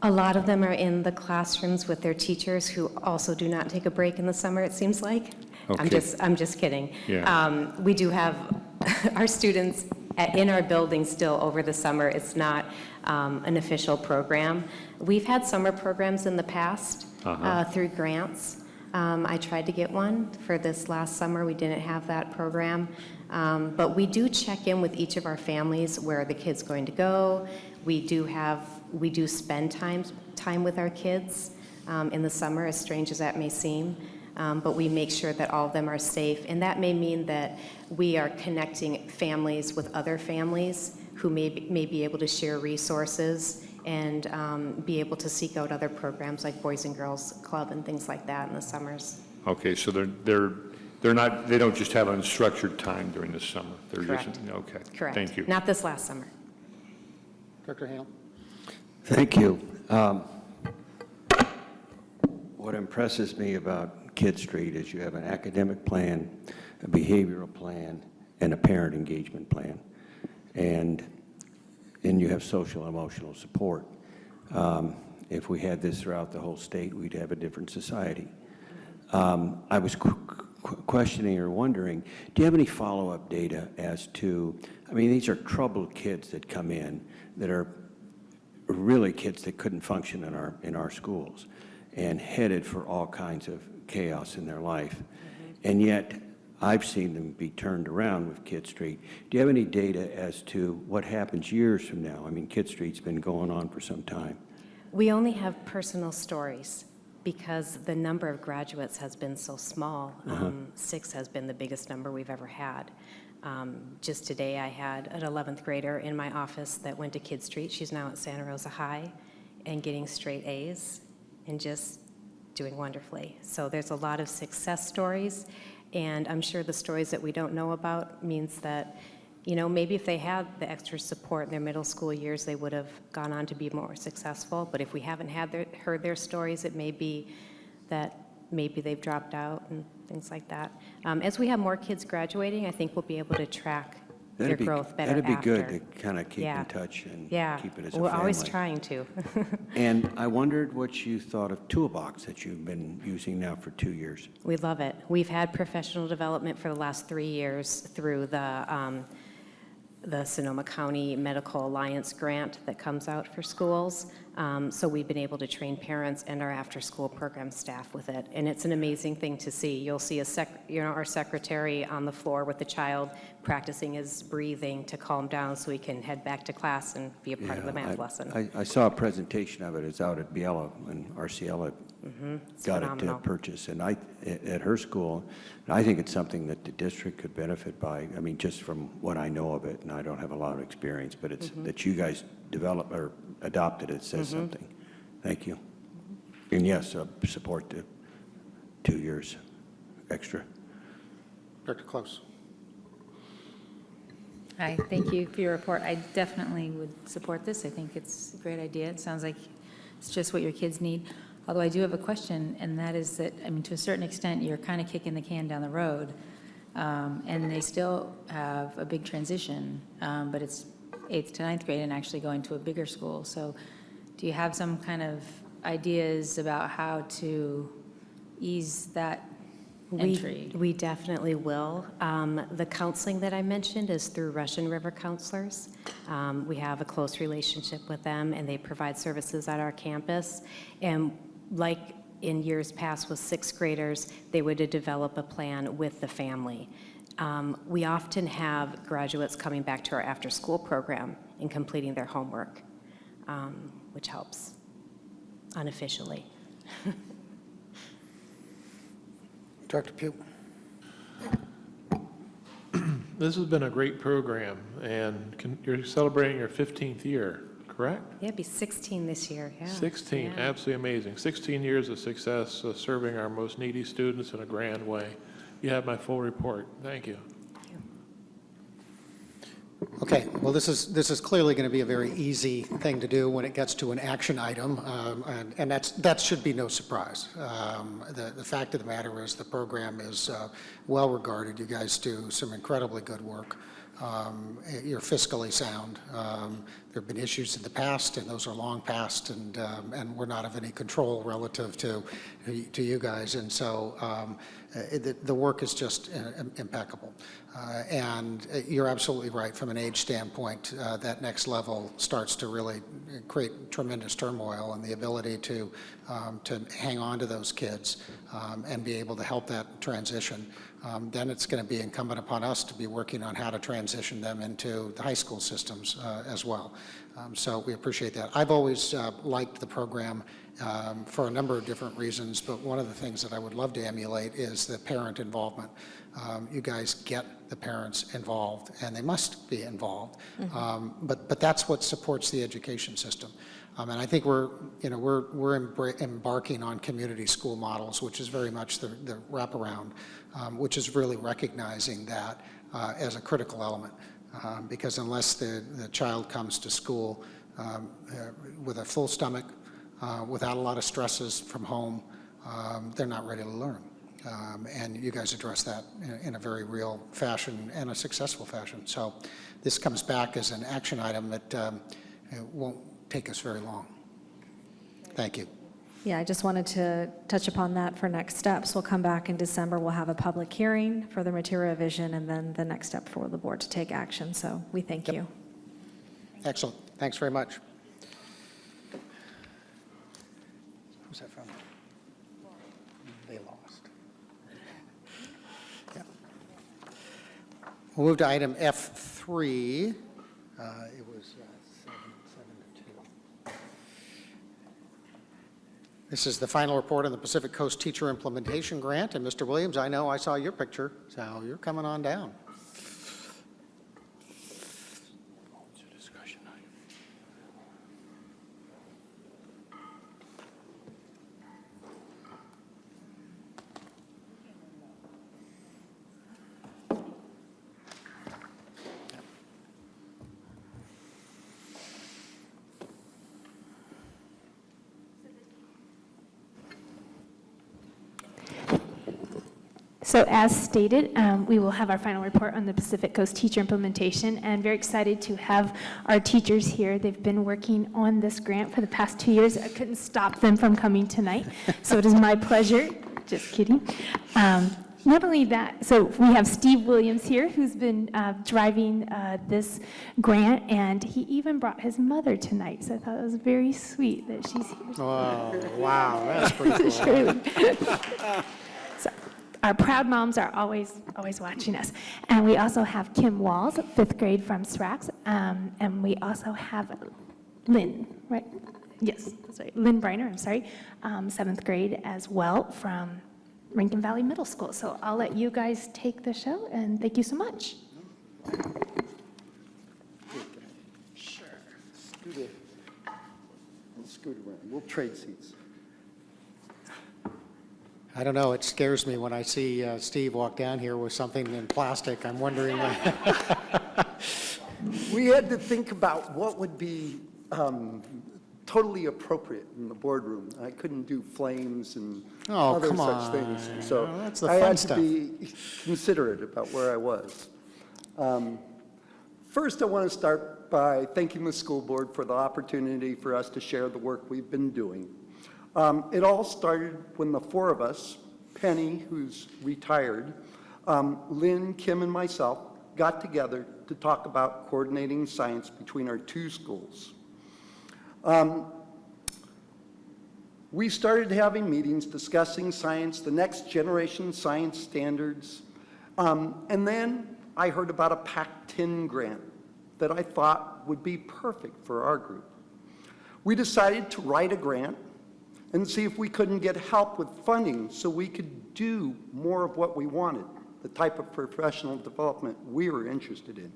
[SPEAKER 9] A lot of them are in the classrooms with their teachers who also do not take a break in the summer, it seems like.
[SPEAKER 15] Okay.
[SPEAKER 9] I'm just kidding.
[SPEAKER 15] Yeah.
[SPEAKER 9] We do have our students in our building still over the summer. It's not an official program. We've had summer programs in the past through grants. I tried to get one for this last summer. We didn't have that program. But we do check in with each of our families where the kid's going to go. We do spend time with our kids in the summer, as strange as that may seem. But we make sure that all of them are safe. And that may mean that we are connecting families with other families who may be able to share resources and be able to seek out other programs like Boys and Girls Club and things like that in the summers.
[SPEAKER 15] Okay, so they don't just have unstructured time during the summer. They're
[SPEAKER 9] Correct.
[SPEAKER 15] Just, okay.
[SPEAKER 9] Correct.
[SPEAKER 15] Thank you.
[SPEAKER 9] Not this last summer.
[SPEAKER 1] Director Hale.
[SPEAKER 12] Thank you. What impresses me about Kid Street is you have an academic plan, a behavioral plan, and a parent engagement plan. And you have social and emotional support. If we had this throughout the whole state, we'd have a different society. I was questioning or wondering, do you have any follow-up data as to, I mean, these are troubled kids that come in that are really kids that couldn't function in our schools and headed for all kinds of chaos in their life. And yet, I've seen them be turned around with Kid Street. Do you have any data as to what happens years from now? I mean, Kid Street's been going on for some time.
[SPEAKER 9] We only have personal stories because the number of graduates has been so small. 6 has been the biggest number we've ever had. Just today I had an 11th grader in my office that went to Kid Street. She's now at Santa Rosa High and getting straight A's and just doing wonderfully. So there's a lot of success stories, and I'm sure the stories that we don't know about means that, you know, maybe if they had the extra support in their middle school years, they would have gone on to be more successful. But if we haven't heard their stories, it may be that maybe they've dropped out and things like that. As we have more kids graduating, I think we'll be able to track their growth better
[SPEAKER 12] That'd be
[SPEAKER 9] after.
[SPEAKER 12] good to kind of keep in touch and keep it as a
[SPEAKER 9] We're
[SPEAKER 12] family.
[SPEAKER 9] always trying to.
[SPEAKER 12] And I wondered what you thought of Toolbox that you've been using now for 2 years.
[SPEAKER 9] We love it. We've had professional development for the last 3 years through the Sonoma County Medical Alliance grant that comes out for schools. So we've been able to train parents and our after-school program staff with it. And it's an amazing thing to see. You'll see our secretary on the floor with the child practicing his breathing to calm down so he can head back to class and be a part of the math lesson.
[SPEAKER 12] I saw a presentation of it. It's out at Biella, and RCL got it to purchase. And at her school, and I think it's something that the district could benefit by. I mean, just from what I know of it, and I don't have a lot of experience, but it's that you guys developed or adopted it says something. Thank you. And yes, support the 2 years extra.
[SPEAKER 1] Dr. Close.
[SPEAKER 13] Hi, thank you for your report. I definitely would support this. I think it's a great idea. It sounds like it's just what your kids need. Although I do have a question, and that is that, I mean, to a certain extent, you're kind of kicking the can down the road, and they still have a big transition, but it's 8th to 9th grade and actually going to a bigger school. So do you have some kind of ideas about how to ease that entry?
[SPEAKER 9] We definitely will. The counseling that I mentioned is through Russian River counselors. We have a close relationship with them, and they provide services at our campus. And like in years past with 6th graders, they would develop a plan with the family. We often have graduates coming back to our after-school program and completing their homework, which helps unofficially.
[SPEAKER 1] Dr. Pugh.
[SPEAKER 16] This has been a great program, and you're celebrating your 15th year, correct?
[SPEAKER 9] Yeah, it'd be 16 this year, yeah.
[SPEAKER 16] 16,
[SPEAKER 9] Yeah.
[SPEAKER 16] absolutely amazing. 16 years of success serving our most needy students in a grand way. You have my full report. Thank you.
[SPEAKER 1] Okay, well, this is clearly going to be a very easy thing to do when it gets to an action item, and that should be no surprise. The fact of the matter is the program is well regarded. You guys do some incredibly good work. You're fiscally sound. There have been issues in the past, and those are long past, and we're not of any control relative to you guys, and so the work is just impeccable. And you're absolutely right. From an age standpoint, that next level starts to really create tremendous turmoil, and the ability to hang on to those kids and be able to help that transition. Then it's going to be incumbent upon us to be working on how to transition them into the high school systems as well. So we appreciate that. I've always liked the program for a number of different reasons, but one of the things that I would love to emulate is the parent involvement. You guys get the parents involved, and they must be involved, but that's what supports the education system. And I think we're embarking on community school models, which is very much the wraparound, which is really recognizing that as a critical element. Because unless the child comes to school with a full stomach, without a lot of stresses from home, they're not ready to learn. And you guys address that in a very real fashion and a successful fashion. So this comes back as an action item that won't take us very long. Thank you.
[SPEAKER 8] Yeah, I just wanted to touch upon that for next steps. We'll come back in December. We'll have a public hearing for the material revision and then the next step for the board to take action. So we thank you.
[SPEAKER 1] Excellent. Thanks very much. Who's that from? They lost. Yeah. We'll move to item F3. It was 7 to 2. This is the final report on the Pacific Coast Teacher Implementation Grant. And Mr. Williams, I know I saw your picture, so you're coming on down.
[SPEAKER 7] So as stated, we will have our final report on the Pacific Coast Teacher Implementation, and very excited to have our teachers here. They've been working on this grant for the past 2 years. I couldn't stop them from coming tonight, so it is my pleasure. Just kidding. Not only that, so we have Steve Williams here, who's been driving this grant, and he even brought his mother tonight, so I thought it was very sweet that she's here.
[SPEAKER 1] Oh, wow, that's pretty cool.
[SPEAKER 7] So, our proud moms are always watching us. And we also have Kim Walls, 5th grade from SRCS, and we also have Lynn, right? Yes, that's right, Lynn Briner, I'm sorry, 7th grade as well from Rankin Valley Middle School. So I'll let you guys take the show, and thank you so much.
[SPEAKER 5] Sure. Scoot around. We'll trade seats.
[SPEAKER 1] I don't know, it scares me when I see Steve walk down here with something in plastic. I'm wondering.
[SPEAKER 5] We had to think about what would be totally appropriate in the boardroom. I couldn't do flames and other
[SPEAKER 1] come
[SPEAKER 5] such
[SPEAKER 1] on.
[SPEAKER 5] things. So
[SPEAKER 1] That's the
[SPEAKER 5] I
[SPEAKER 1] fun
[SPEAKER 5] had
[SPEAKER 1] stuff.
[SPEAKER 5] to be considerate about where I was. First, I want to start by thanking the school board for the opportunity for us to share the work we've been doing. It all started when the four of us, Penny, who's retired, Lynn, Kim, and myself, got together to talk about coordinating science between our two schools. We started having meetings discussing science, the next generation science standards, and then I heard about a PAC-10 grant that I thought would be perfect for our group. We decided to write a grant and see if we couldn't get help with funding so we could do more of what we wanted, the type of professional development we were interested in.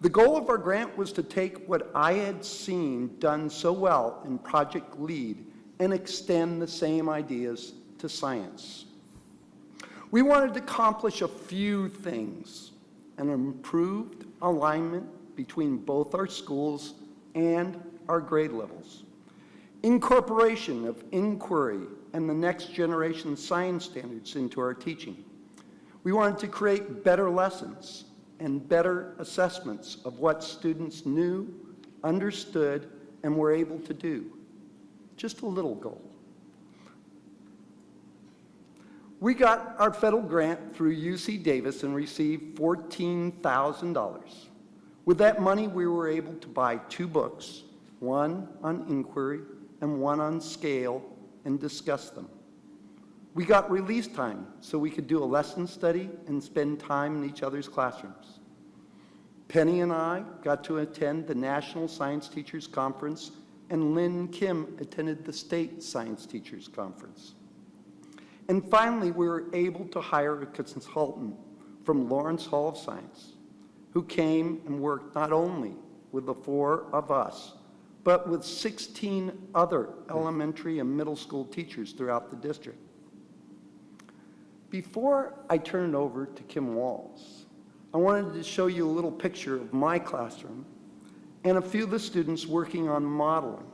[SPEAKER 5] The goal of our grant was to take what I had seen done so well in Project LEAD and extend the same ideas to science. We wanted to accomplish a few things: an improved alignment between both our schools and our grade levels, incorporation of inquiry and the next generation science standards into our teaching. We wanted to create better lessons and better assessments of what students knew, understood, and were able to do. Just a little goal. We got our federal grant through UC Davis and received $14,000. With that money, we were able to buy 2 books, one on inquiry and one on scale, and discuss them. We got release time so we could do a lesson study and spend time in each other's classrooms. Penny and I got to attend the National Science Teachers Conference, and Lynn and Kim attended the State Science Teachers Conference. And finally, we were able to hire a consultant from Lawrence Hall of Science, who came and worked not only with the 4 of us, but with 16 other elementary and middle school teachers throughout the district. Before I turn it over to Kim Walls, I wanted to show you a little picture of my classroom and a few of the students working on modeling.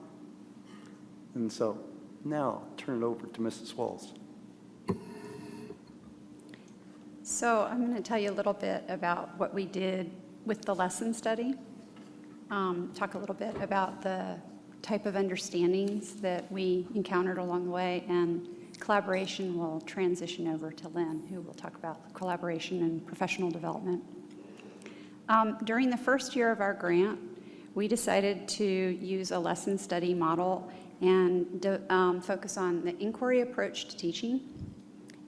[SPEAKER 5] And so now I'll turn it over to Mrs. Walls.
[SPEAKER 11] So I'm going to tell you a little bit about what we did with the lesson study. Talk a little bit about the type of understandings that we encountered along the way, and collaboration will transition over to Lynn, who will talk about collaboration and professional development. During the first year of our grant, we decided to use a lesson study model and focus on the inquiry approach to teaching,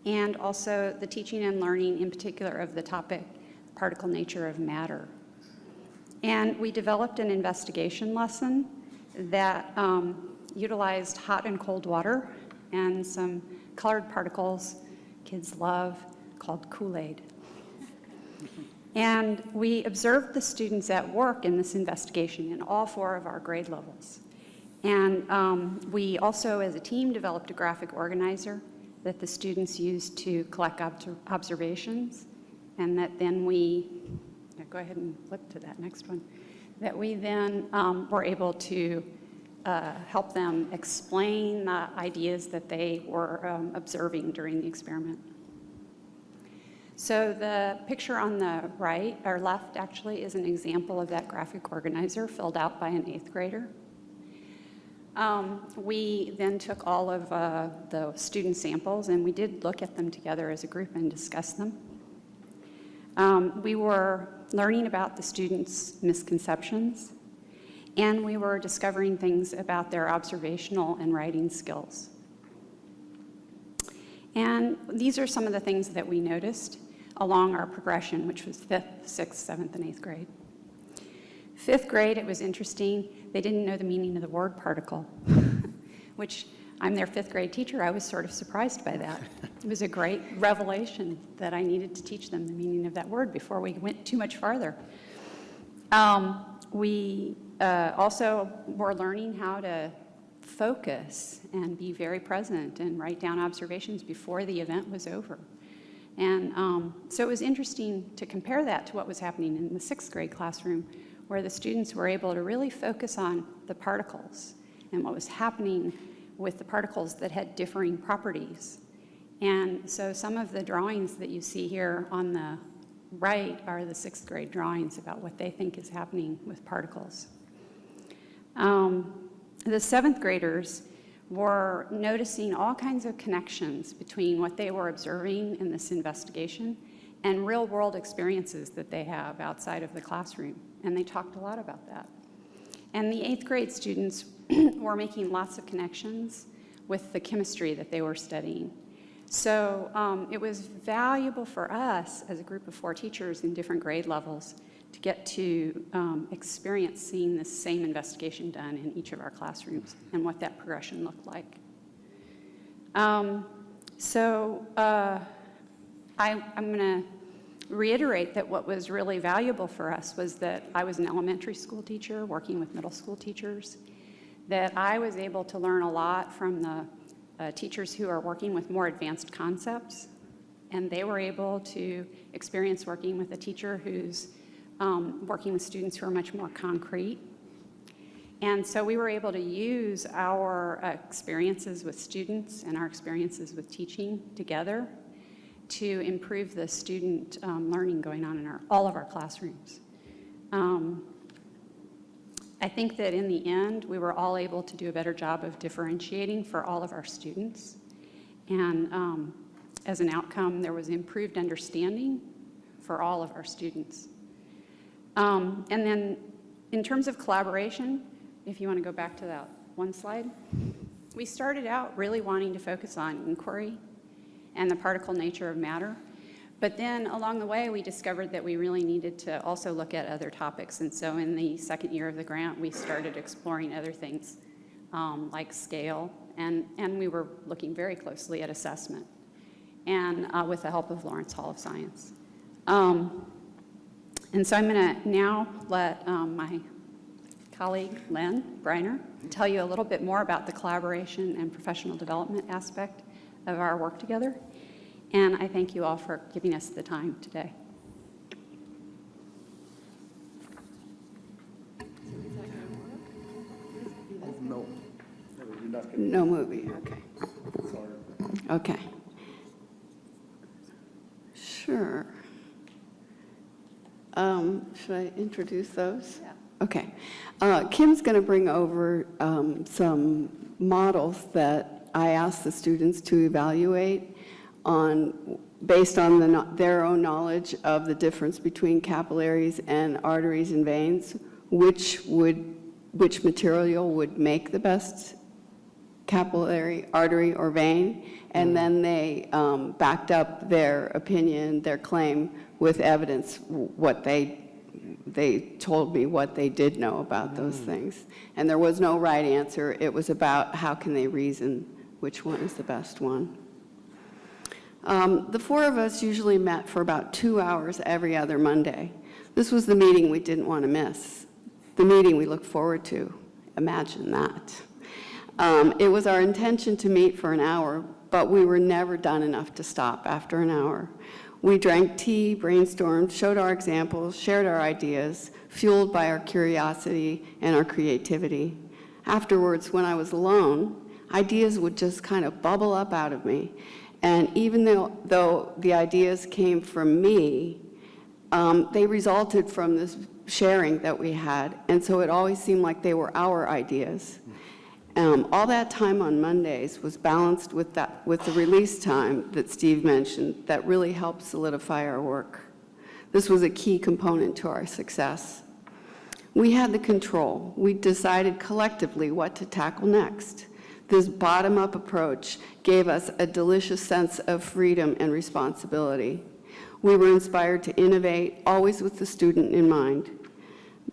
[SPEAKER 11] and also the teaching and learning, in particular, of the topic, particle nature of matter. And we developed an investigation lesson that utilized hot and cold water and some colored particles kids love, called Kool-Aid. And we observed the students at work in this investigation in all 4 of our grade levels. And we also, as a team, developed a graphic organizer that the students used to collect observations, and that then we, go ahead and flip to that next one, that we then were able to help them explain the ideas that they were observing during the experiment. So the picture on the right, or left actually, is an example of that graphic organizer filled out by an 8th grader. We then took all of the student samples, and we did look at them together as a group and discuss them. We were learning about the students' misconceptions, and we were discovering things about their observational and writing skills. And these are some of the things that we noticed along our progression, which was 5th, 6th, 7th, and 8th grade. 5th grade, it was interesting. They didn't know the meaning of the word particle, which I'm their 5th grade teacher. I was sort of surprised by that. It was a great revelation that I needed to teach them the meaning of that word before we went too much farther. We also were learning how to focus and be very present and write down observations before the event was over. And so it was interesting to compare that to what was happening in the 6th grade classroom, where the students were able to really focus on the particles and what was happening with the particles that had differing properties. And so some of the drawings that you see here on the right are the 6th grade drawings about what they think is happening with particles. The 7th graders were noticing all kinds of connections between what they were observing in this investigation and real-world experiences that they have outside of the classroom. And they talked a lot about that. And the 8th grade students were making lots of connections with the chemistry that they were studying. So it was valuable for us as a group of 4 teachers in different grade levels to get to experience seeing this same investigation done in each of our classrooms and what that progression looked like. I'm going to reiterate that what was really valuable for us was that I was an elementary school teacher working with middle school teachers, that I was able to learn a lot from the teachers who are working with more advanced concepts, and they were able to experience working with a teacher who's working with students who are much more concrete. And so we were able to use our experiences with students and our experiences with teaching together to improve the student learning going on in all of our classrooms. I think that in the end, we were all able to do a better job of differentiating for all of our students. And as an outcome, there was improved understanding for all of our students. And then in terms of collaboration, if you want to go back to that one slide, we started out really wanting to focus on inquiry and the particle nature of matter. But then along the way, we discovered that we really needed to also look at other topics. And so in the 2nd year of the grant, we started exploring other things like scale. And we were looking very closely at assessment, and with the help of Lawrence Hall of Science. And so I'm going to now let my colleague, Lynn Briner, tell you a little bit more about the collaboration and professional development aspect of our work together. And I thank you all for giving us the time today.
[SPEAKER 17] No movie, okay. Okay. Sure. Should I introduce those? Okay. Kim's going to bring over some models that I asked the students to evaluate based on their own knowledge of the difference between capillaries and arteries and veins, which material would make the best capillary, artery, or vein, and then they backed up their opinion, their claim, with evidence, what they told me what they did know about those things. And there was no right answer. It was about how can they reason which one is the best one. The four of us usually met for about 2 hours every other Monday. This was the meeting we didn't want to miss, the meeting we look forward to. Imagine that. It was our intention to meet for an hour, but we were never done enough to stop after an hour. We drank tea, brainstormed, showed our examples, shared our ideas, fueled by our curiosity and our creativity. Afterwards, when I was alone, ideas would just kind of bubble up out of me. And even though the ideas came from me, they resulted from this sharing that we had, and so it always seemed like they were our ideas. All that time on Mondays was balanced with the release time that Steve mentioned that really helped solidify our work. This was a key component to our success. We had the control. We decided collectively what to tackle next. This bottom-up approach gave us a delicious sense of freedom and responsibility. We were inspired to innovate, always with the student in mind.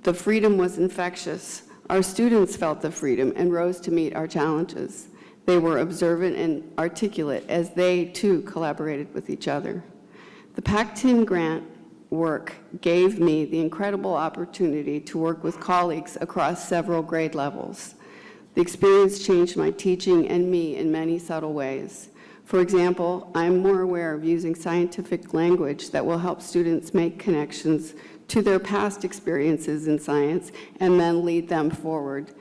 [SPEAKER 17] The freedom was infectious. Our students felt the freedom and rose to meet our challenges. They were observant and articulate as they, too, collaborated with each other. The PAC-10 grant work gave me the incredible opportunity to work with colleagues across several grade levels. The experience changed my teaching and me in many subtle ways. For example, I'm more aware of using scientific language that will help students make connections to their past experiences in science and then lead them forward.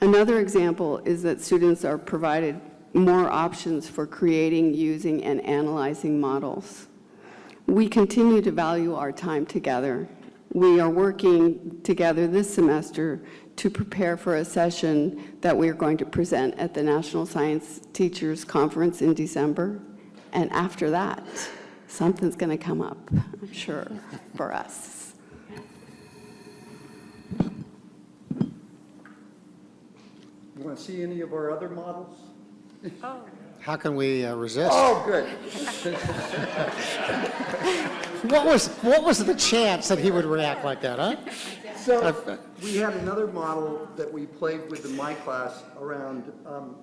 [SPEAKER 17] Another example is that students are provided more options for creating, using, and analyzing models. We continue to value our time together. We are working together this semester to prepare for a session that we are going to present at the National Science Teachers Conference in December. And after that, something's going to come up, I'm sure, for us.
[SPEAKER 5] You want to see any of our other models?
[SPEAKER 1] How can we resist?
[SPEAKER 5] Oh, good.
[SPEAKER 1] What was the chance that he would react like that, huh?
[SPEAKER 5] So we had another model that we played with in my class around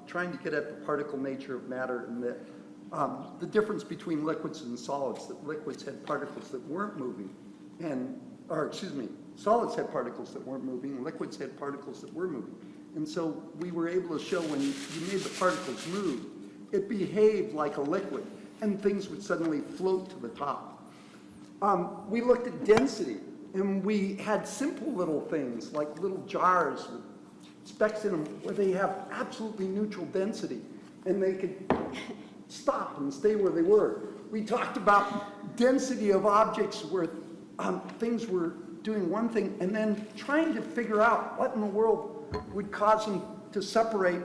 [SPEAKER 5] trying to get at the particle nature of matter, and that the difference between liquids and solids, that liquids had particles that weren't moving, solids had particles that weren't moving, and liquids had particles that were moving. And so we were able to show when you made the particles move, it behaved like a liquid, and things would suddenly float to the top. We looked at density, and we had simple little things like little jars with specks in them where they have absolutely neutral density, and they could stop and stay where they were. We talked about density of objects where things were doing one thing, and then trying to figure out what in the world would cause them to separate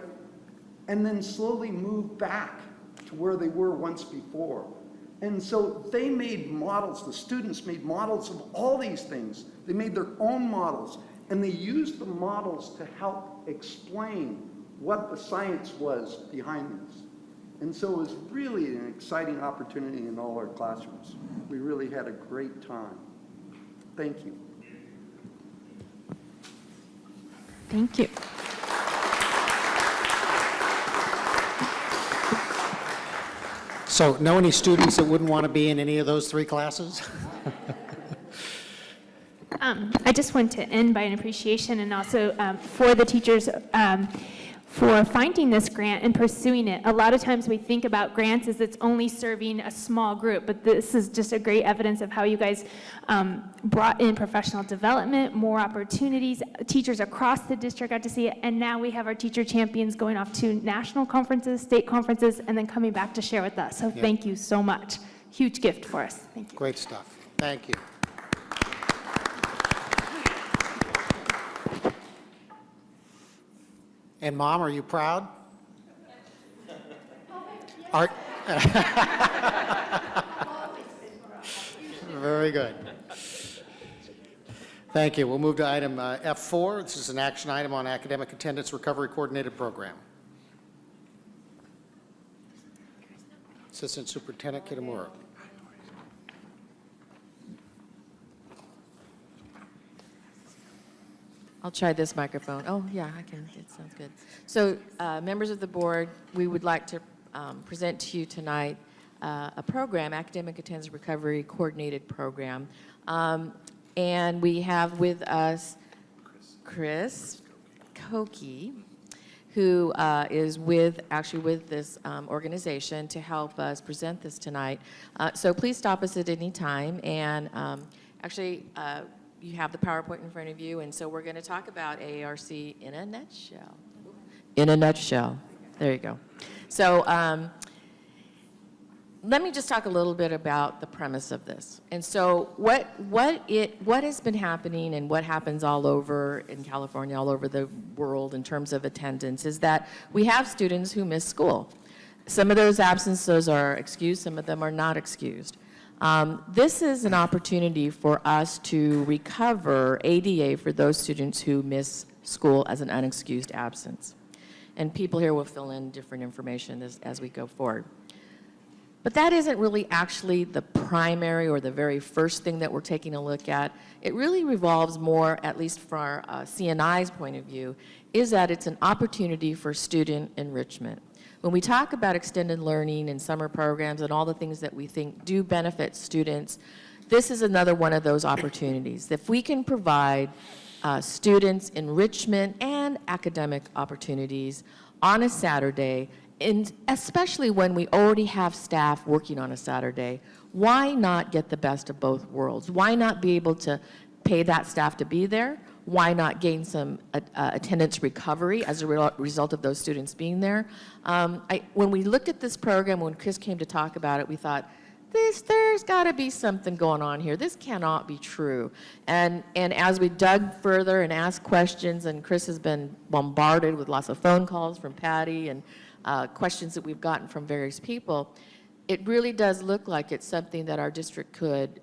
[SPEAKER 5] and then slowly move back to where they were once before. And so they made models, the students made models of all these things. They made their own models, and they used the models to help explain what the science was behind these. And so it was really an exciting opportunity in all our classrooms. We really had a great time. Thank you.
[SPEAKER 7] Thank you.
[SPEAKER 1] So, know any students that wouldn't want to be in any of those three classes?
[SPEAKER 7] I just want to end by an appreciation and also for the teachers for finding this grant and pursuing it. A lot of times we think about grants as it's only serving a small group, but this is just a great evidence of how you guys brought in professional development, more opportunities. Teachers across the district got to see it, and now we have our teacher champions going off to national conferences, state conferences, and then coming back to share with us. So thank you so much. Huge gift for us. Thank you.
[SPEAKER 1] Great stuff. Thank you. And Mom, are you proud? Are, very good. Thank you. We'll move to item F4. This is an action item on Academic Attendance Recovery Coordinated Program. Assistant Superintendent Kitamura.
[SPEAKER 21] I'll try this microphone. Oh, yeah, I can. It sounds good. So, members of the board, we would like to present to you tonight a program, Academic Attendance Recovery Coordinated Program. And we have with us Chris Koki, who is actually with this organization to help us present this tonight. So please stop us at any time. And actually, you have the PowerPoint in front of you, and so we're going to talk about AARC in a nutshell. In a nutshell. There you go. So let me just talk a little bit about the premise of this. And so what has been happening and what happens all over in California, all over the world in terms of attendance is that we have students who miss school. Some of those absences are excused, some of them are not excused. This is an opportunity for us to recover ADA for those students who miss school as an unexcused absence. And people here will fill in different information as we go forward. But that isn't really actually the primary or the very first thing that we're taking a look at. It really revolves more, at least from our CNI's point of view, is that it's an opportunity for student enrichment. When we talk about extended learning and summer programs and all the things that we think do benefit students, this is another one of those opportunities. If we can provide students enrichment and academic opportunities on a Saturday, and especially when we already have staff working on a Saturday, why not get the best of both worlds? Why not be able to pay that staff to be there? Why not gain some attendance recovery as a result of those students being there? When we looked at this program, when Chris came to talk about it, we thought, there's got to be something going on here. This cannot be true. And as we dug further and asked questions, and Chris has been bombarded with lots of phone calls from Patty and questions that we've gotten from various people, it really does look like it's something that our district could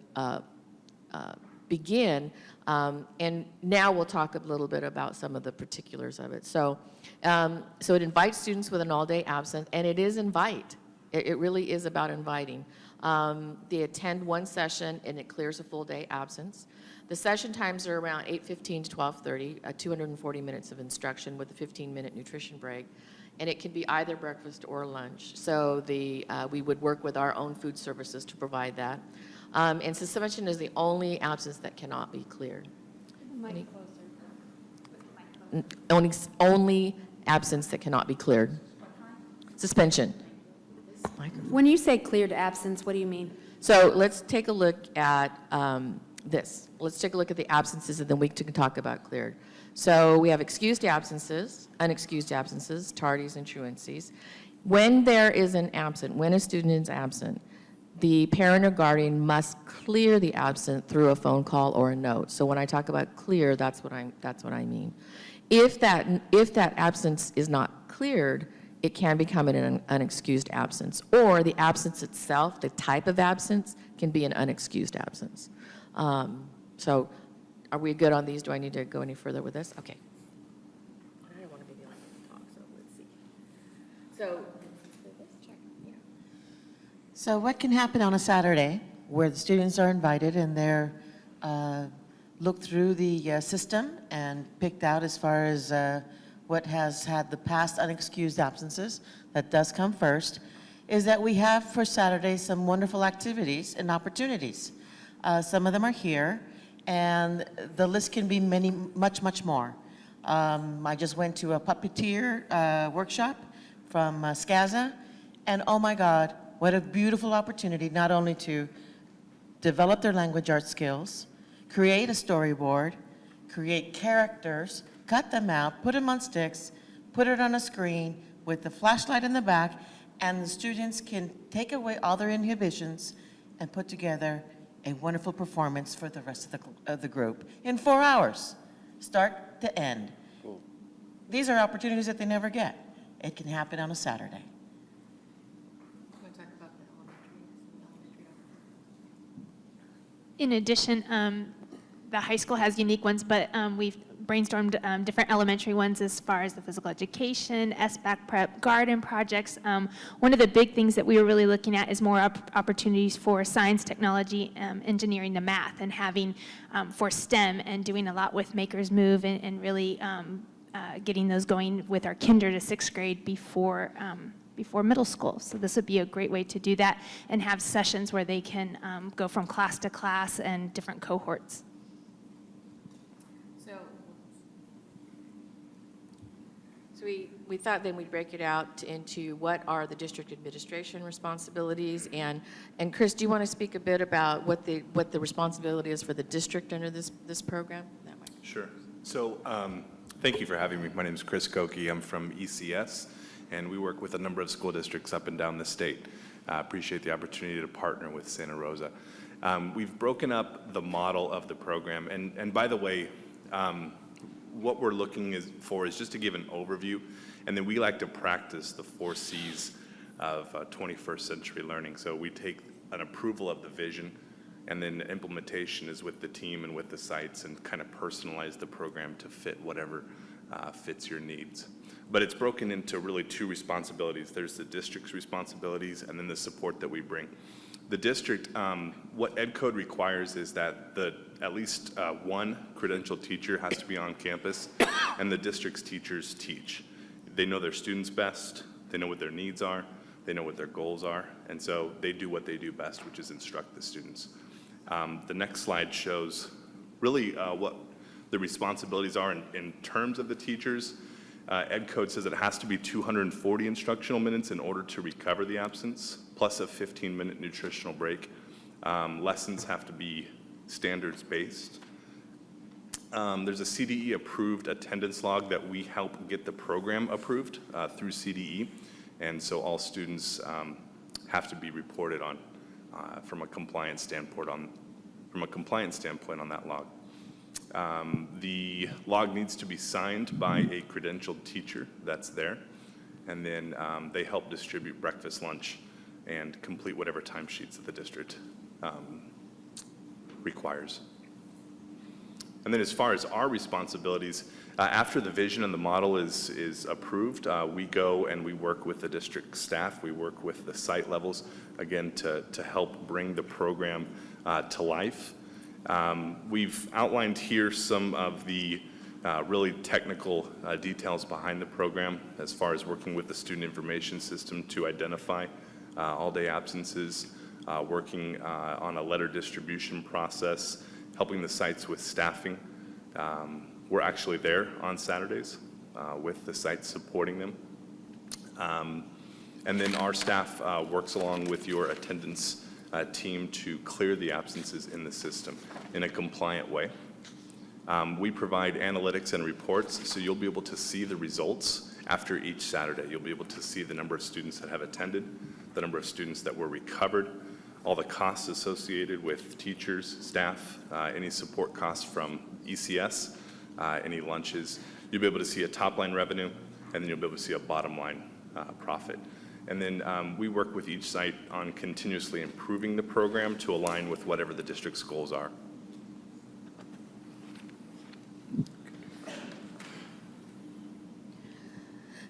[SPEAKER 21] begin. And now we'll talk a little bit about some of the particulars of it. So it invites students with an all-day absence, and it is invite. It really is about inviting. They attend one session, and it clears a full-day absence. The session times are around 8:15 to 12:30, 240 minutes of instruction with a 15-minute nutrition break. And it can be either breakfast or lunch. So we would work with our own food services to provide that. And suspension is the only absence that cannot be cleared. Only absence that cannot be cleared. Suspension.
[SPEAKER 2] When you say cleared absence, what do you mean?
[SPEAKER 21] So let's take a look at this. Let's take a look at the absences, and then we can talk about cleared. So we have excused absences, unexcused absences, tardies, and truancies. When there is an absent, when a student is absent, the parent or guardian must clear the absent through a phone call or a note. So when I talk about clear, that's what I mean. If that absence is not cleared, it can become an unexcused absence, or the absence itself, the type of absence, can be an unexcused absence. So are we good on these? Do I need to go any further with this? Okay. I don't want to be the only one to talk, so let's see.
[SPEAKER 6] So what can happen on a Saturday where the students are invited and they're looked through the system and picked out as far as what has had the past unexcused absences, that does come first, is that we have for Saturday some wonderful activities and opportunities. Some of them are here, and the list can be much more. I just went to a puppeteer workshop from SCAZA, and oh my God, what a beautiful opportunity not only to develop their language arts skills, create a storyboard, create characters, cut them out, put them on sticks, put it on a screen with the flashlight in the back, and the students can take away all their inhibitions and put together a wonderful performance for the rest of the group in 4 hours, start to end. these are opportunities that they never get. It can happen on a Saturday.
[SPEAKER 7] In addition, the high school has unique ones, but we've brainstormed different elementary ones as far as the physical education, SBAC prep, garden projects. One of the big things that we were really looking at is more opportunities for science, technology, engineering, and math, and having for STEM, and doing a lot with Makers Move, and really getting those going with our kinder to sixth grade before middle school. So this would be a great way to do that, and have sessions where they can go from class to class and different cohorts.
[SPEAKER 21] So we thought then we'd break it out into what are the district administration responsibilities, and Chris, do you want to speak a bit about what the responsibility is for the district under this program? That way.
[SPEAKER 18] Sure. So thank you for having me. My name is Chris Koki. I'm from ECS, and we work with a number of school districts up and down the state. I appreciate the opportunity to partner with Santa Rosa. We've broken up the model of the program, and by the way, what we're looking for is just to give an overview, and then we like to practice the 4 C's of 21st century learning. So we take an approval of the vision, and then implementation is with the team and with the sites, and kind of personalize the program to fit whatever fits your needs. But it's broken into really 2 responsibilities. There's the district's responsibilities, and then the support that we bring. The district, what Ed Code requires is that at least one credentialed teacher has to be on campus, and the district's teachers teach. They know their students best, they know what their needs are, they know what their goals are, and so they do what they do best, which is instruct the students. The next slide shows really what the responsibilities are in terms of the teachers. Ed Code says it has to be 240 instructional minutes in order to recover the absence, plus a 15-minute nutritional break. Lessons have to be standards-based. There's a CDE-approved attendance log that we help get the program approved through CDE, and so all students have to be reported on from a compliance standpoint on that log. The log needs to be signed by a credentialed teacher that's there, and then they help distribute breakfast, lunch, and complete whatever timesheets that the district requires. And then as far as our responsibilities, after the vision and the model is approved, we go and we work with the district staff, we work with the site levels, again, to help bring the program to life. We've outlined here some of the really technical details behind the program as far as working with the student information system to identify all-day absences, working on a letter distribution process, helping the sites with staffing. We're actually there on Saturdays with the sites supporting them. And then our staff works along with your attendance team to clear the absences in the system in a compliant way. We provide analytics and reports, so you'll be able to see the results after each Saturday. You'll be able to see the number of students that have attended, the number of students that were recovered, all the costs associated with teachers, staff, any support costs from ECS, any lunches. You'll be able to see a top-line revenue, and then you'll be able to see a bottom-line profit. And then we work with each site on continuously improving the program to align with whatever the district's goals are.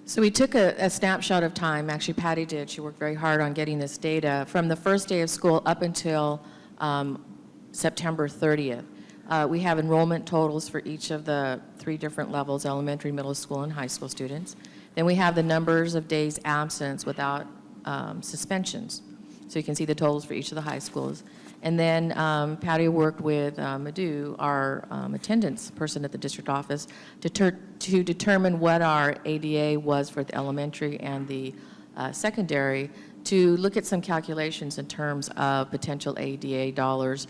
[SPEAKER 21] So we took a snapshot of time, actually Patty did, she worked very hard on getting this data, from the first day of school up until September 30th. We have enrollment totals for each of the 3 different levels, elementary, middle school, and high school students. Then we have the numbers of days absence without suspensions. So you can see the totals for each of the high schools. And then Patty worked with Madhu, our attendance person at the district office, to determine what our ADA was for the elementary and the secondary, to look at some calculations in terms of potential ADA dollars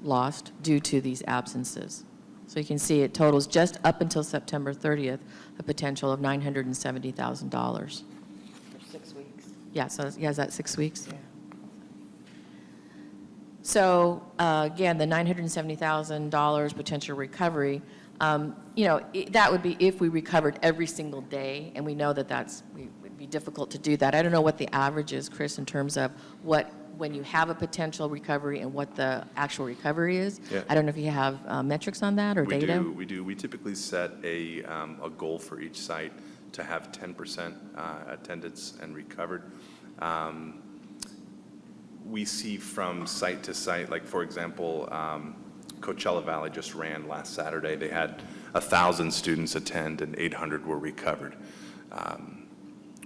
[SPEAKER 21] lost due to these absences. So you can see it totals just up until September 30th, a potential of $970,000.
[SPEAKER 6] For 6 weeks.
[SPEAKER 21] Yeah, so yeah, is that 6 weeks? Yeah. So again, the $970,000 potential recovery, That would be if we recovered every single day, and we know that would be difficult to do that. I don't know what the average is, Chris, in terms of when you have a potential recovery and what the actual recovery is.
[SPEAKER 18] Yeah.
[SPEAKER 21] I don't know if you have metrics on that or data.
[SPEAKER 18] We do. We typically set a goal for each site to have 10% attendance and recovered. We see from site to site, like for example, Coachella Valley just ran last Saturday. They had 1,000 students attend and 800 were recovered.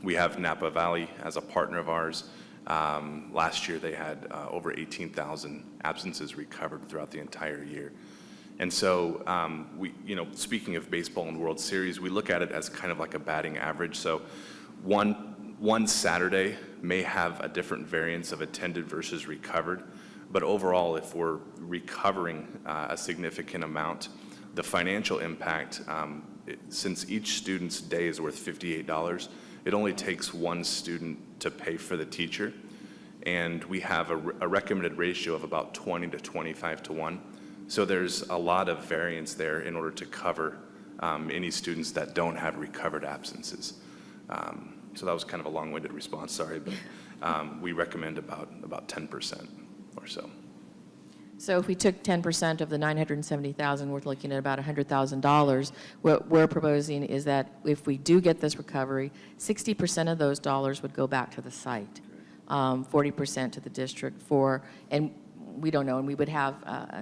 [SPEAKER 18] We have Napa Valley as a partner of ours. Last year they had over 18,000 absences recovered throughout the entire year. And so, speaking of baseball and World Series, we look at it as kind of like a batting average. So one Saturday may have a different variance of attended versus recovered, but overall, if we're recovering a significant amount, the financial impact, since each student's day is worth $58, it only takes one student to pay for the teacher, and we have a recommended ratio of about 20 to 25 to 1. So there's a lot of variance there in order to cover any students that don't have recovered absences. So that was kind of a long-winded response, sorry, but we recommend about 10% or so.
[SPEAKER 21] So if we took 10% of the $970,000, we're looking at about $100,000. What we're proposing is that if we do get this recovery, 60% of those dollars would go back to the site, 40% to the district and we don't know, and we would have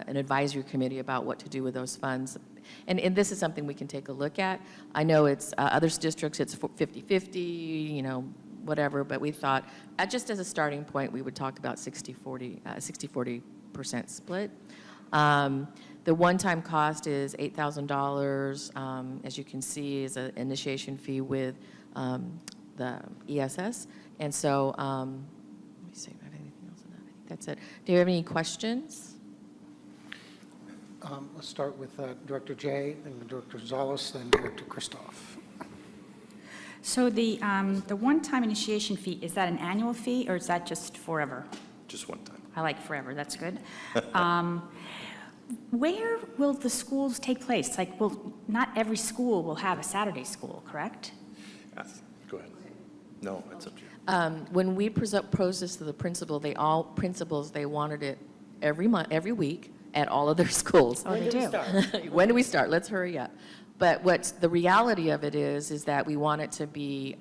[SPEAKER 21] an advisory committee about what to do with those funds. And this is something we can take a look at. I know it's other districts, it's 50-50, whatever, but we thought, just as a starting point, we would talk about 60-40% split. The one-time cost is $8,000, as you can see, is an initiation fee with the ESS. And so, let me see if I have anything else on that. I think that's it. Do you have any questions?
[SPEAKER 1] Let's start with Director Jay, then Director Gonzalez, then Director Christoph.
[SPEAKER 2] So the one-time initiation fee, is that an annual fee or is that just forever?
[SPEAKER 18] Just one time.
[SPEAKER 2] I like forever, that's good. Where will the schools take place? Not every school will have a Saturday school, correct?
[SPEAKER 18] Go ahead. No, it's up to you.
[SPEAKER 21] When we proposed this to the principal, they wanted it every month, every week at all of their schools.
[SPEAKER 2] Oh, they do?
[SPEAKER 21] When do we start? Let's hurry up. But what's the reality of it is that we want it to be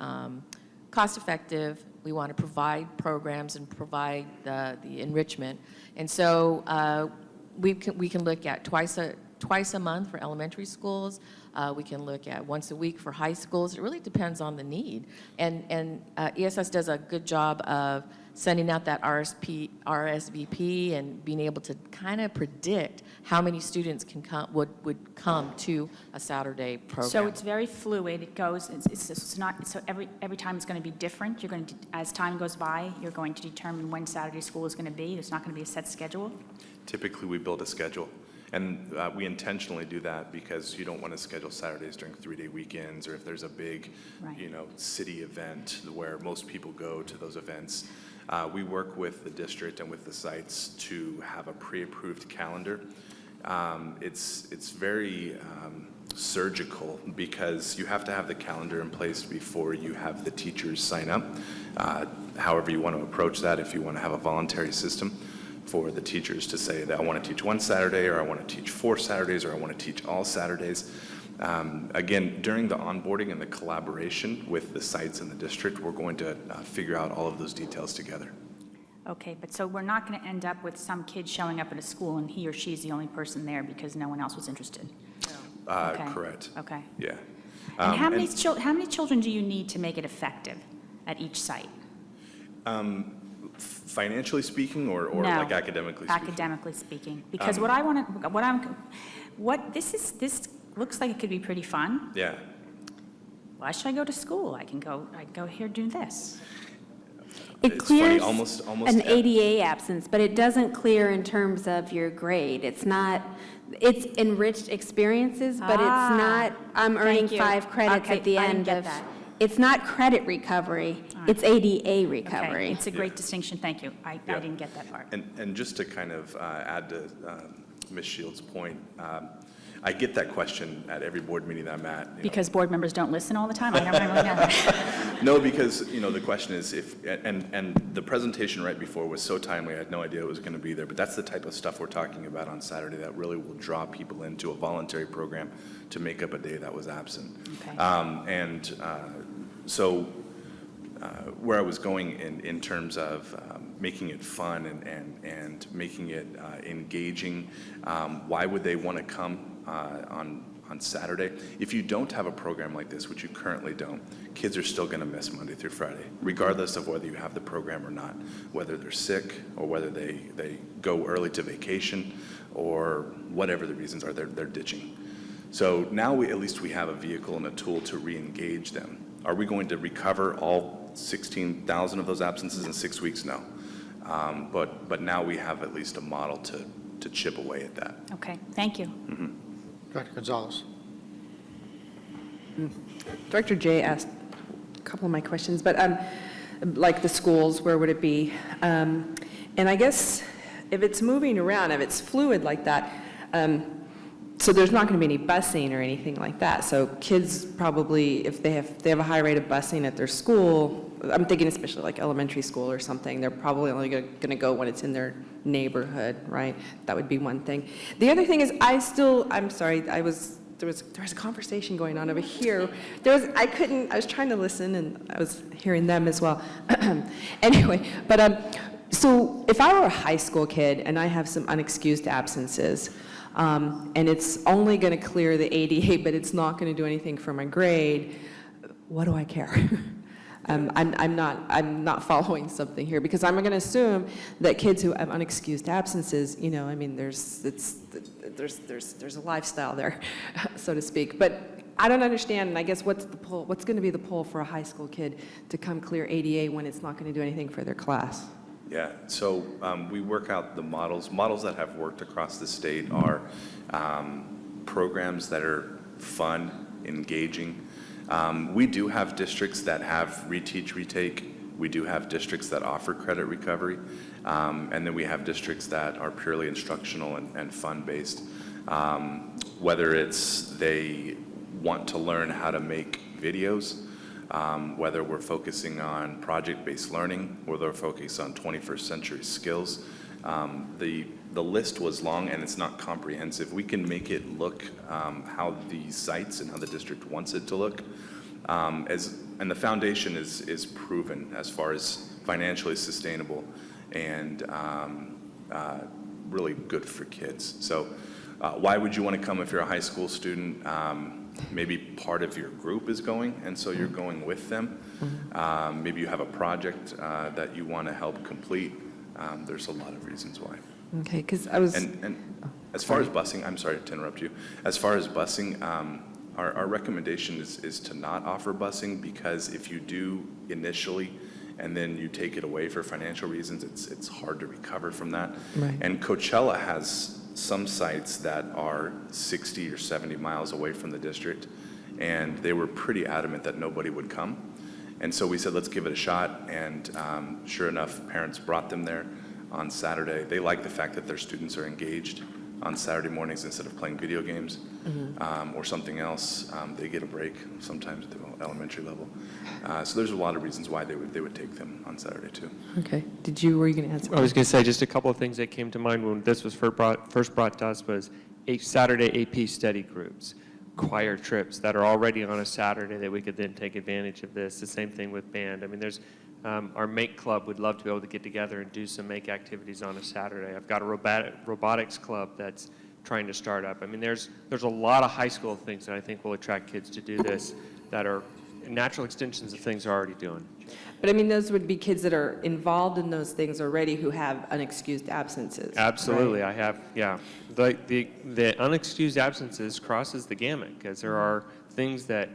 [SPEAKER 21] cost-effective. We want to provide programs and provide the enrichment. And so we can look at twice a month for elementary schools. We can look at once a week for high schools. It really depends on the need. And ESS does a good job of sending out that RSVP and being able to kind of predict how many students would come to a Saturday program.
[SPEAKER 2] So it's very fluid. It goes. It's not. So every time it's going to be different. You're going to, as time goes by, you're going to determine when Saturday school is going to be. There's not going to be a set schedule.
[SPEAKER 18] Typically, we build a schedule. And we intentionally do that because you don't want to schedule Saturdays during 3-day weekends, or if there's a big, city event where most people go to those events. We work with the district and with the sites to have a pre-approved calendar. It's very surgical because you have to have the calendar in place before you have the teachers sign up. However you want to approach that, if you want to have a voluntary system for the teachers to say that I want to teach one Saturday, or I want to teach 4 Saturdays, or I want to teach all Saturdays. Again, during the onboarding and the collaboration with the sites and the district, we're going to figure out all of those details together.
[SPEAKER 2] Okay, but so we're not going to end up with some kid showing up at a school and he or she's the only person there because no one else was interested? Okay.
[SPEAKER 18] Correct.
[SPEAKER 2] Okay.
[SPEAKER 18] Yeah.
[SPEAKER 2] And how many children do you need to make it effective at each site?
[SPEAKER 18] Financially speaking, or
[SPEAKER 2] No,
[SPEAKER 18] like academically speaking?
[SPEAKER 2] Academically speaking, because this looks like it could be pretty fun.
[SPEAKER 18] Yeah.
[SPEAKER 2] Why should I go to school? I can go here do this.
[SPEAKER 19] It clears
[SPEAKER 18] almost
[SPEAKER 19] an ADA absence, but it doesn't clear in terms of your grade. It's enriched experiences, but it's not, I'm earning 5 credits at the end of. It's not credit recovery, it's ADA recovery.
[SPEAKER 2] Okay. It's a great distinction, thank you. I didn't get that part.
[SPEAKER 18] And just to kind of add to Ms. Shields' point, I get that question at every board meeting that I'm at.
[SPEAKER 2] Because board members don't listen all the time? I never really know that.
[SPEAKER 18] No, because, the question is if, and the presentation right before was so timely, I had no idea it was going to be there, but that's the type of stuff we're talking about on Saturday that really will draw people into a voluntary program to make up a day that was absent.
[SPEAKER 2] Okay.
[SPEAKER 18] So where I was going in terms of making it fun and making it engaging, why would they want to come on Saturday? If you don't have a program like this, which you currently don't, kids are still going to miss Monday through Friday, regardless of whether you have the program or not, whether they're sick or whether they go early to vacation or whatever the reasons are, they're ditching. So now at least we have a vehicle and a tool to re-engage them. Are we going to recover all 16,000 of those absences in 6 weeks? No. But now we have at least a model to chip away at that.
[SPEAKER 2] Okay, thank you.
[SPEAKER 18] Mm-hmm.
[SPEAKER 1] Director Gonzalez.
[SPEAKER 14] Director Jay asked a couple of my questions, but like the schools, where would it be? And I guess if it's moving around, if it's fluid like that, so there's not going to be any busing or anything like that. So kids probably, if they have a high rate of busing at their school, I'm thinking especially like elementary school or something, they're probably only going to go when it's in their neighborhood, right? That would be one thing. The other thing is I'm sorry, there was a conversation going on over here. I was trying to listen and I was hearing them as well. Anyway, but so if I were a high school kid and I have some unexcused absences, and it's only going to clear the ADA, but it's not going to do anything for my grade, what do I care? I'm not following something here, because I'm going to assume that kids who have unexcused absences, I mean, there's a lifestyle there, so to speak. But I don't understand, and I guess what's going to be the pull for a high school kid to come clear ADA when it's not going to do anything for their class?
[SPEAKER 18] Yeah, so we work out the models. Models that have worked across the state are programs that are fun, engaging. We do have districts that have reteach, retake. We do have districts that offer credit recovery. And then we have districts that are purely instructional and fun-based. Whether it's they want to learn how to make videos, whether we're focusing on project-based learning, whether we're focused on 21st century skills. The list was long and it's not comprehensive. We can make it look how the sites and how the district wants it to look. And the foundation is proven as far as financially sustainable and really good for kids. So why would you want to come if you're a high school student? Maybe part of your group is going, and so you're going with them. Maybe you have a project that you want to help complete. There's a lot of reasons why.
[SPEAKER 14] Okay, because I was...
[SPEAKER 18] And as far as busing, I'm sorry to interrupt you. As far as busing, our recommendation is to not offer busing, because if you do initially and then you take it away for financial reasons, it's hard to recover from that.
[SPEAKER 14] Right.
[SPEAKER 18] And Coachella has some sites that are 60 or 70 miles away from the district, and they were pretty adamant that nobody would come. And so we said, let's give it a shot, and sure enough, parents brought them there on Saturday. They like the fact that their students are engaged on Saturday mornings instead of playing video games or something else. They get a break sometimes at the elementary level. So there's a lot of reasons why they would take them on Saturday too.
[SPEAKER 14] Okay. Were you going to answer?
[SPEAKER 20] I was going to say just a couple of things that came to mind when this was first brought to us was Saturday AP study groups, choir trips that are already on a Saturday that we could then take advantage of this. The same thing with band. I mean, there's our Make Club would love to be able to get together and do some Make activities on a Saturday. I've got a robotics club that's trying to start up. I mean, there's a lot of high school things that I think will attract kids to do this that are natural extensions of things they're already doing.
[SPEAKER 14] But I mean, those would be kids that are involved in those things already who have unexcused absences.
[SPEAKER 20] Absolutely,
[SPEAKER 14] right?
[SPEAKER 20] I have, yeah. The unexcused absences crosses the gamut, because there are things that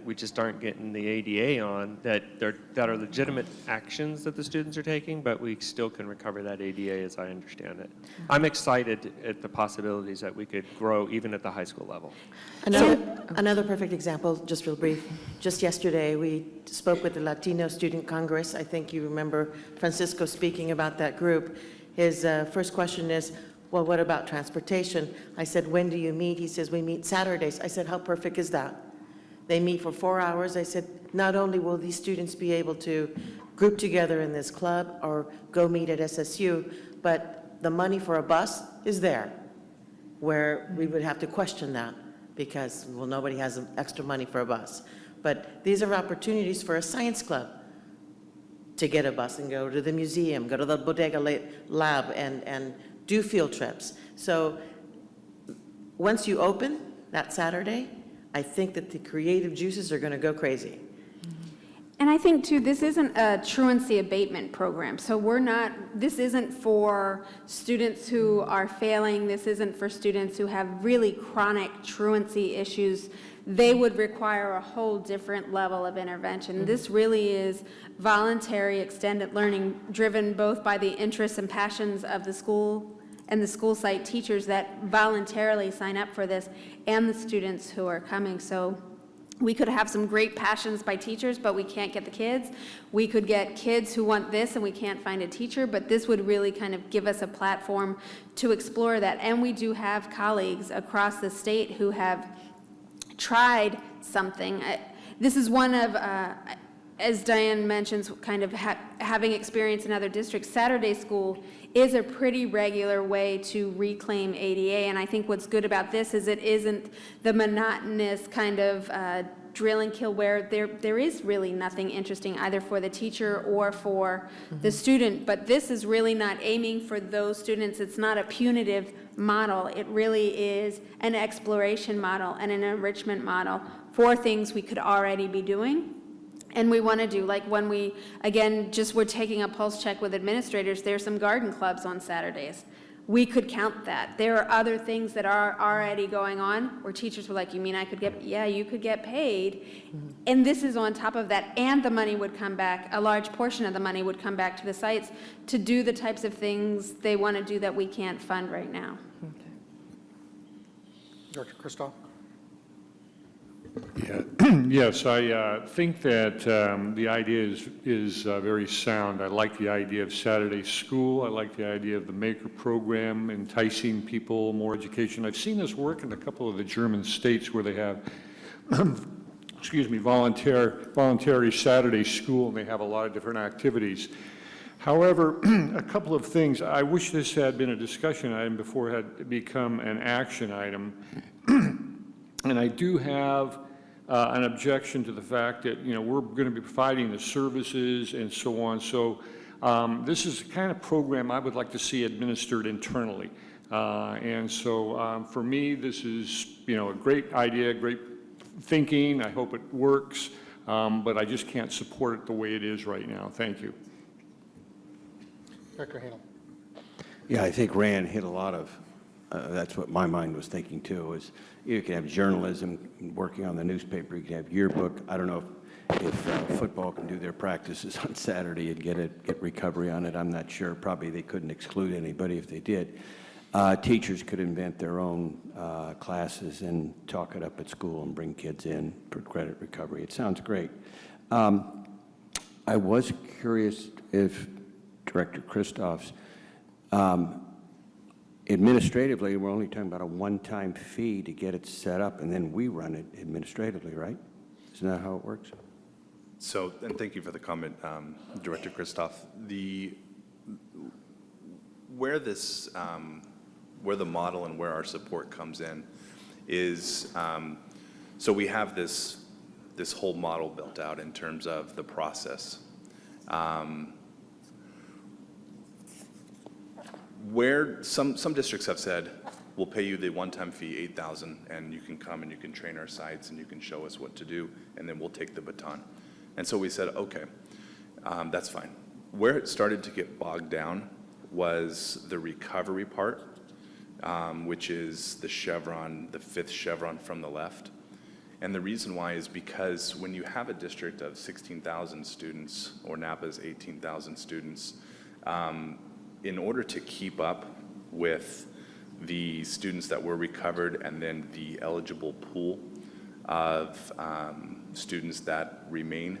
[SPEAKER 20] we just aren't getting the ADA on that are legitimate actions that the students are taking, but we still can recover that ADA as I understand it. I'm excited at the possibilities that we could grow even at the high school level.
[SPEAKER 6] Another perfect example, just real brief. Just yesterday, we spoke with the Latino Student Congress. I think you remember Francisco speaking about that group. His first question is, well, what about transportation? I said, when do you meet? He says, we meet Saturdays. I said, how perfect is that? They meet for 4 hours. I said, not only will these students be able to group together in this club or go meet at SSU, but the money for a bus is there, where we would have to question that because, well, nobody has extra money for a bus. But these are opportunities for a science club to get a bus and go to the museum, go to the bodega lab and do field trips. So once you open that Saturday, I think that the creative juices are going to go crazy.
[SPEAKER 7] And I think, too, this isn't a truancy abatement program. So this isn't for students who are failing. This isn't for students who have really chronic truancy issues. They would require a whole different level of intervention. This really is voluntary extended learning driven both by the interests and passions of the school and the school site teachers that voluntarily sign up for this and the students who are coming. So we could have some great passions by teachers, but we can't get the kids. We could get kids who want this and we can't find a teacher, but this would really kind of give us a platform to explore that. And we do have colleagues across the state who have tried something. This is one of, as Diane mentions, kind of having experience in other districts. Saturday school is a pretty regular way to reclaim ADA, and I think what's good about this is it isn't the monotonous kind of drill and kill where there is really nothing interesting either for the teacher or for the student, but this is really not aiming for those students. It's not a punitive model. It really is an exploration model and an enrichment model for things we could already be doing. And we want to do, like when we, again, just we're taking a pulse check with administrators, there's some garden clubs on Saturdays. We could count that. There are other things that are already going on where teachers were like, you mean I could get, yeah, you could get paid. And this is on top of that. And the money would come back, a large portion of the money would come back to the sites to do the types of things they want to do that we can't fund right now.
[SPEAKER 1] Dr. Christoph?
[SPEAKER 15] Yeah. Yes, I think that the idea is very sound. I like the idea of Saturday school. I like the idea of the Maker program, enticing people, more education. I've seen this work in a couple of the German states where they have, excuse me, voluntary Saturday school, and they have a lot of different activities. However, a couple of things. I wish this had been a discussion item before it had become an action item. And I do have an objection to the fact that, you know, we're going to be providing the services and so on. So this is the kind of program I would like to see administered internally. And so for me, this is, you know, a great idea, great thinking. I hope it works, but I just can't support it the way it is right now. Thank you.
[SPEAKER 1] Dr. Hadel.
[SPEAKER 12] Yeah, I think Rand hit a lot of, that's what my mind was thinking too, is you can have journalism working on the newspaper, you can have yearbook. I don't know if football can do their practices on Saturday and get recovery on it. I'm not sure. Probably they couldn't exclude anybody if they did. Teachers could invent their own classes and talk it up at school and bring kids in for credit recovery. It sounds great. I was curious if Director Christoph's, administratively, we're only talking about a one-time fee to get it set up, and then we run it administratively, right? Isn't that how it works?
[SPEAKER 18] So, and thank you for the comment, Director Christoph. Where the model and where our support comes in is, so we have this whole model built out in terms of the process. Where some districts have said, we'll pay you the one-time fee, $8,000, and you can come and you can train our sites and you can show us what to do, and then we'll take the baton. And so we said, okay, that's fine. Where it started to get bogged down was the recovery part, which is the chevron, the fifth chevron from the left. And the reason why is because when you have a district of 16,000 students, or Napa's 18,000 students, in order to keep up with the students that were recovered and then the eligible pool of students that remain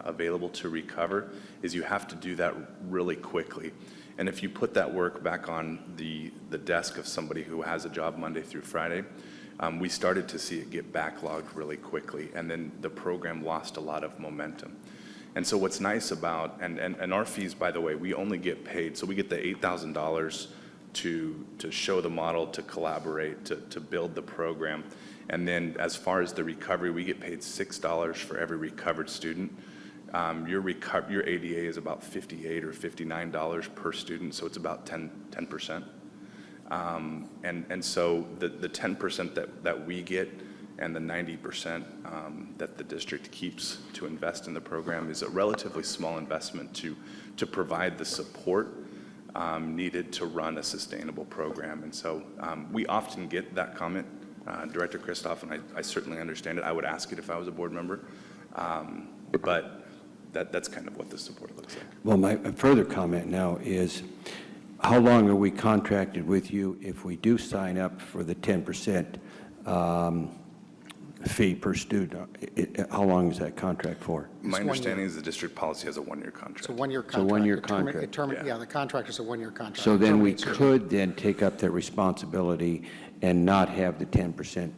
[SPEAKER 18] available to recover is you have to do that really quickly. And if you put that work back on the desk of somebody who has a job Monday through Friday, we started to see it get backlogged really quickly, and then the program lost a lot of momentum. And so what's nice about, and our fees, by the way, we only get paid, so we get the $8,000 to show the model, to collaborate, to build the program. And then as far as the recovery, we get paid $6 for every recovered student. Your ADA is about $58 or $59 per student, so it's about 10%. And so the 10% that we get and the 90% that the district keeps to invest in the program is a relatively small investment to provide the support needed to run a sustainable program. And so we often get that comment, Director Christoph, and I certainly understand it. I would ask it if I was a board member, but that's kind of what the support looks like.
[SPEAKER 12] Well, my further comment now is, how long are we contracted with you if we do sign up for the 10% fee per student? How long is that contract for?
[SPEAKER 18] My understanding is the district policy has a one-year contract.
[SPEAKER 1] It's a one-year contract.
[SPEAKER 12] It's a one-year contract.
[SPEAKER 1] Yeah, the contract is a one-year contract.
[SPEAKER 12] So then we
[SPEAKER 1] Terminates
[SPEAKER 12] could then take up that responsibility and not have the 10%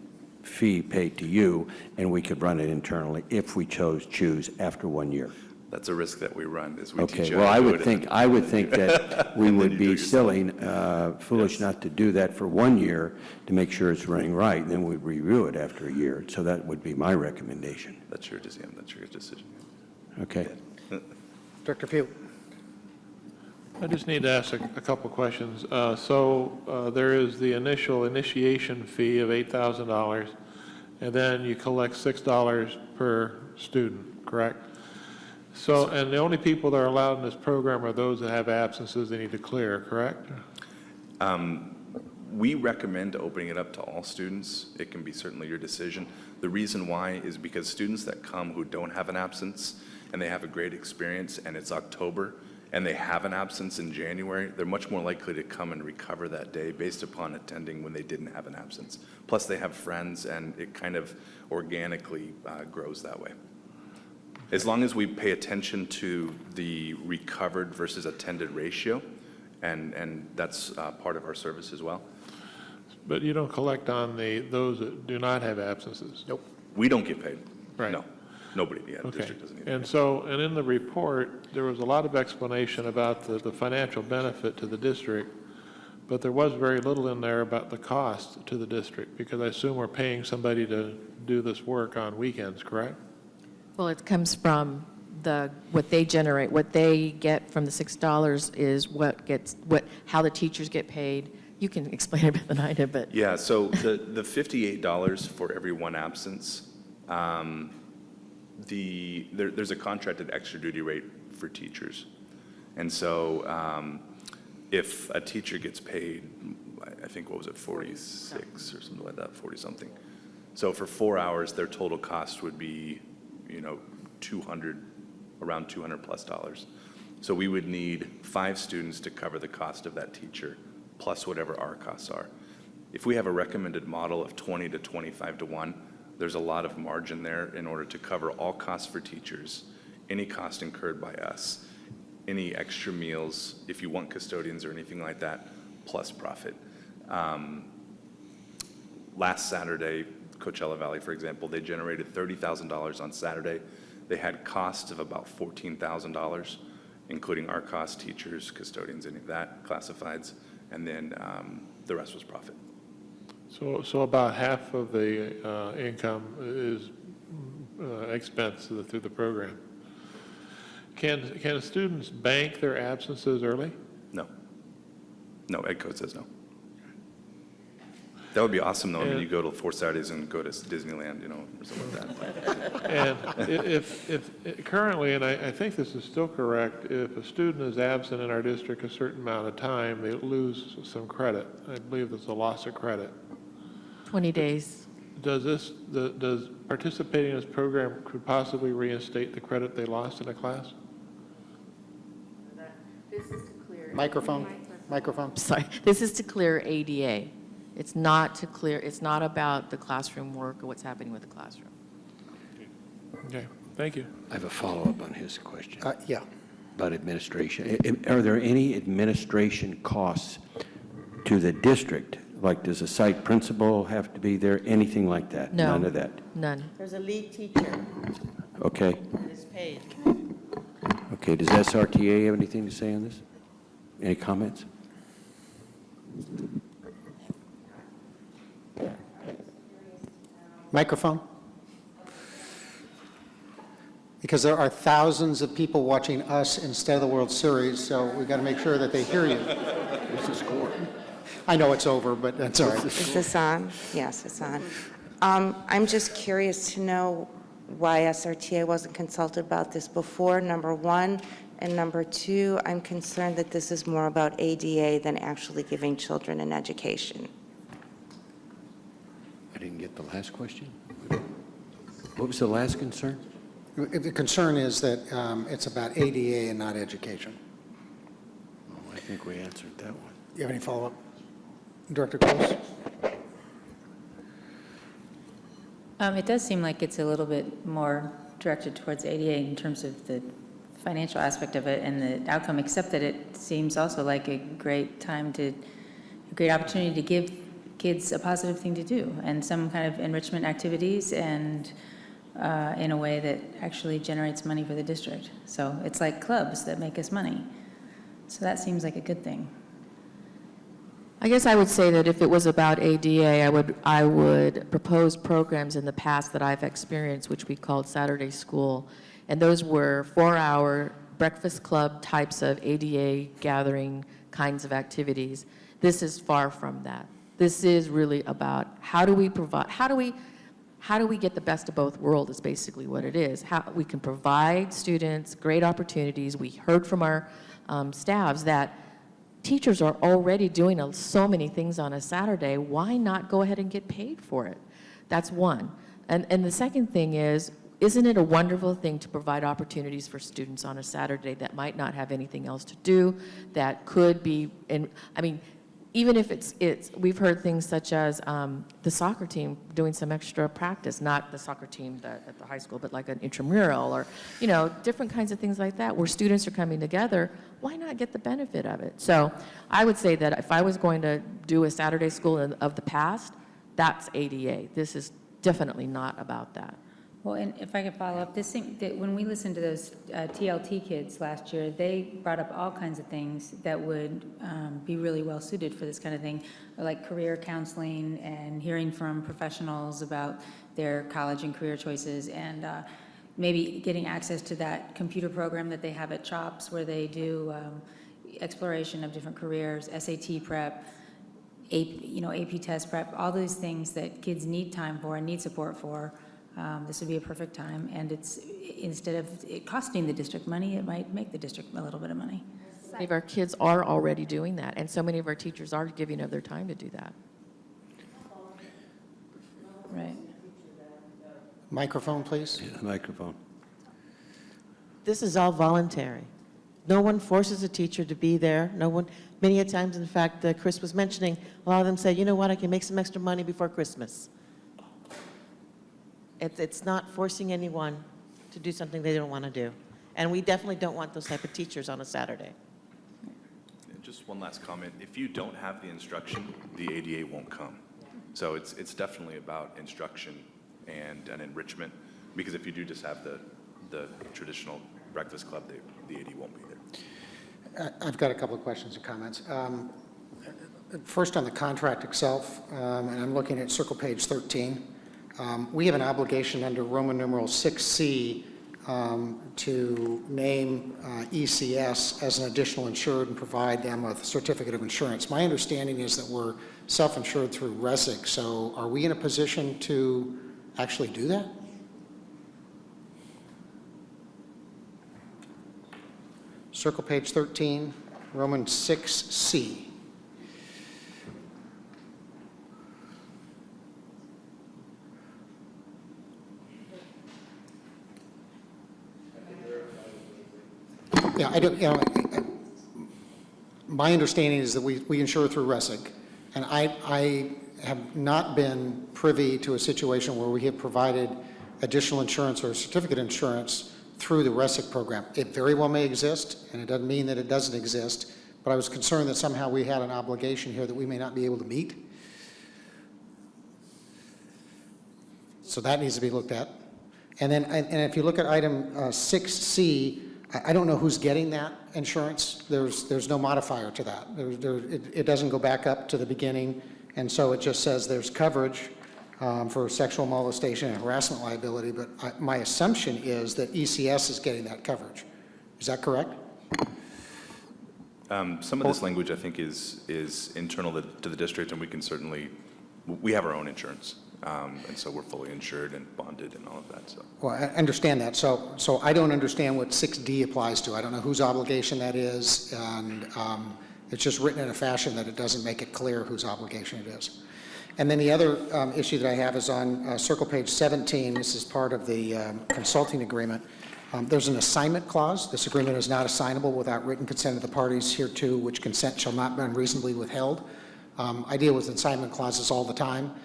[SPEAKER 12] fee paid to you, and we could run it internally if we choose after 1 year.
[SPEAKER 18] That's a risk that we run, is we teach
[SPEAKER 12] Okay,
[SPEAKER 18] you
[SPEAKER 12] well,
[SPEAKER 18] how to
[SPEAKER 12] I
[SPEAKER 18] do
[SPEAKER 12] would
[SPEAKER 18] it
[SPEAKER 12] think,
[SPEAKER 18] and-
[SPEAKER 12] I would think that we
[SPEAKER 18] And then
[SPEAKER 12] would
[SPEAKER 18] you do
[SPEAKER 12] be
[SPEAKER 18] it
[SPEAKER 12] silly, foolish not to do that for 1 year to make sure it's running right, and then we'd review it after a year. So that would be my recommendation.
[SPEAKER 18] That's your decision. That's your decision.
[SPEAKER 12] Okay.
[SPEAKER 1] Director Pugh.
[SPEAKER 16] I just need to ask a couple questions. There is the initiation fee of $8,000, and then you collect $6 per student, correct? So, and the only people that are allowed in this program are those that have absences they need to clear, correct?
[SPEAKER 18] We recommend opening it up to all students. It can be certainly your decision. The reason why is because students that come who don't have an absence and they have a great experience and it's October and they have an absence in January, they're much more likely to come and recover that day based upon attending when they didn't have an absence. Plus they have friends and it kind of organically grows that way. As long as we pay attention to the recovered versus attended ratio, and that's part of our service as well.
[SPEAKER 16] But you don't collect on those that do not have absences?
[SPEAKER 18] Nope. We don't get paid.
[SPEAKER 16] Right.
[SPEAKER 18] No. Nobody, the
[SPEAKER 16] Okay.
[SPEAKER 18] district doesn't get paid.
[SPEAKER 16] And in the report, there was a lot of explanation about the financial benefit to the district, but there was very little in there about the cost to the district, because I assume we're paying somebody to do this work on weekends, correct?
[SPEAKER 21] Well, it comes from what they generate. What they get from the $6 is how the teachers get paid. You can explain it better than I did, but.
[SPEAKER 18] Yeah, so the $58 for every one absence, there's a contracted extra duty rate for teachers. And so if a teacher gets paid, I think, what was it, 46 or something like that, 40 something. So for 4 hours, their total cost would be, around $200 plus. So we would need 5 students to cover the cost of that teacher, plus whatever our costs are. If we have a recommended model of 20 to 25 to 1, there's a lot of margin there in order to cover all costs for teachers, any cost incurred by us, any extra meals, if you want custodians or anything like that, plus profit. Last Saturday, Coachella Valley, for example, they generated $30,000 on Saturday. They had costs of about $14,000, including our costs, teachers, custodians, any of that, classifieds, and then the rest was profit.
[SPEAKER 16] So about half of the income is expense through the program. Can students bank their absences early?
[SPEAKER 18] No. No, Ed Code says no. That would be awesome, though. I mean, you go to 4 Saturdays and go to Disneyland, or something like that.
[SPEAKER 16] And if currently, and I think this is still correct, if a student is absent in our district a certain amount of time, they lose some credit. I believe there's a loss of credit.
[SPEAKER 21] 20 days.
[SPEAKER 16] Does participating in this program could possibly reinstate the credit they lost in a class?
[SPEAKER 21] This is to clear.
[SPEAKER 1] Microphone.
[SPEAKER 21] Sorry. This is to clear ADA. It's not about the classroom work or what's happening with the classroom.
[SPEAKER 16] Okay. Thank you.
[SPEAKER 12] I have a follow-up on his question
[SPEAKER 1] Yeah.
[SPEAKER 12] about administration. Are there any administration costs to the district? Like, does a site principal have to be there? Anything like that?
[SPEAKER 21] No.
[SPEAKER 12] None of that?
[SPEAKER 21] None.
[SPEAKER 6] There's a lead teacher
[SPEAKER 12] Okay.
[SPEAKER 6] that is paid.
[SPEAKER 12] Okay, does SRTA have anything to say on this? Any comments?
[SPEAKER 1] Microphone? Because there are thousands of people watching us instead of the World Series, so we've got to make sure that they hear you.
[SPEAKER 12] What's the score?
[SPEAKER 1] I know it's over, but that's all right.
[SPEAKER 3] Is this on? Yes, it's on. I'm just curious to know why SRTA wasn't consulted about this before, number one. And number two, I'm concerned that this is more about ADA than actually giving children an education.
[SPEAKER 12] I didn't get the last question. What was the last concern?
[SPEAKER 1] The concern is that it's about ADA and not education.
[SPEAKER 12] Oh, I think we answered that one.
[SPEAKER 1] Do you have any follow-up? Director Cruz?
[SPEAKER 13] It does seem like it's a little bit more directed towards ADA in terms of the financial aspect of it and the outcome, except that it seems also like a great opportunity to give kids a positive thing to do and some kind of enrichment activities and in a way that actually generates money for the district. So it's like clubs that make us money. So that seems like a good thing.
[SPEAKER 21] I guess I would say that if it was about ADA, I would propose programs in the past that I've experienced, which we called Saturday School, and those were 4-hour breakfast club types of ADA gathering kinds of activities. This is far from that. This is really about how do we get the best of both worlds is basically what it is. How we can provide students great opportunities. We heard from our staffs that teachers are already doing so many things on a Saturday. Why not go ahead and get paid for it? That's one. And the second thing is, isn't it a wonderful thing to provide opportunities for students on a Saturday that might not have anything else to do, that could be, even if we've heard things such as the soccer team doing some extra practice, not the soccer team at the high school, but like an intramural or, different kinds of things like that where students are coming together. Why not get the benefit of it? So I would say that if I was going to do a Saturday school of the past, that's ADA. This is definitely not about that.
[SPEAKER 13] Well, and if I could follow up, when we listened to those TLT kids last year, they brought up all kinds of things that would be really well suited for this kind of thing, like career counseling and hearing from professionals about their college and career choices, and maybe getting access to that computer program that they have at CHOPS where they do exploration of different careers, SAT prep, AP test prep, all those things that kids need time for and need support for. This would be a perfect time, and instead of it costing the district money, it might make the district a little bit of money.
[SPEAKER 21] Many of our kids are already doing that, and so many of our teachers are giving of their time to do that.
[SPEAKER 13] Right.
[SPEAKER 1] Microphone, please.
[SPEAKER 12] Yeah, microphone.
[SPEAKER 6] This is all voluntary. No one forces a teacher to be there. No one, many a times, in fact, Chris was mentioning, a lot of them say, you know what, I can make some extra money before Christmas. It's not forcing anyone to do something they don't want to do. And we definitely don't want those type of teachers on a Saturday.
[SPEAKER 18] Just one last comment. If you don't have the instruction, the ADA won't come. So it's definitely about instruction and enrichment, because if you do just have the traditional breakfast club, the AD won't be there.
[SPEAKER 1] I've got a couple of questions and comments. First on the contract itself, and I'm looking at circle page 13. We have an obligation under Roman numeral 6C to name ECS as an additional insured and provide them with a certificate of insurance. My understanding is that we're self-insured through RESIC, so are we in a position to actually do that? Circle page 13, Roman 6C. Yeah, I don't, my understanding is that we insure through RESIC, and I have not been privy to a situation where we have provided additional insurance or certificate insurance through the RESIC program. It very well may exist, and it doesn't mean that it doesn't exist, but I was concerned that somehow we had an obligation here that we may not be able to meet. So that needs to be looked at. And then, and if you look at item 6C, I don't know who's getting that insurance. There's no modifier to that. It doesn't go back up to the beginning, and so it just says there's coverage for sexual molestation and harassment liability, but my assumption is that ECS is getting that coverage. Is that correct?
[SPEAKER 18] Some of this language, I think, is internal to the district, and we can certainly, we have our own insurance. And so we're fully insured and bonded and all of that. So.
[SPEAKER 1] Well, I understand that. So I don't understand what 6D applies to. I don't know whose obligation that is, and it's just written in a fashion that it doesn't make it clear whose obligation it is. And then the other issue that I have is on circle page 17. This is part of the consulting agreement. There's an assignment clause. This agreement is not assignable without written consent of the parties hereto, which consent shall not be unreasonably withheld. I deal with assignment clauses all the time.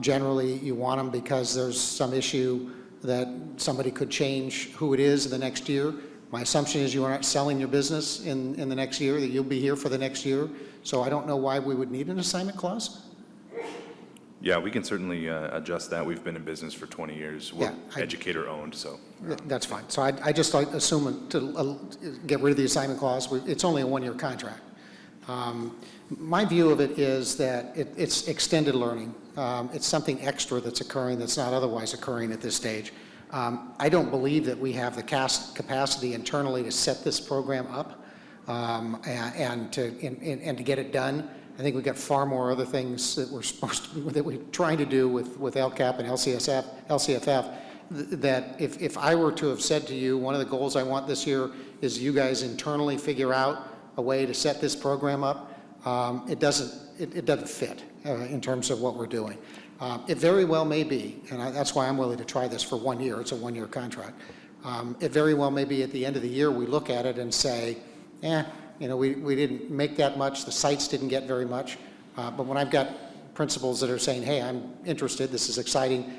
[SPEAKER 1] Generally, you want them because there's some issue that somebody could change who it is in the next year. My assumption is you are not selling your business in the next year, that you'll be here for the next year. So I don't know why we would need an assignment clause.
[SPEAKER 18] Yeah, we can certainly adjust that. We've been in business for 20 years. We're educator-owned, so.
[SPEAKER 1] That's fine. So I just like assume to get rid of the assignment clause. It's only a one-year contract. My view of it is that it's extended learning. It's something extra that's occurring that's not otherwise occurring at this stage. I don't believe that we have the capacity internally to set this program up and to get it done. I think we've got far more other things that we're supposed to, that we're trying to do with LCAP and LCFF. That if I were to have said to you, one of the goals I want this year is you guys internally figure out a way to set this program up. It doesn't fit in terms of what we're doing. It very well may be, and that's why I'm willing to try this for 1 year. It's a one-year contract. It very well may be at the end of the year we look at it and say, we didn't make that much. The sites didn't get very much. But when I've got principals that are saying, hey, I'm interested, this is exciting,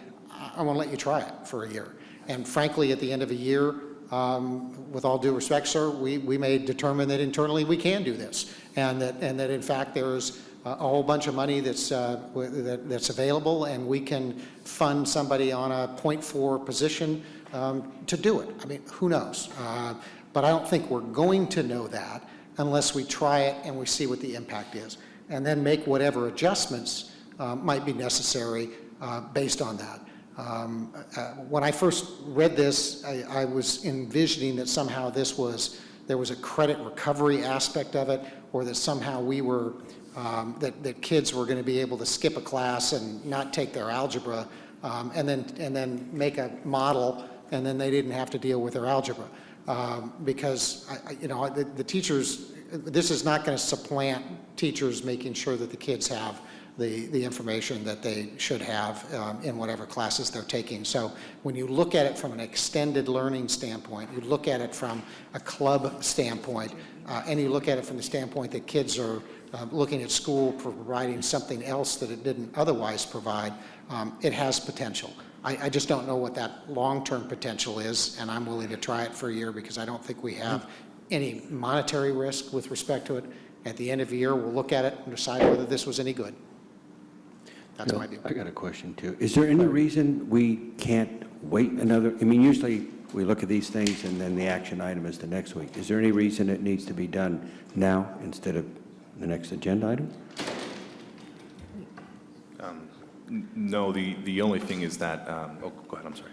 [SPEAKER 1] I want to let you try it for a year. And frankly, at the end of a year, with all due respect, sir, we may determine that internally we can do this, and that in fact there's a whole bunch of money that's available, and we can fund somebody on a 0.4 position to do it. I mean, who knows? But I don't think we're going to know that unless we try it and we see what the impact is, and then make whatever adjustments might be necessary based on that. When I first read this, I was envisioning that somehow there was a credit recovery aspect of it, or that somehow we were, that kids were going to be able to skip a class and not take their algebra, and then make a model, and then they didn't have to deal with their algebra. Because, the teachers, this is not going to supplant teachers making sure that the kids have the information that they should have in whatever classes they're taking. So when you look at it from an extended learning standpoint, you look at it from a club standpoint, and you look at it from the standpoint that kids are looking at school providing something else that it didn't otherwise provide, it has potential. I just don't know what that long-term potential is, and I'm willing to try it for a year because I don't think we have any monetary risk with respect to it. At the end of the year, we'll look at it and decide whether this was any good. That's my view.
[SPEAKER 12] I got a question too. Is there any reason we can't wait another, usually we look at these things and then the action item is the next week. Is there any reason it needs to be done now instead of the next agenda item?
[SPEAKER 18] No, the only thing is that, go ahead, I'm sorry.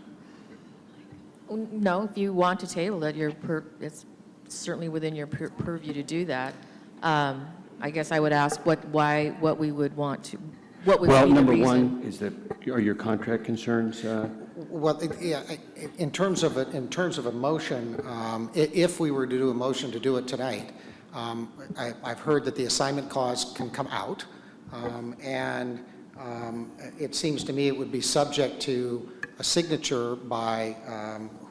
[SPEAKER 21] No, if you want to table it, it's certainly within your purview to do that. I guess I would ask what we would want to, what would be the reason?
[SPEAKER 12] Well, number one is that, are your contract concerns?
[SPEAKER 1] Well, yeah, in terms of a motion, if we were to do a motion to do it tonight, I've heard that the assignment clause can come out, and it seems to me it would be subject to a signature by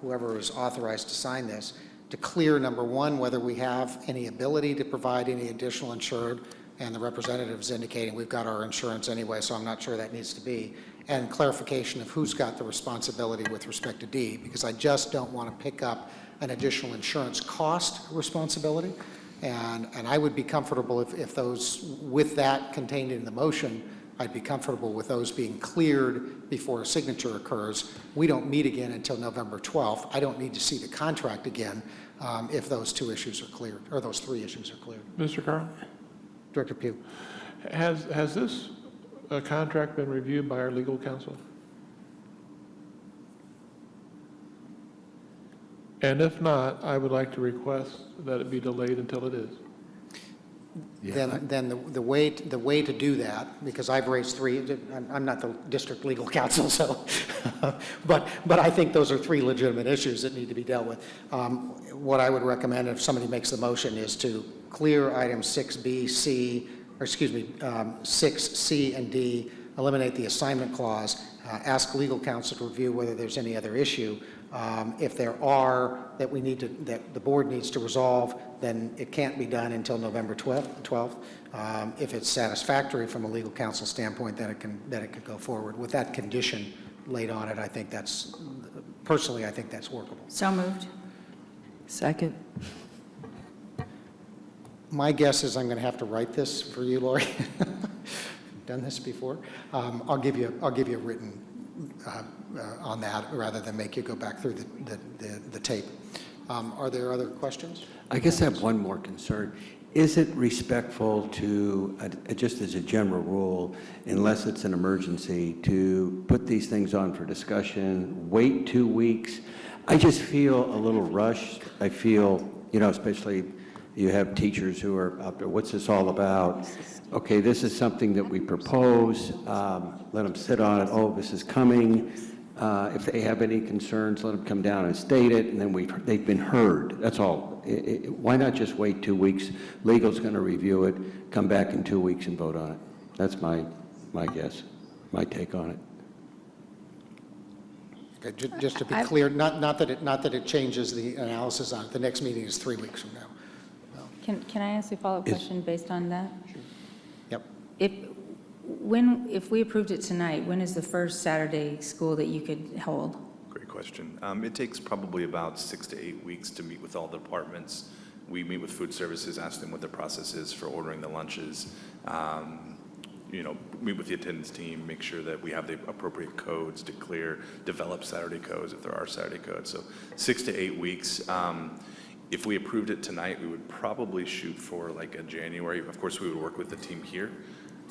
[SPEAKER 1] whoever is authorized to sign this to clear, number one, whether we have any ability to provide any additional insured, and the representative's indicating we've got our insurance anyway, so I'm not sure that needs to be, and clarification of who's got the responsibility with respect to D, because I just don't want to pick up an additional insurance cost responsibility, and I would be comfortable if those, with that contained in the motion, I'd be comfortable with those being cleared before a signature occurs. We don't meet again until November 12th. I don't need to see the contract again if those two issues are cleared, or those three issues are cleared.
[SPEAKER 16] Mr. Carl?
[SPEAKER 1] Director Pugh.
[SPEAKER 16] Has this contract been reviewed by our legal counsel? And if not, I would like to request that it be delayed until it is.
[SPEAKER 1] Then the way to do that, because I've raised three, I'm not the district legal counsel, so, but I think those are three legitimate issues that need to be dealt with. What I would recommend if somebody makes the motion is to clear items 6B, C, or excuse me, 6, C, and D, eliminate the assignment clause, ask legal counsel to review whether there's any other issue. If there are that that the board needs to resolve, then it can't be done until November 12th. If it's satisfactory from a legal counsel standpoint, then it can go forward. With that condition laid on it, I think that's, personally, I think that's workable.
[SPEAKER 2] So moved.
[SPEAKER 14] Second.
[SPEAKER 1] My guess is I'm going to have to write this for you, Lori. Done this before. I'll give you a written on that rather than make you go back through the tape. Are there other questions?
[SPEAKER 12] I guess I have one more concern. Is it respectful to, just as a general rule, unless it's an emergency, to put these things on for discussion, wait 2 weeks? I just feel a little rushed. I feel, especially you have teachers who are up there, what's this all about? Okay, this is something that we propose. Let them sit on it. Oh, this is coming. If they have any concerns, let them come down and state it, and then they've been heard. That's all. Why not just wait 2 weeks? Legal's going to review it, come back in 2 weeks and vote on it. That's my guess, my take on it.
[SPEAKER 1] Okay, just to be clear, not that it changes the analysis on it. The next meeting is 3 weeks from now.
[SPEAKER 13] Can I ask a follow-up question based on that?
[SPEAKER 1] Sure. Yep.
[SPEAKER 13] If we approved it tonight, when is the first Saturday school that you could hold?
[SPEAKER 18] Great question. It takes probably about 6 to 8 weeks to meet with all the departments. We meet with food services, ask them what the process is for ordering the lunches, meet with the attendance team, make sure that we have the appropriate codes to clear, develop Saturday codes if there are Saturday codes. So 6 to 8 weeks. If we approved it tonight, we would probably shoot for like a January. Of course, we would work with the team here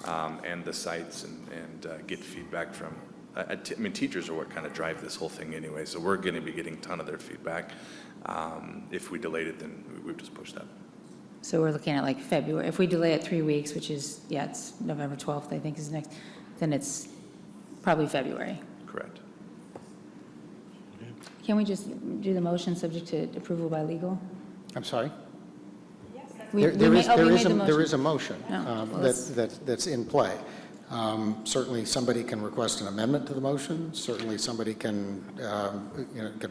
[SPEAKER 18] and the sites and get feedback from, teachers are what kind of drive this whole thing anyway, so we're going to be getting a ton of their feedback. If we delayed it, then we would just push that.
[SPEAKER 13] So we're looking at like February. If we delay it 3 weeks, which is, it's November 12th, I think is next, then it's probably February.
[SPEAKER 18] Correct.
[SPEAKER 13] Can we just do the motion subject to approval by legal?
[SPEAKER 1] I'm sorry?
[SPEAKER 13] There
[SPEAKER 1] is a motion
[SPEAKER 13] No.
[SPEAKER 1] that's in play. Certainly, somebody can request an amendment to the motion. Certainly, somebody can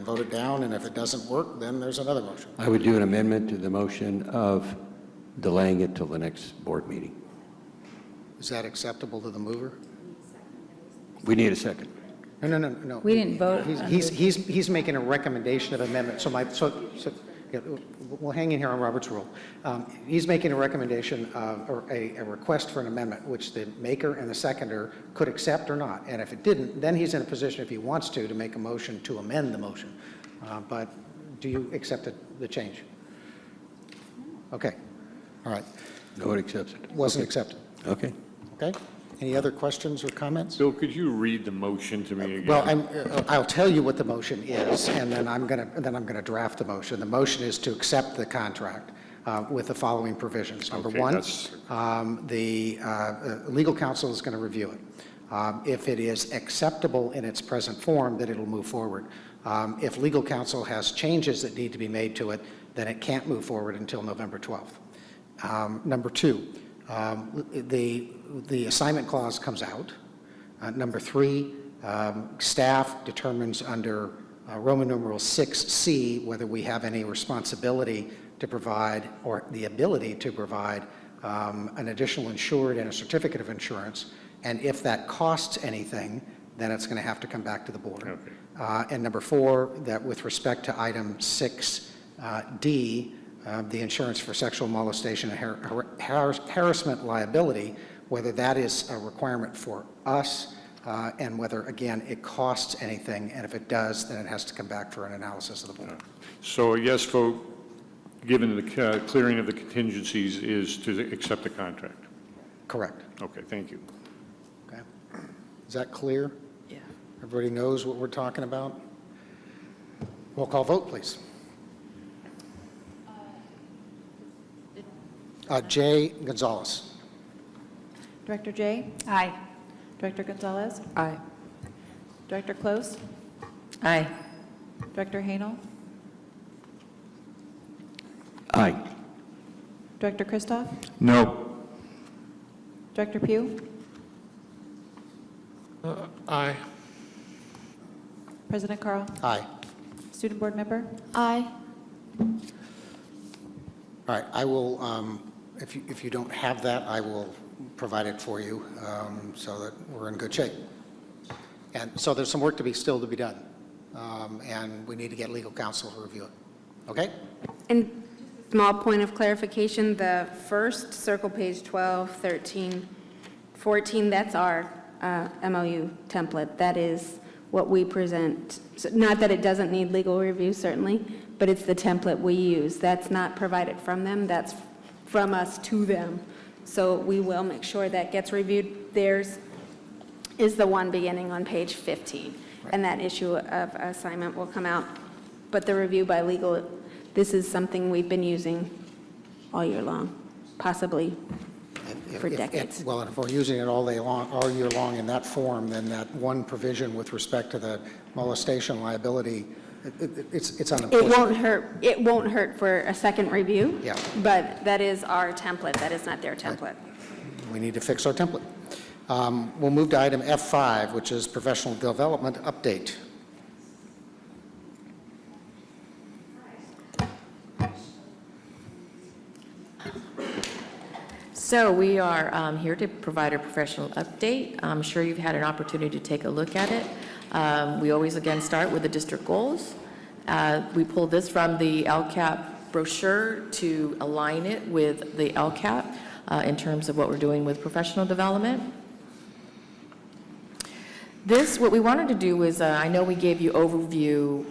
[SPEAKER 1] vote it down, and if it doesn't work, then there's another motion.
[SPEAKER 12] I would do an amendment to the motion of delaying it till the next board meeting.
[SPEAKER 1] Is that acceptable to the mover?
[SPEAKER 12] We need a second.
[SPEAKER 1] No.
[SPEAKER 13] We didn't vote.
[SPEAKER 1] He's making a recommendation of amendment. We'll hang in here on Robert's rule. He's making a recommendation or a request for an amendment, which the maker and the seconder could accept or not. And if it didn't, then he's in a position, if he wants to make a motion to amend the motion. But do you accept the change? Okay. All right.
[SPEAKER 12] No one accepts it.
[SPEAKER 1] Wasn't accepted.
[SPEAKER 12] Okay.
[SPEAKER 1] Okay. Any other questions or comments?
[SPEAKER 15] Bill, could you read the motion to me again?
[SPEAKER 1] Well, I'll tell you what the motion is, and then I'm going to draft the motion. The motion is to accept the contract with the following provisions. Number one, the legal counsel is going to review it. If it is acceptable in its present form, then it'll move forward. If legal counsel has changes that need to be made to it, then it can't move forward until November 12th. Number two, the assignment clause comes out. Number three, staff determines under Roman numeral 6C whether we have any responsibility to provide or the ability to provide an additional insured and a certificate of insurance. And if that costs anything, then it's going to have to come back to the board.
[SPEAKER 15] Okay.
[SPEAKER 1] And number 4, that with respect to item 6D, the insurance for sexual molestation and harassment liability, whether that is a requirement for us and whether, again, it costs anything, and if it does, then it has to come back for an analysis of the board.
[SPEAKER 15] So a yes vote, given the clearing of the contingencies, is to accept the contract?
[SPEAKER 1] Correct.
[SPEAKER 15] Okay, thank you.
[SPEAKER 1] Okay. Is that clear?
[SPEAKER 21] Yeah.
[SPEAKER 1] Everybody knows what we're talking about? Roll call vote, please. Jay Gonzalez.
[SPEAKER 4] Director Jay?
[SPEAKER 2] Aye.
[SPEAKER 4] Director Gonzalez?
[SPEAKER 21] Aye.
[SPEAKER 4] Director Close?
[SPEAKER 21] Aye.
[SPEAKER 4] Director Hanel?
[SPEAKER 12] Aye.
[SPEAKER 4] Director Christoph?
[SPEAKER 15] No.
[SPEAKER 4] Director Pugh?
[SPEAKER 16] Aye.
[SPEAKER 4] President Carl?
[SPEAKER 1] Aye.
[SPEAKER 4] Student Board Member?
[SPEAKER 19] Aye.
[SPEAKER 1] All right, I will, if you don't have that, I will provide it for you so that we're in good shape. And so there's some work still to be done, and we need to get legal counsel to review it. Okay?
[SPEAKER 19] And small point of clarification, the first circle page 12, 13, 14, that's our MOU template. That is what we present. So not that it doesn't need legal review, certainly, but it's the template we use. That's not provided from them, that's from us to them. So we will make sure that gets reviewed. Theirs is the one beginning on page 15, and that issue of assignment will come out. But the review by legal, this is something we've been using all year long, possibly for decades.
[SPEAKER 1] Well, and if we're using it all year long in that form, then that one provision with respect to the molestation liability, it's unenforceable.
[SPEAKER 19] It won't hurt for a second review.
[SPEAKER 1] Yeah.
[SPEAKER 19] But that is our template. That is not their template.
[SPEAKER 1] We need to fix our template. We'll move to item F5, which is professional development update.
[SPEAKER 21] So we are here to provide a professional update. I'm sure you've had an opportunity to take a look at it. We always, again, start with the district goals. We pulled this from the LCAP brochure to align it with the LCAP in terms of what we're doing with professional development. What we wanted to do was, I know we gave you overview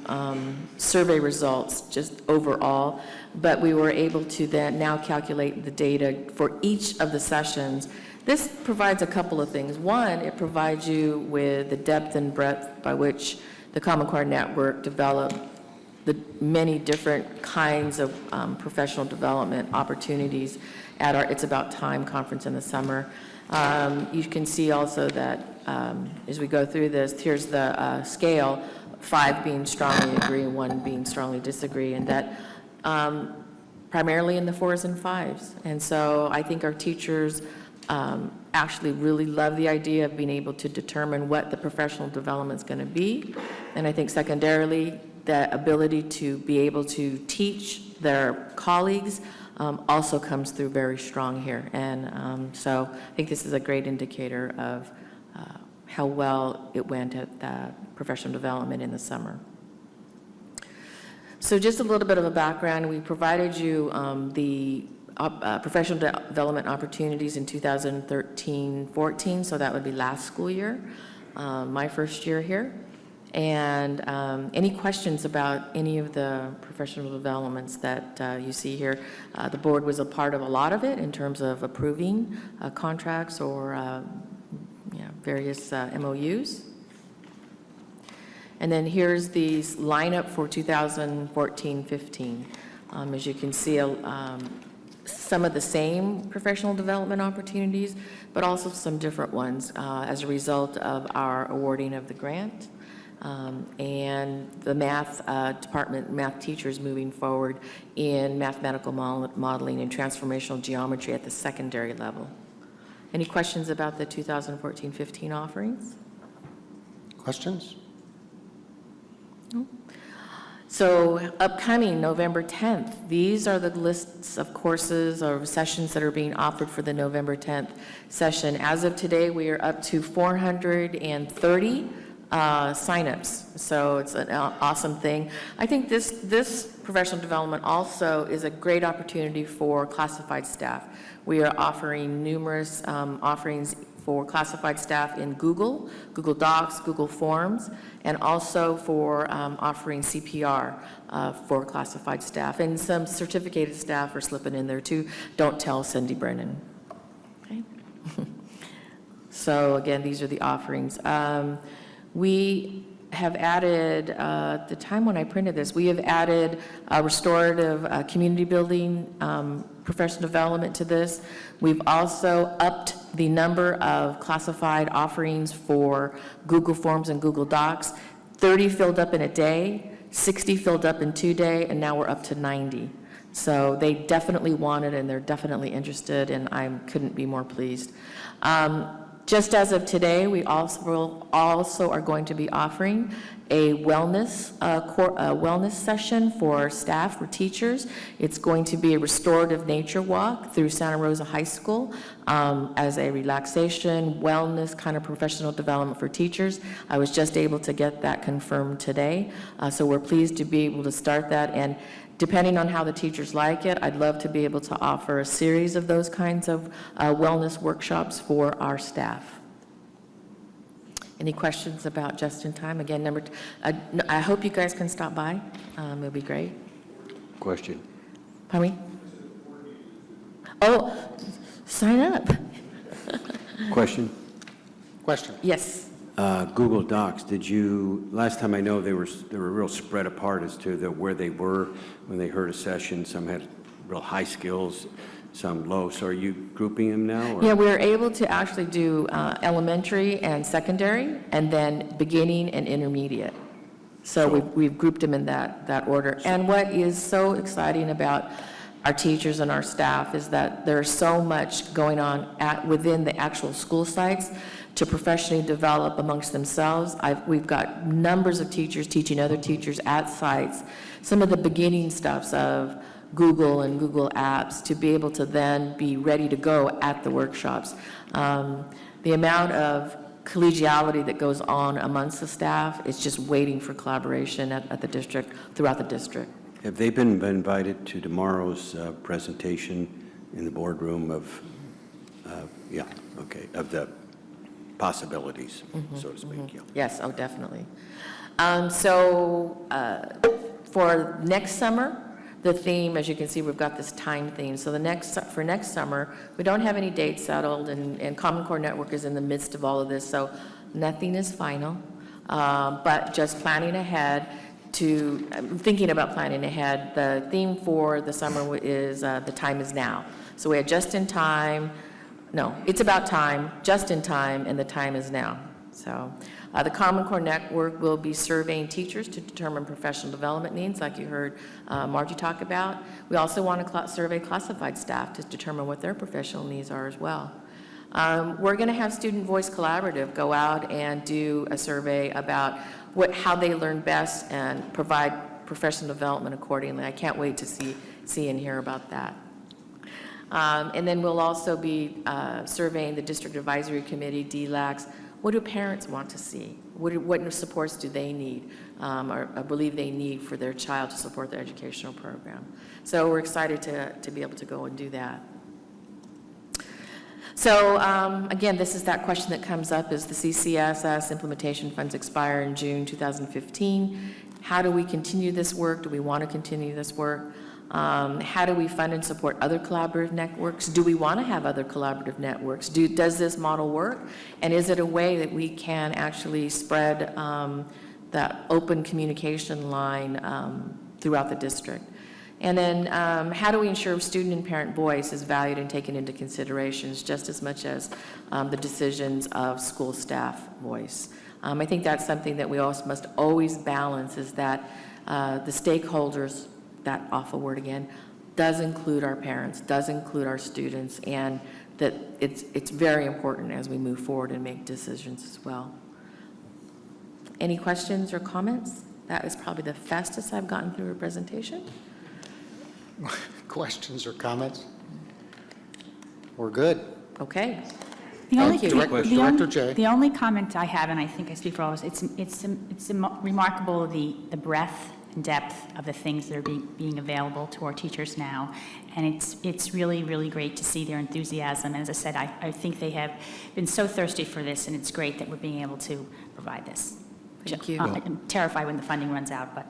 [SPEAKER 21] survey results just overall, but we were able to then now calculate the data for each of the sessions. This provides a couple of things. One, it provides you with the depth and breadth by which the Common Core Network developed the many different kinds of professional development opportunities at our It's About Time conference in the summer. You can see also that as we go through this, here's the scale, 5 being strongly agree and 1 being strongly disagree, and that primarily in the 4s and 5s. And so I think our teachers actually really love the idea of being able to determine what the professional development is going to be. And I think secondarily, the ability to be able to teach their colleagues also comes through very strong here. And so I think this is a great indicator of how well it went at professional development in the summer. So just a little bit of a background. We provided you the professional development opportunities in 2013-14, so that would be last school year, my first year here. And any questions about any of the professional developments that you see here? The board was a part of a lot of it in terms of approving contracts or various MOUs. And then here's the lineup for 2014-15. As you can see, some of the same professional development opportunities, but also some different ones as a result of our awarding of the grant. And the math department, math teachers moving forward in mathematical modeling and transformational geometry at the secondary level. Any questions about the 2014-15 offerings?
[SPEAKER 1] Questions?
[SPEAKER 21] No. So upcoming November 10th, these are the lists of courses or sessions that are being offered for the November 10th session. As of today, we are up to 430 signups. So it's an awesome thing. I think this professional development also is a great opportunity for classified staff. We are offering numerous offerings for classified staff in Google Docs, Google Forms, and also for offering CPR for classified staff. And some certificated staff are slipping in there too. Don't tell Cindy Brennan. Okay. So again, these are the offerings. We have added, the time when I printed this, we have added restorative community building professional development to this. We've also upped the number of classified offerings for Google Forms and Google Docs. 30 filled up in a day, 60 filled up in 2 days, and now we're up to 90. So they definitely want it, and they're definitely interested, and I couldn't be more pleased. Just as of today, we also are going to be offering a wellness session for staff, for teachers. It's going to be a restorative nature walk through Santa Rosa High School as a relaxation, wellness kind of professional development for teachers. I was just able to get that confirmed today, so we're pleased to be able to start that. And depending on how the teachers like it, I'd love to be able to offer a series of those kinds of wellness workshops for our staff. Any questions about Just in Time? Again, I hope you guys can stop by. It'll be great.
[SPEAKER 12] Question.
[SPEAKER 21] Pardon me? Oh, sign up.
[SPEAKER 12] Question.
[SPEAKER 1] Question.
[SPEAKER 21] Yes.
[SPEAKER 12] Google Docs, last time I know they were real spread apart as to where they were when they heard a session. Some had real high skills, some low. So are you grouping them now? Or?
[SPEAKER 21] Yeah, we're able to actually do elementary and secondary, and then beginning and intermediate. So we've grouped them in that order. And what is so exciting about our teachers and our staff is that there's so much going on within the actual school sites to professionally develop amongst themselves. We've got numbers of teachers teaching other teachers at sites, some of the beginning stuffs of Google and Google Apps to be able to then be ready to go at the workshops. The amount of collegiality that goes on amongst the staff is just waiting for collaboration at the district, throughout the district.
[SPEAKER 12] Have they been invited to tomorrow's presentation in the boardroom of the possibilities, so to speak? Yeah.
[SPEAKER 21] Yes, oh, definitely. For next summer, the theme, as you can see, we've got this time theme. So for next summer, we don't have any dates settled, and Common Core Network is in the midst of all of this, so nothing is final. But just planning ahead thinking about planning ahead. The theme for the summer is the time is now. So we had just in time. No, it's about time, just in time, and the time is now. So the Common Core Network will be surveying teachers to determine professional development needs, like you heard Margie talk about. We also want to survey classified staff to determine what their professional needs are as well. We're going to have Student Voice Collaborative go out and do a survey about how they learn best and provide professional development accordingly. I can't wait to see and hear about that. And then we'll also be surveying the District Advisory Committee, DLACs. What do parents want to see? What supports do they need or believe they need for their child to support their educational program? So we're excited to be able to go and do that. So again, this is that question that comes up: is the CCSS implementation funds expire in June 2015? How do we continue this work? Do we want to continue this work? How do we fund and support other collaborative networks? Do we want to have other collaborative networks? Does this model work? And is it a way that we can actually spread that open communication line throughout the district? And then how do we ensure student and parent voice is valued and taken into considerations just as much as the decisions of school staff voice? I think that's something that we also must always balance, is that the stakeholders, that awful word again, does include our parents, does include our students, and that it's very important as we move forward and make decisions as well. Any questions or comments? That is probably the fastest I've gotten through a presentation.
[SPEAKER 1] Questions or comments? We're good.
[SPEAKER 21] Okay.
[SPEAKER 2] The only,
[SPEAKER 21] Thank you.
[SPEAKER 1] Director Jay.
[SPEAKER 2] The only comment I have, and I think I speak for all of us, it's remarkable the breadth and depth of the things that are being available to our teachers now. And it's really, really great to see their enthusiasm. And as I said, I think they have been so thirsty for this, and it's great that we're being able to provide this.
[SPEAKER 21] Thank you.
[SPEAKER 2] I'm terrified when the funding runs out, but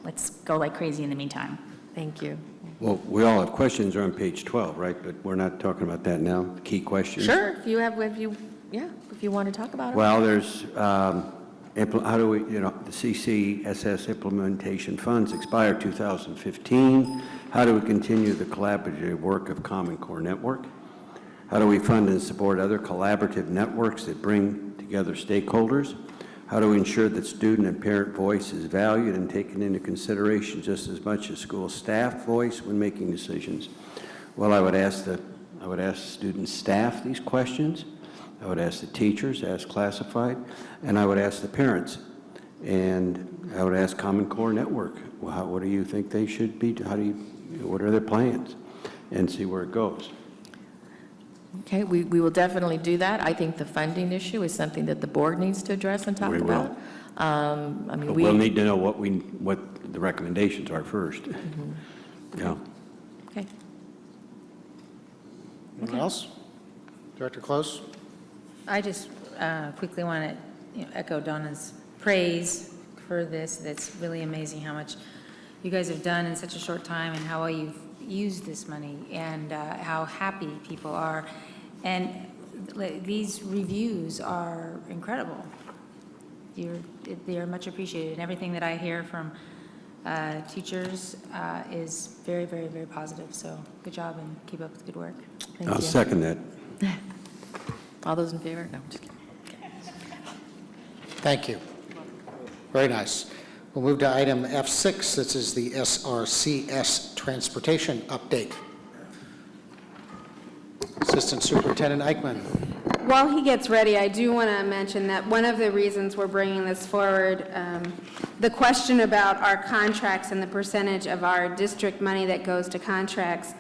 [SPEAKER 2] let's go like crazy in the meantime.
[SPEAKER 21] Thank you.
[SPEAKER 12] Well, we all have questions on page 12, right? But we're not talking about that now, key questions.
[SPEAKER 21] Sure, if you want to talk about it.
[SPEAKER 12] Well, there's, how do we, the CCSS implementation funds expire 2015. How do we continue the collaborative work of Common Core Network? How do we fund and support other collaborative networks that bring together stakeholders? How do we ensure that student and parent voice is valued and taken into consideration just as much as school staff voice when making decisions? Well, I would ask student staff these questions. I would ask the teachers, ask classified, and I would ask the parents. And I would ask Common Core Network, well, what do you think they should be? What are their plans? And see where it goes.
[SPEAKER 21] Okay, we will definitely do that. I think the funding issue is something that the board needs to address and talk
[SPEAKER 12] We will.
[SPEAKER 21] about.
[SPEAKER 12] But we'll need to know what the recommendations are first. Yeah.
[SPEAKER 21] Okay.
[SPEAKER 1] Anyone else? Director Close?
[SPEAKER 13] I just quickly want to echo Donna's praise for this. That's really amazing how much you guys have done in such a short time and how well you've used this money and how happy people are. And these reviews are incredible. They are much appreciated. And everything that I hear from teachers is very, very, very positive. So good job and keep up with the good work. Thank
[SPEAKER 12] I'll
[SPEAKER 13] you.
[SPEAKER 12] second that.
[SPEAKER 21] All those in favor? No, I'm just kidding.
[SPEAKER 1] Thank you. Very nice. We'll move to item F6. This is the SRCS transportation update. Assistant Superintendent Eichmann.
[SPEAKER 19] While he gets ready, I do want to mention that one of the reasons we're bringing this forward, the question about our contracts and the percentage of our district money that goes to contracts,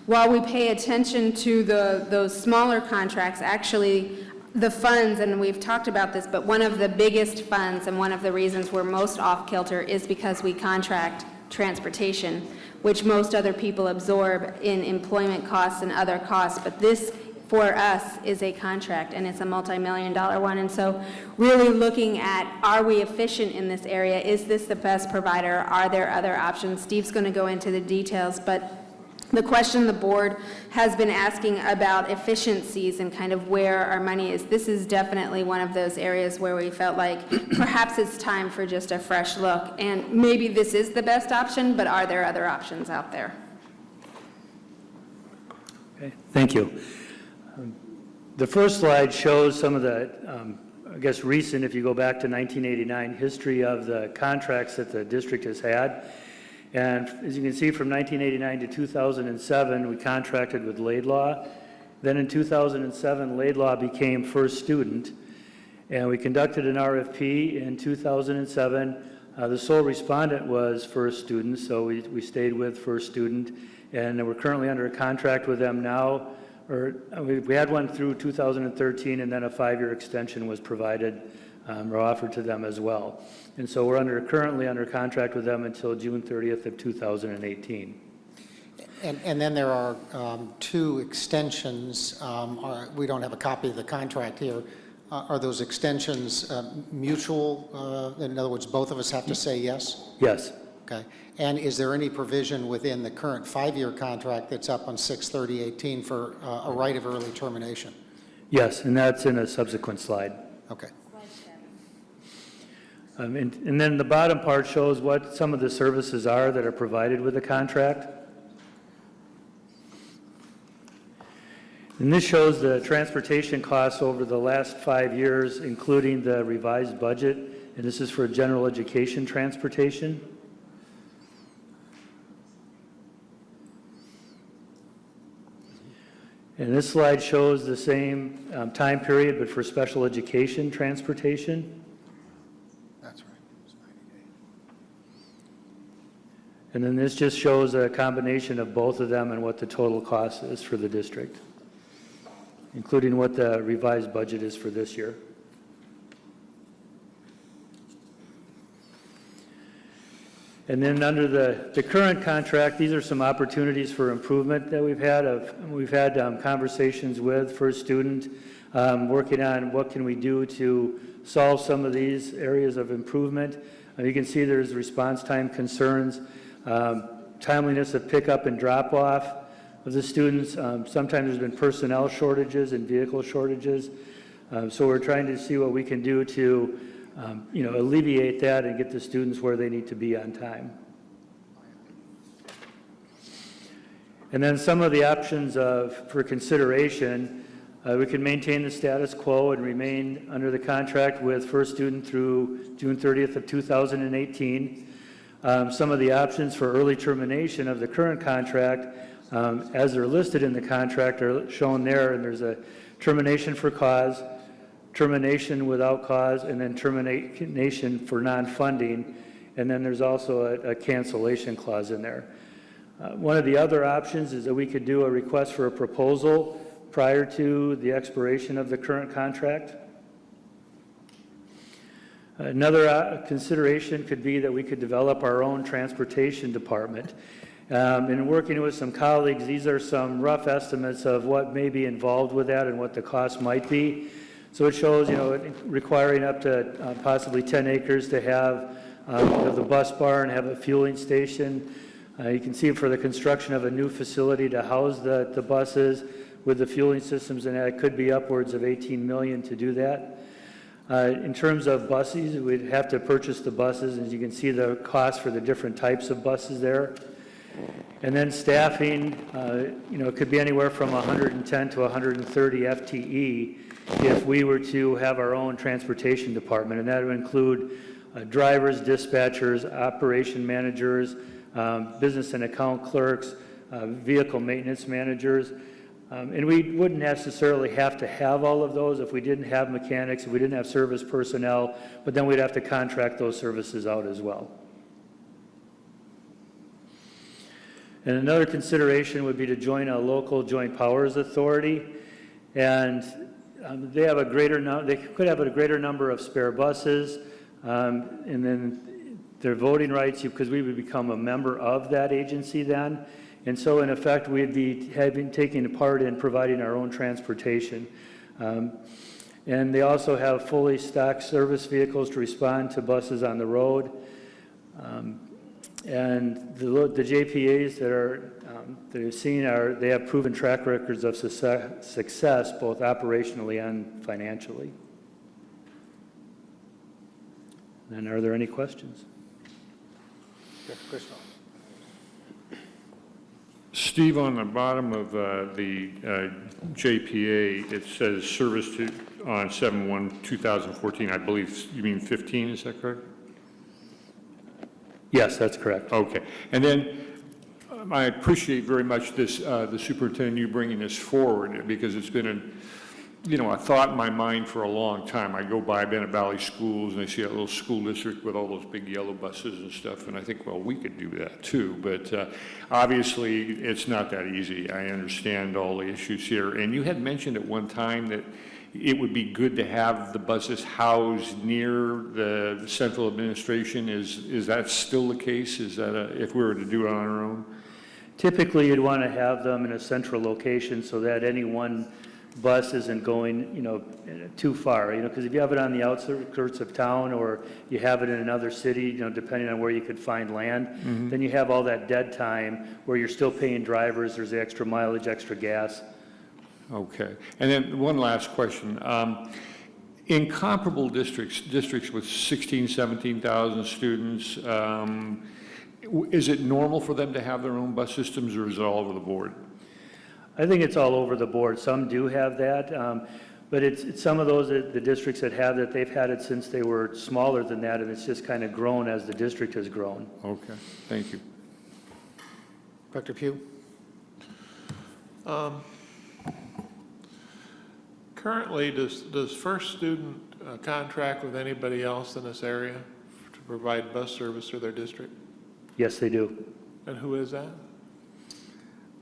[SPEAKER 19] while we pay attention to those smaller contracts, actually the funds, and we've talked about this, but one of the biggest funds and one of the reasons we're most off-kilter is because we contract transportation, which most other people absorb in employment costs and other costs. But this, for us, is a contract, and it's a multi-million-dollar one. And so really looking at, are we efficient in this area? Is this the best provider? Are there other options? Steve's going to go into the details, but the question the board has been asking about efficiencies and kind of where our money is, this is definitely one of those areas where we felt like perhaps it's time for just a fresh look. And maybe this is the best option, but are there other options out there?
[SPEAKER 10] Okay, thank you. The first slide shows some of the, I guess, recent, if you go back to 1989, history of the contracts that the district has had. And as you can see, from 1989 to 2007, we contracted with Laidlaw. Then in 2007, Laidlaw became First Student, and we conducted an RFP in 2007. The sole respondent was First Student, so we stayed with First Student, and we're currently under a contract with them now. We had one through 2013, and then a 5-year extension was provided or offered to them as well. And so we're currently under contract with them until June 30th of 2018.
[SPEAKER 1] And then there are 2 extensions. We don't have a copy of the contract here. Are those extensions mutual? In other words, both of us have to say yes?
[SPEAKER 10] Yes.
[SPEAKER 1] Okay. And is there any provision within the current 5-year contract that's up on 6/30/18 for a right of early termination?
[SPEAKER 10] Yes, and that's in a subsequent slide.
[SPEAKER 1] Okay.
[SPEAKER 10] And then the bottom part shows what some of the services are that are provided with the contract. And this shows the transportation costs over the last 5 years, including the revised budget. And this is for general education transportation. And this slide shows the same time period, but for special education transportation.
[SPEAKER 1] That's right. It's 90 days.
[SPEAKER 10] And then this just shows a combination of both of them and what the total cost is for the district, including what the revised budget is for this year. And then under the current contract, these are some opportunities for improvement that we've had. We've had conversations with First Student, working on what can we do to solve some of these areas of improvement. You can see there's response time concerns, timeliness of pickup and drop off of the students. Sometimes there's been personnel shortages and vehicle shortages. So we're trying to see what we can do to alleviate that and get the students where they need to be on time. And then some of the options for consideration, we can maintain the status quo and remain under the contract with First Student through June 30th of 2018. Some of the options for early termination of the current contract, as they're listed in the contract, are shown there, and there's a termination for cause, termination without cause, and then termination for non-funding, and then there's also a cancellation clause in there. One of the other options is that we could do a request for a proposal prior to the expiration of the current contract. Another consideration could be that we could develop our own transportation department. In working with some colleagues, these are some rough estimates of what may be involved with that and what the cost might be. So it shows, requiring up to possibly 10 acres to have the bus barn, have a fueling station. You can see for the construction of a new facility to house the buses with the fueling systems, and that could be upwards of $18 million to do that. In terms of buses, we'd have to purchase the buses, and you can see the cost for the different types of buses there. And then staffing, it could be anywhere from 110 to 130 FTE if we were to have our own transportation department, and that would include drivers, dispatchers, operation managers, business and account clerks, vehicle maintenance managers. And we wouldn't necessarily have to have all of those if we didn't have mechanics, if we didn't have service personnel, but then we'd have to contract those services out as well. And another consideration would be to join a local joint powers authority, and they have they could have a greater number of spare buses, and then their voting rights, because we would become a member of that agency then. And so in effect, we'd be taking a part in providing our own transportation. And they also have fully stocked service vehicles to respond to buses on the road. And the JPAs that are seen they have proven track records of success both operationally and financially. And are there any questions?
[SPEAKER 15] Steve, on the bottom of the JPA, it says service on 7/1/2014. I believe you mean 15, is that correct?
[SPEAKER 10] Yes, that's correct.
[SPEAKER 15] Okay. And then I appreciate very much this, the superintendent, you bringing this forward, because it's been a thought in my mind for a long time. I go by Bennett Valley Schools and I see that little school district with all those big yellow buses and stuff, and I think, well, we could do that too. But obviously, it's not that easy. I understand all the issues here. And you had mentioned at one time that it would be good to have the buses housed near the central administration. Is that still the case? Is that if we were to do it on our own?
[SPEAKER 10] Typically, you'd want to have them in a central location so that any one bus isn't going, too far, because if you have it on the outskirts of town or you have it in another city, depending on where you could find land, then you have all that dead time where you're still paying drivers, there's the extra mileage, extra gas.
[SPEAKER 15] Okay. And then one last question. In comparable districts with 16, 17,000 students, is it normal for them to have their own bus systems, or is it all over the board?
[SPEAKER 10] I think it's all over the board. Some do have that, but it's some of those the districts that have that, they've had it since they were smaller than that, and it's just kind of grown as the district has grown.
[SPEAKER 15] Okay. Thank you.
[SPEAKER 1] Dr. Pugh?
[SPEAKER 16] Currently, does First Student contract with anybody else in this area to provide bus service to their district?
[SPEAKER 10] Yes, they do.
[SPEAKER 16] And who is that?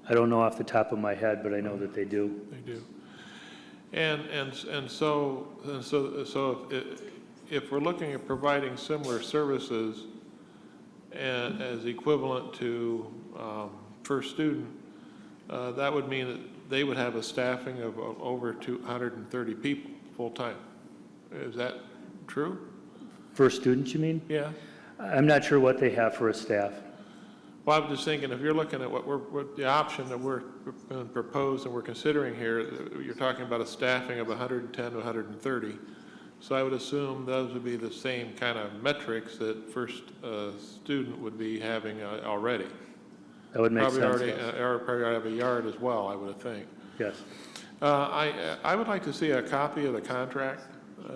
[SPEAKER 10] I don't know off the top of my head, but I know that they do.
[SPEAKER 16] They do. And so if we're looking at providing similar services and as equivalent to first student, that would mean that they would have a staffing of over 230 people full-time. Is that true?
[SPEAKER 10] First student, you mean?
[SPEAKER 16] Yeah.
[SPEAKER 10] I'm not sure what they have for a staff.
[SPEAKER 16] Well, I'm just thinking, if you're looking at what the option that we're proposed and we're considering here, you're talking about a staffing of 110 to 130. So I would assume those would be the same kind of metrics that first student would be having already.
[SPEAKER 10] That would make
[SPEAKER 16] probably
[SPEAKER 10] sense.
[SPEAKER 16] Already,
[SPEAKER 10] Yes.
[SPEAKER 16] probably already have a yard as well, I would think.
[SPEAKER 10] Yes.
[SPEAKER 16] I would like to see a copy of the contract.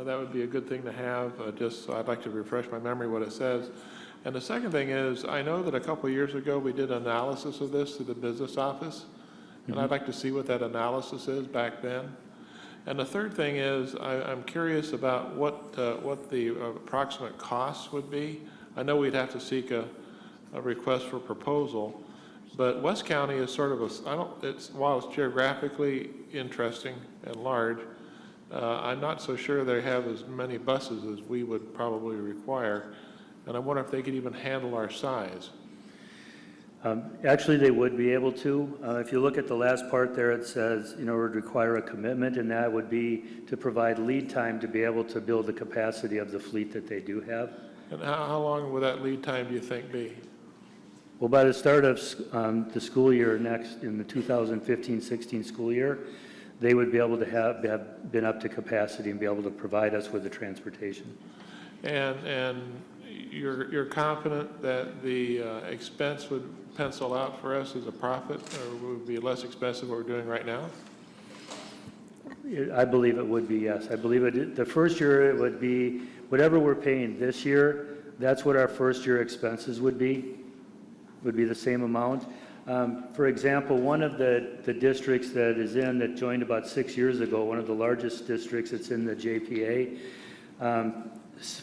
[SPEAKER 16] That would be a good thing to have. I'd like to refresh my memory what it says. And the second thing is, I know that a couple of years ago we did analysis of this through the business office, and I'd like to see what that analysis is back then. And the third thing is, I'm curious about what the approximate costs would be. I know we'd have to seek a request for proposal, but West County is sort of while it's geographically interesting and large, I'm not so sure they have as many buses as we would probably require. And I wonder if they could even handle our size.
[SPEAKER 10] Actually, they would be able to. If you look at the last part there, it says, it would require a commitment, and that would be to provide lead time to be able to build the capacity of the fleet that they do have.
[SPEAKER 16] And how long would that lead time, do you think, be?
[SPEAKER 10] Well, by the start of the school year in the 2015-16 school year, they would be able to have been up to capacity and be able to provide us with the transportation.
[SPEAKER 16] And you're confident that the expense would pencil out for us as a profit, or would be less expensive than what we're doing right now?
[SPEAKER 10] I believe it would be, yes. I believe the first year it would be, whatever we're paying this year, that's what our first year expenses would be the same amount. For example, one of the districts that joined about 6 years ago, one of the largest districts that's in the JPA,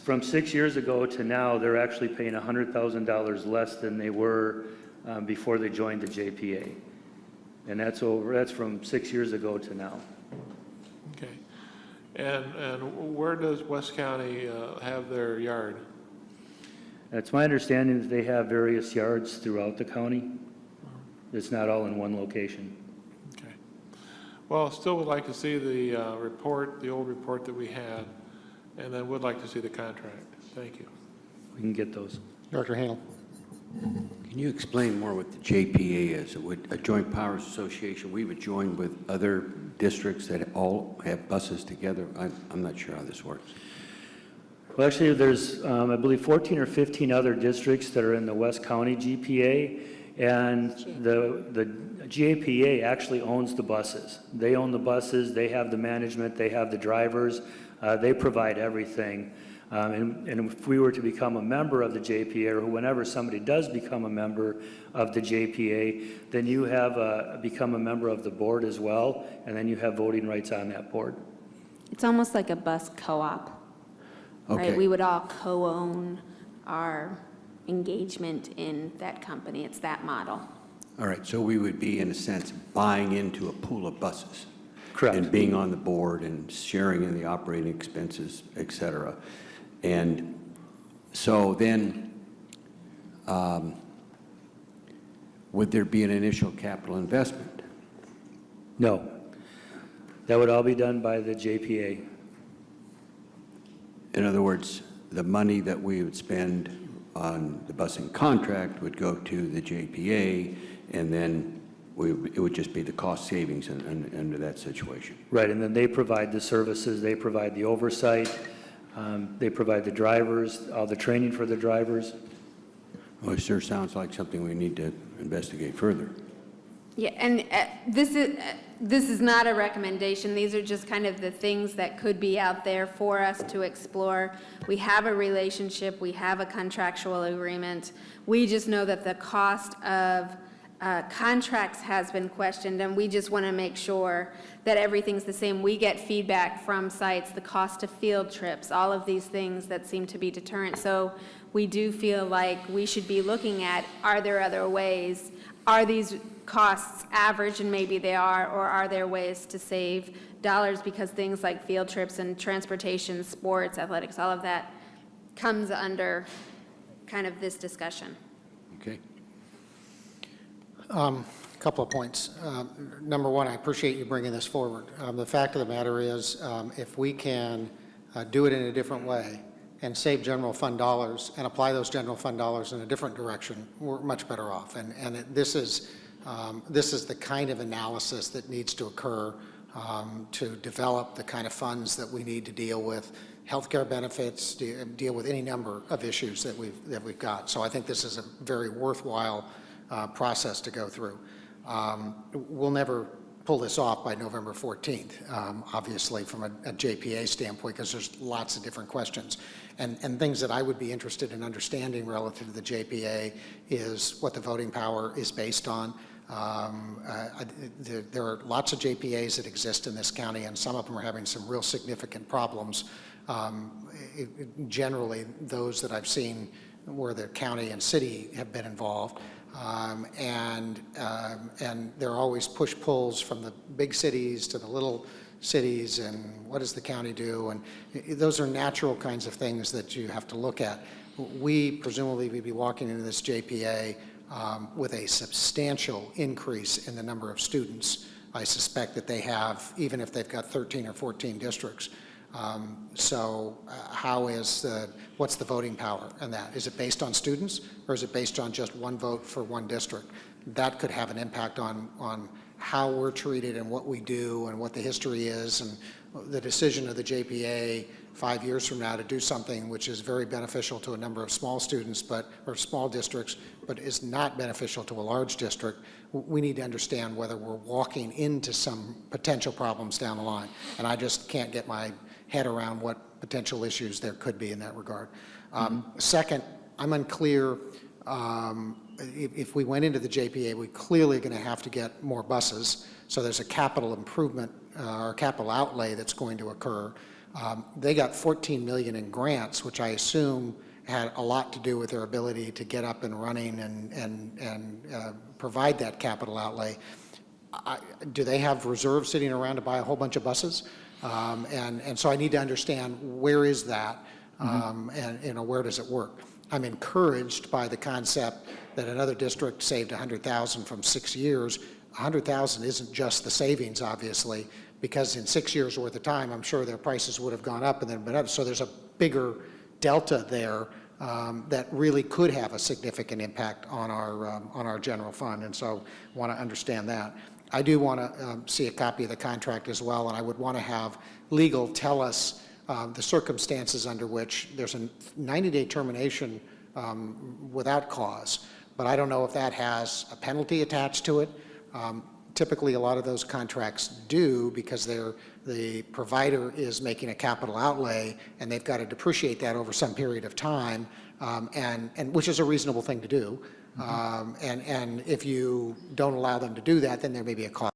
[SPEAKER 10] from 6 years ago to now, they're actually paying $100,000 less than they were before they joined the JPA. And that's from 6 years ago to now.
[SPEAKER 16] Okay. And where does West County have their yard?
[SPEAKER 10] It's my understanding that they have various yards throughout the county. It's not all in one location.
[SPEAKER 16] Okay. Well, still would like to see the report, the old report that we had, and then would like to see the contract. Thank you.
[SPEAKER 10] We can get those.
[SPEAKER 1] Dr. Hanel.
[SPEAKER 12] Can you explain more what the JPA is? A Joint Powers Association, we would join with other districts that all have buses together? I'm not sure how this works.
[SPEAKER 10] Well, actually, there's, I believe, 14 or 15 other districts that are in the West County GPA, and the JPA actually owns the buses. They own the buses, they have the management, they have the drivers, they provide everything. And if we were to become a member of the JPA, or whenever somebody does become a member of the JPA, then you have become a member of the board as well, and then you have voting rights on that board.
[SPEAKER 19] It's almost like a bus co-op,
[SPEAKER 12] Okay.
[SPEAKER 19] right? We would all co-own our engagement in that company. It's that model.
[SPEAKER 12] All right, so we would be, in a sense, buying into a pool of buses.
[SPEAKER 10] Correct.
[SPEAKER 12] And being on the board and sharing in the operating expenses, et cetera. And so then, would there be an initial capital investment?
[SPEAKER 10] No. That would all be done by the JPA.
[SPEAKER 12] In other words, the money that we would spend on the busing contract would go to the JPA, and then it would just be the cost savings under that situation.
[SPEAKER 10] Right, and then they provide the services, they provide the oversight, they provide the drivers, all the training for the drivers.
[SPEAKER 12] Well, it sure sounds like something we need to investigate further.
[SPEAKER 19] Yeah, and this is not a recommendation. These are just kind of the things that could be out there for us to explore. We have a relationship. We have a contractual agreement. We just know that the cost of contracts has been questioned, and we just want to make sure that everything's the same. We get feedback from sites, the cost of field trips, all of these things that seem to be deterrent. So we do feel like we should be looking at, are there other ways? Are these costs average, and maybe they are, or are there ways to save dollars, because things like field trips and transportation, sports, athletics, all of that comes under kind of this discussion.
[SPEAKER 12] Okay.
[SPEAKER 1] A couple of points. Number one, I appreciate you bringing this forward. The fact of the matter is, if we can do it in a different way and save general fund dollars and apply those general fund dollars in a different direction, we're much better off. This is the kind of analysis that needs to occur to develop the kind of funds that we need to deal with healthcare benefits, deal with any number of issues that we've got. So I think this is a very worthwhile process to go through. We'll never pull this off by November 14th, obviously from a JPA standpoint, because there's lots of different questions. And things that I would be interested in understanding relative to the JPA is what the voting power is based on. There are lots of JPAs that exist in this county, and some of them are having some real significant problems. Generally, those that I've seen where the county and city have been involved. And there are always push-pulls from the big cities to the little cities, and what does the county do? And those are natural kinds of things that you have to look at. We presumably will be walking into this JPA with a substantial increase in the number of students. I suspect that they have, even if they've got 13 or 14 districts. What's the voting power in that? Is it based on students, or is it based on just one vote for one district? That could have an impact on how we're treated and what we do and what the history is, and the decision of the JPA 5 years from now to do something which is very beneficial to a number of small students, or small districts, but is not beneficial to a large district. We need to understand whether we're walking into some potential problems down the line. And I just can't get my head around what potential issues there could be in that regard. Second, I'm unclear if we went into the JPA, we're clearly going to have to get more buses. So there's a capital improvement or capital outlay that's going to occur. They got $14 million in grants, which I assume had a lot to do with their ability to get up and running and provide that capital outlay. Do they have reserves sitting around to buy a whole bunch of buses? And so I need to understand, where is that, and where does it work? I'm encouraged by the concept that another district saved $100,000 from 6 years. $100,000 isn't just the savings, obviously, because in 6 years worth of time, I'm sure their prices would have gone up and then been up. So there's a bigger delta there that really could have a significant impact on our general fund, and so want to understand that. I do want to see a copy of the contract as well, and I would want to have legal tell us the circumstances under which there's a 90-day termination without cause, but I don't know if that has a penalty attached to it. Typically, a lot of those contracts do, because the provider is making a capital outlay, and they've got to depreciate that over some period of time, and which is a reasonable thing to do. And if you don't allow them to do that, then there may be a cost.